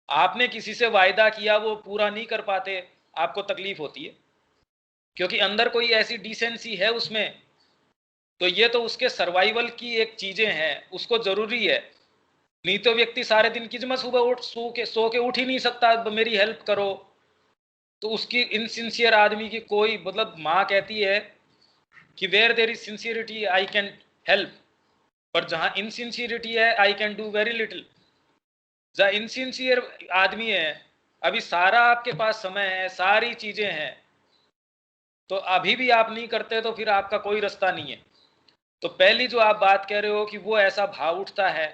आपने किसी से वायदा किया वो पूरा नहीं कर पाते, आपको तकलीफ होती है, क्योंकि अंदर कोई ऐसी डिसेंसी है उसमें। तो ये तो उसके सर्वाइवल की एक चीजें हैं, उसको जरूरी है। नहीं तो व्यक्ति सारे दिन की मैं सुबह उठ सो के उठ ही नहीं सकता, मेरी हेल्प करो। तो उसकी इनसिंसियर आदमी की कोई मतलब, माँ कहती है कि where there is sincerity I can help, पर जहां इनसिंसियरिटी है I can do very little. जहां इनसिंसियर आदमी है, अभी सारा आपके पास समय है, सारी चीजें हैं, तो अभी भी आप नहीं करते तो फिर आपका कोई रास्ता नहीं है। तो पहली जो आप बात कह रहे हो कि वो ऐसा भाव उठता है,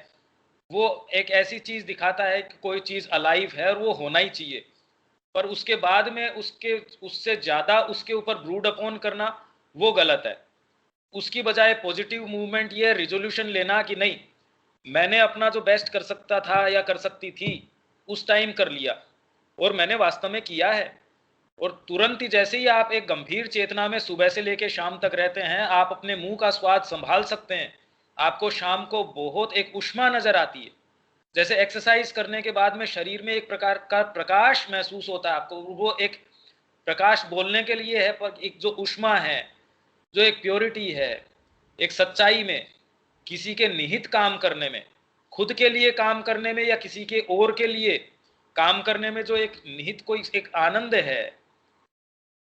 वो एक ऐसी चीज दिखाता है कि कोई चीज अलाइव है और वो होना ही चाहिए। पर उसके बाद में उससे ज्यादा उसके ऊपर ब्रूड अपॉन करना वो गलत है। उसकी बजाय पॉजिटिव मूवमेंट ये रिजोल्यूशन लेना कि नहीं, मैंने अपना जो बेस्ट कर सकता था या कर सकती थी उस टाइम कर लिया और मैंने वास्तव में किया है। और तुरंत ही जैसे ही आप एक गंभीर चेतना में सुबह से लेकर शाम तक रहते हैं, आप अपने मुंह का स्वाद संभाल सकते हैं। आपको शाम को बहुत एक उष्मा नजर आती है, जैसे एक्सरसाइज करने के बाद में शरीर में एक प्रकार का प्रकाश महसूस होता है आपको। वो एक प्रकाश बोलने के लिए है, पर एक जो उष्मा है, जो एक प्योरिटी है, एक सच्चाई में, किसी के निहित काम करने में, खुद के लिए काम करने में या किसी के और के लिए काम करने में जो एक निहित कोई एक आनंद है,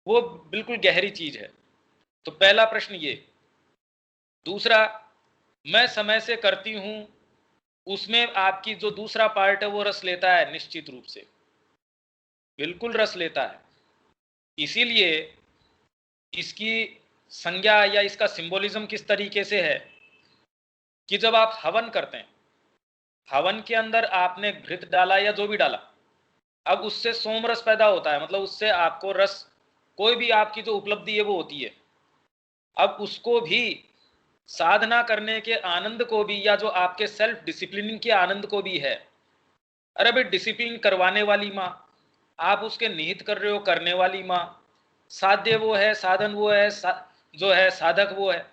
वो बिल्कुल गहरी चीज है। तो पहला प्रश्न ये। दूसरा, मैं समय से करती हूं, उसमें आपकी जो दूसरा पार्ट है वो रस लेता है, निश्चित रूप से बिल्कुल रस लेता है। इसीलिए इसकी संज्ञा या इसका सिंबोलिज्म किस तरीके से है कि जब आप हवन करते हैं, हवन के अंदर आपने घृत डाला या जो भी डाला, अब उससे सोम रस पैदा होता है, मतलब उससे आपको रस, कोई भी आपकी जो उपलब्धि है वो होती है। अब उसको भी साधना करने के आनंद को भी, या जो आपके सेल्फ डिसिप्लिनिंग के आनंद को भी है। अरे भाई, डिसिप्लिन करवाने वाली माँ, आप उसके निहित कर रहे हो करने वाली माँ, साध्य वो है, साधन वो है, जो है साधक वो है,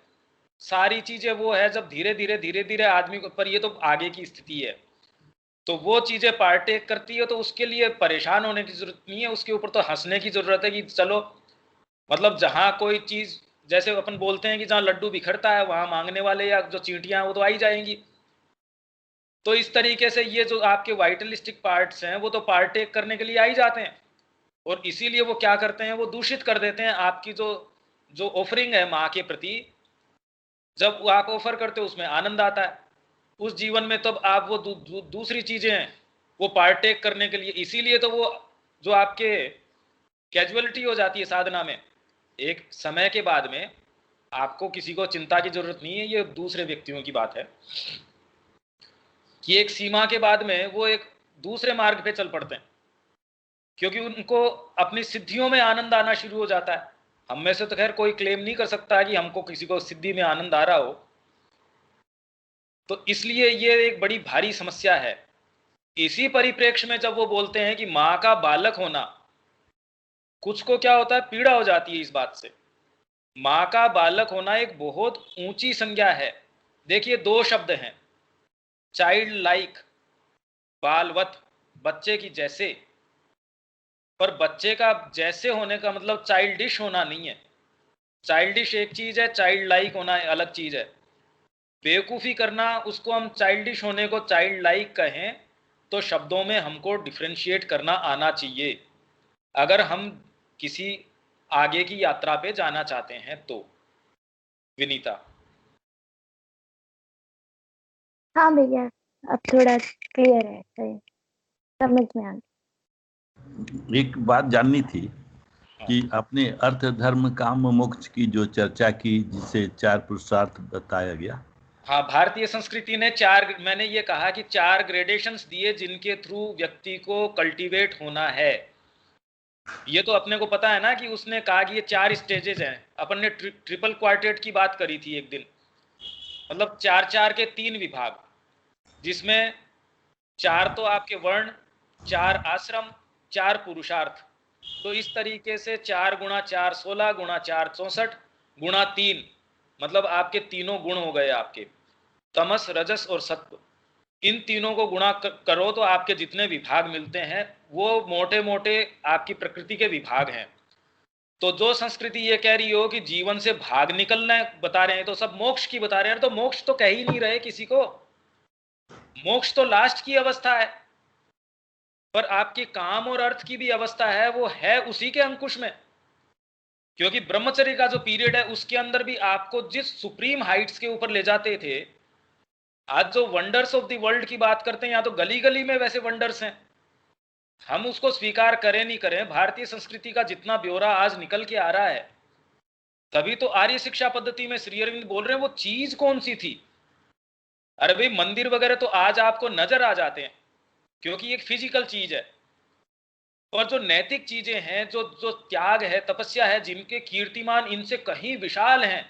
सारी चीजें वो है। जब धीरे धीरे आदमी को, पर ये तो आगे की स्थिति है, तो वो चीजें पार्टेक करती है, तो उसके लिए परेशान होने की जरूरत नहीं है, उसके ऊपर तो हंसने की जरूरत है कि चलो, मतलब जहां कोई चीज, जैसे अपन बोलते हैं कि जहां लड्डू बिखरता है वहां मांगने वाले या जो चींटियां हैं वो तो आ ही जाएंगी। तो इस तरीके से ये जो आपके वाइटलिस्टिक पार्ट्स हैं वो तो पार्टेक करने के लिए आ ही जाते हैं, और इसीलिए वो क्या करते हैं, वो दूषित कर देते हैं आपकी जो जो ऑफरिंग है माँ के प्रति। जब वो आप ऑफर करते हो उसमें आनंद आता है उस जीवन में, तब आप वो दूसरी चीजें हैं वो पार्टेक करने के लिए, इसीलिए तो वो जो आपके कैजुअलिटी हो जाती है साधना में, एक समय के बाद में आपको किसी को चिंता की जरूरत नहीं है। ये दूसरे व्यक्तियों की बात है कि एक सीमा के बाद में वो एक दूसरे मार्ग पे चल पड़ते हैं, क्योंकि उनको अपनी सिद्धियों में आनंद आना शुरू हो जाता है। हम में से तो खैर कोई क्लेम नहीं कर सकता कि हमको किसी को सिद्धि में आनंद आ रहा हो। तो इसलिए ये एक बड़ी भारी समस्या है। इसी परिप्रेक्ष्य में जब वो बोलते हैं कि माँ का बालक होना, कुछ को क्या होता है, पीड़ा हो जाती है इस बात से। माँ का बालक होना एक बहुत ऊंची संज्ञा है। देखिए, दो शब्द हैं, चाइल्ड लाइक, बालवत, बच्चे की जैसे। पर बच्चे का जैसे होने का मतलब चाइल्डिश होना नहीं है। चाइल्डिश एक चीज है, चाइल्ड लाइक होना अलग चीज है। बेवकूफ़ी करना, उसको हम चाइल्डिश होने को चाइल्ड लाइक कहें तो शब्दों में हमको डिफ्रेंशिएट करना आना चाहिए, अगर हम किसी आगे की यात्रा पे जाना चाहते हैं तो। विनीता। हाँ भैया, अब थोड़ा क्लियर है, सही समझ में आ गया। एक बात जाननी थी कि आपने अर्थ धर्म काम मोक्ष की जो चर्चा की, जिसे 4 पुरुषार्थ बताया गया। हाँ, भारतीय संस्कृति ने 4, मैंने ये कहा कि 4 ग्रेडेशंस दिए जिनके थ्रू व्यक्ति को कल्टीवेट होना है। ये तो अपने को पता है ना कि उसने कहा कि ये 4 स्टेजेस हैं। अपन ने ट्रिपल क्वार्टेट की बात करी थी एक दिन, मतलब 4-4 के 3 विभाग, जिसमें 4 तो आपके वर्ण, 4 आश्रम, 4 पुरुषार्थ। तो इस तरीके से 4 गुणा 4 16 गुणा 4 64 गुणा 3, मतलब आपके तीनों गुण हो गए आपके, तमस, रजस और सत्व। इन तीनों को गुणा करो तो आपके जितने विभाग मिलते हैं वो मोटे मोटे आपकी प्रकृति के विभाग हैं। तो जो संस्कृति ये कह रही हो कि जीवन से भाग निकलना बता रहे हैं, तो सब मोक्ष की बता रहे हैं, तो मोक्ष तो कह ही नहीं रहे किसी को। मोक्ष तो लास्ट की अवस्था है, पर आपकी काम और अर्थ की भी अवस्था है, वो है उसी के अंकुश में। क्योंकि ब्रह्मचर्य का जो पीरियड है उसके अंदर भी आपको जिस सुप्रीम हाइट्स के ऊपर ले जाते थे, आज जो वंडर्स ऑफ द वर्ल्ड की बात करते हैं, यहाँ तो गली गली में वैसे वंडर्स हैं। हम उसको स्वीकार करें नहीं करें, भारतीय संस्कृति का जितना ब्यौरा आज निकल के आ रहा है, तभी तो आर्य शिक्षा पद्धति में श्री अरविंद बोल रहे हैं वो चीज कौन सी थी। अरे भाई, मंदिर वगैरह तो आज आपको नजर आ जाते हैं क्योंकि एक फिजिकल चीज है, और जो नैतिक चीजें हैं, जो जो त्याग है, तपस्या है, जिनके कीर्तिमान इनसे कहीं विशाल हैं,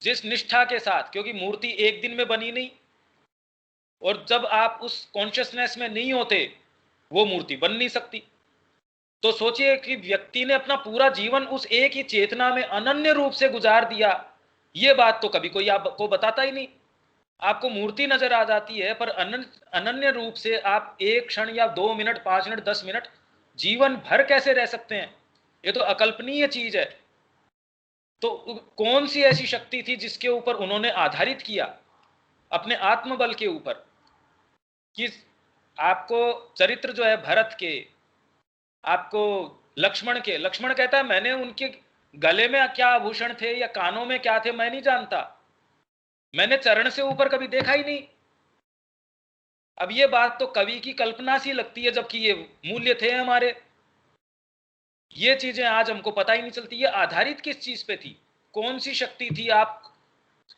जिस निष्ठा के साथ, क्योंकि मूर्ति एक दिन में बनी नहीं, और जब आप उस कॉन्शियसनेस में नहीं होते वो मूर्ति बन नहीं सकती। तो सोचिए कि व्यक्ति ने अपना पूरा जीवन उस एक ही चेतना में अनन्य रूप से गुजार दिया, ये बात तो कभी कोई आपको बताता ही नहीं। आपको मूर्ति नजर आ जाती है, पर अनन्य रूप से आप एक क्षण या 2 मिनट, 5 मिनट, 10 मिनट जीवन भर कैसे रह सकते हैं? ये तो अकल्पनीय चीज है। तो कौन सी ऐसी शक्ति थी जिसके ऊपर उन्होंने आधारित किया? अपने आत्मबल के ऊपर। कि आपको चरित्र जो है भरत के, आपको लक्ष्मण के, लक्ष्मण कहता है मैंने उनके गले में क्या आभूषण थे या कानों में क्या थे मैं नहीं जानता, मैंने चरण से ऊपर कभी देखा ही नहीं। अब ये बात तो कवि की कल्पना सी लगती है, जबकि ये मूल्य थे हमारे। ये चीजें आज हमको पता ही नहीं चलती। ये आधारित किस चीज पे थी? कौन सी शक्ति थी? आप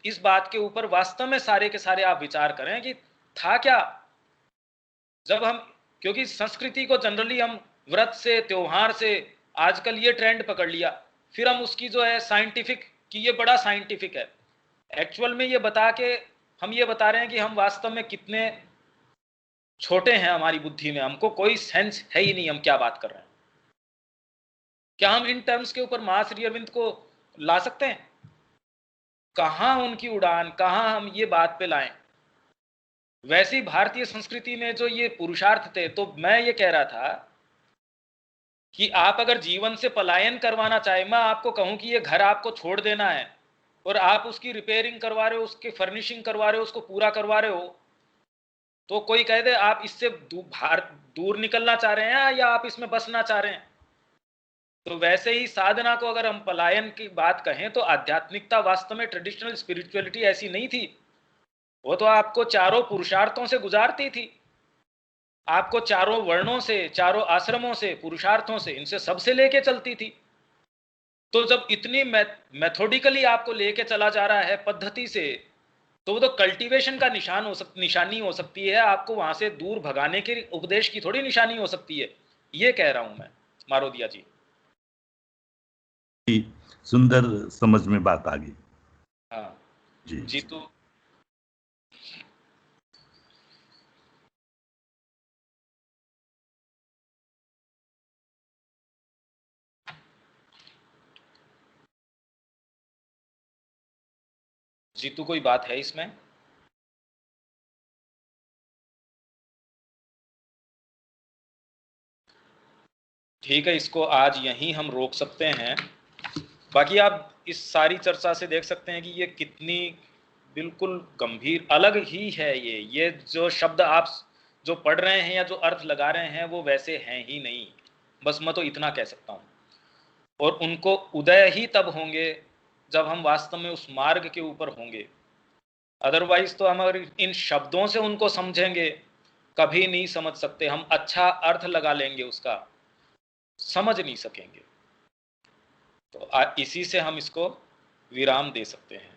इस बात के ऊपर वास्तव में सारे के सारे आप विचार करें कि था क्या। जब हम, क्योंकि संस्कृति को जनरली हम व्रत से, त्योहार से, आजकल ये ट्रेंड पकड़ लिया, फिर हम उसकी जो है साइंटिफिक, कि ये बड़ा साइंटिफिक है। एक्चुअल में ये बता के हम ये बता रहे हैं कि हम वास्तव में कितने छोटे हैं हमारी बुद्धि में, हमको कोई सेंस है ही नहीं हम क्या बात कर रहे हैं। क्या हम इन टर्म्स के ऊपर मां श्री अरविंद को ला सकते हैं? कहां उनकी उड़ान, कहां हम ये बात पे लाएं? वैसी भारतीय संस्कृति में जो ये पुरुषार्थ थे, तो मैं ये कह रहा था कि आप अगर जीवन से पलायन करवाना चाहे, मैं आपको कहूं कि ये घर आपको छोड़ देना है और आप उसकी रिपेयरिंग करवा रहे हो, उसकी फर्निशिंग करवा रहे हो, उसको पूरा करवा रहे हो, तो कोई कह दे आप इससे दूर निकलना चाह रहे हैं या आप इसमें बसना चाह रहे हैं। तो वैसे ही साधना को अगर हम पलायन की बात कहें, तो आध्यात्मिकता वास्तव में, ट्रेडिशनल स्पिरिचुअलिटी ऐसी नहीं थी। वो तो आपको चारों पुरुषार्थों से गुजारती थी, आपको चारों वर्णों से, चारों आश्रमों से, पुरुषार्थों से, इनसे सबसे लेके चलती थी। तो जब इतनी मेथोडिकली आपको लेके चला जा रहा है पद्धति से, तो वो तो कल्टीवेशन का निशानी हो सकती है, आपको वहां से दूर भगाने के उपदेश की थोड़ी निशानी हो सकती है। ये कह रहा हूं मैं, मारोदिया जी। सुंदर समझ में बात आ गई। हाँ जी जी। तो जीतू कोई बात है इसमें? ठीक है, इसको आज यहीं हम रोक सकते हैं। बाकी आप इस सारी चर्चा से देख सकते हैं कि ये कितनी बिल्कुल गंभीर अलग ही है। ये जो शब्द आप जो पढ़ रहे हैं या जो अर्थ लगा रहे हैं वो वैसे हैं ही नहीं, बस मैं तो इतना कह सकता हूँ। और उनको उदय ही तब होंगे जब हम वास्तव में उस मार्ग के ऊपर होंगे। अदरवाइज तो हम अगर इन शब्दों से उनको समझेंगे, कभी नहीं समझ सकते। हम अच्छा अर्थ लगा लेंगे, उसका समझ नहीं सकेंगे। तो इसी से हम इसको विराम दे सकते हैं।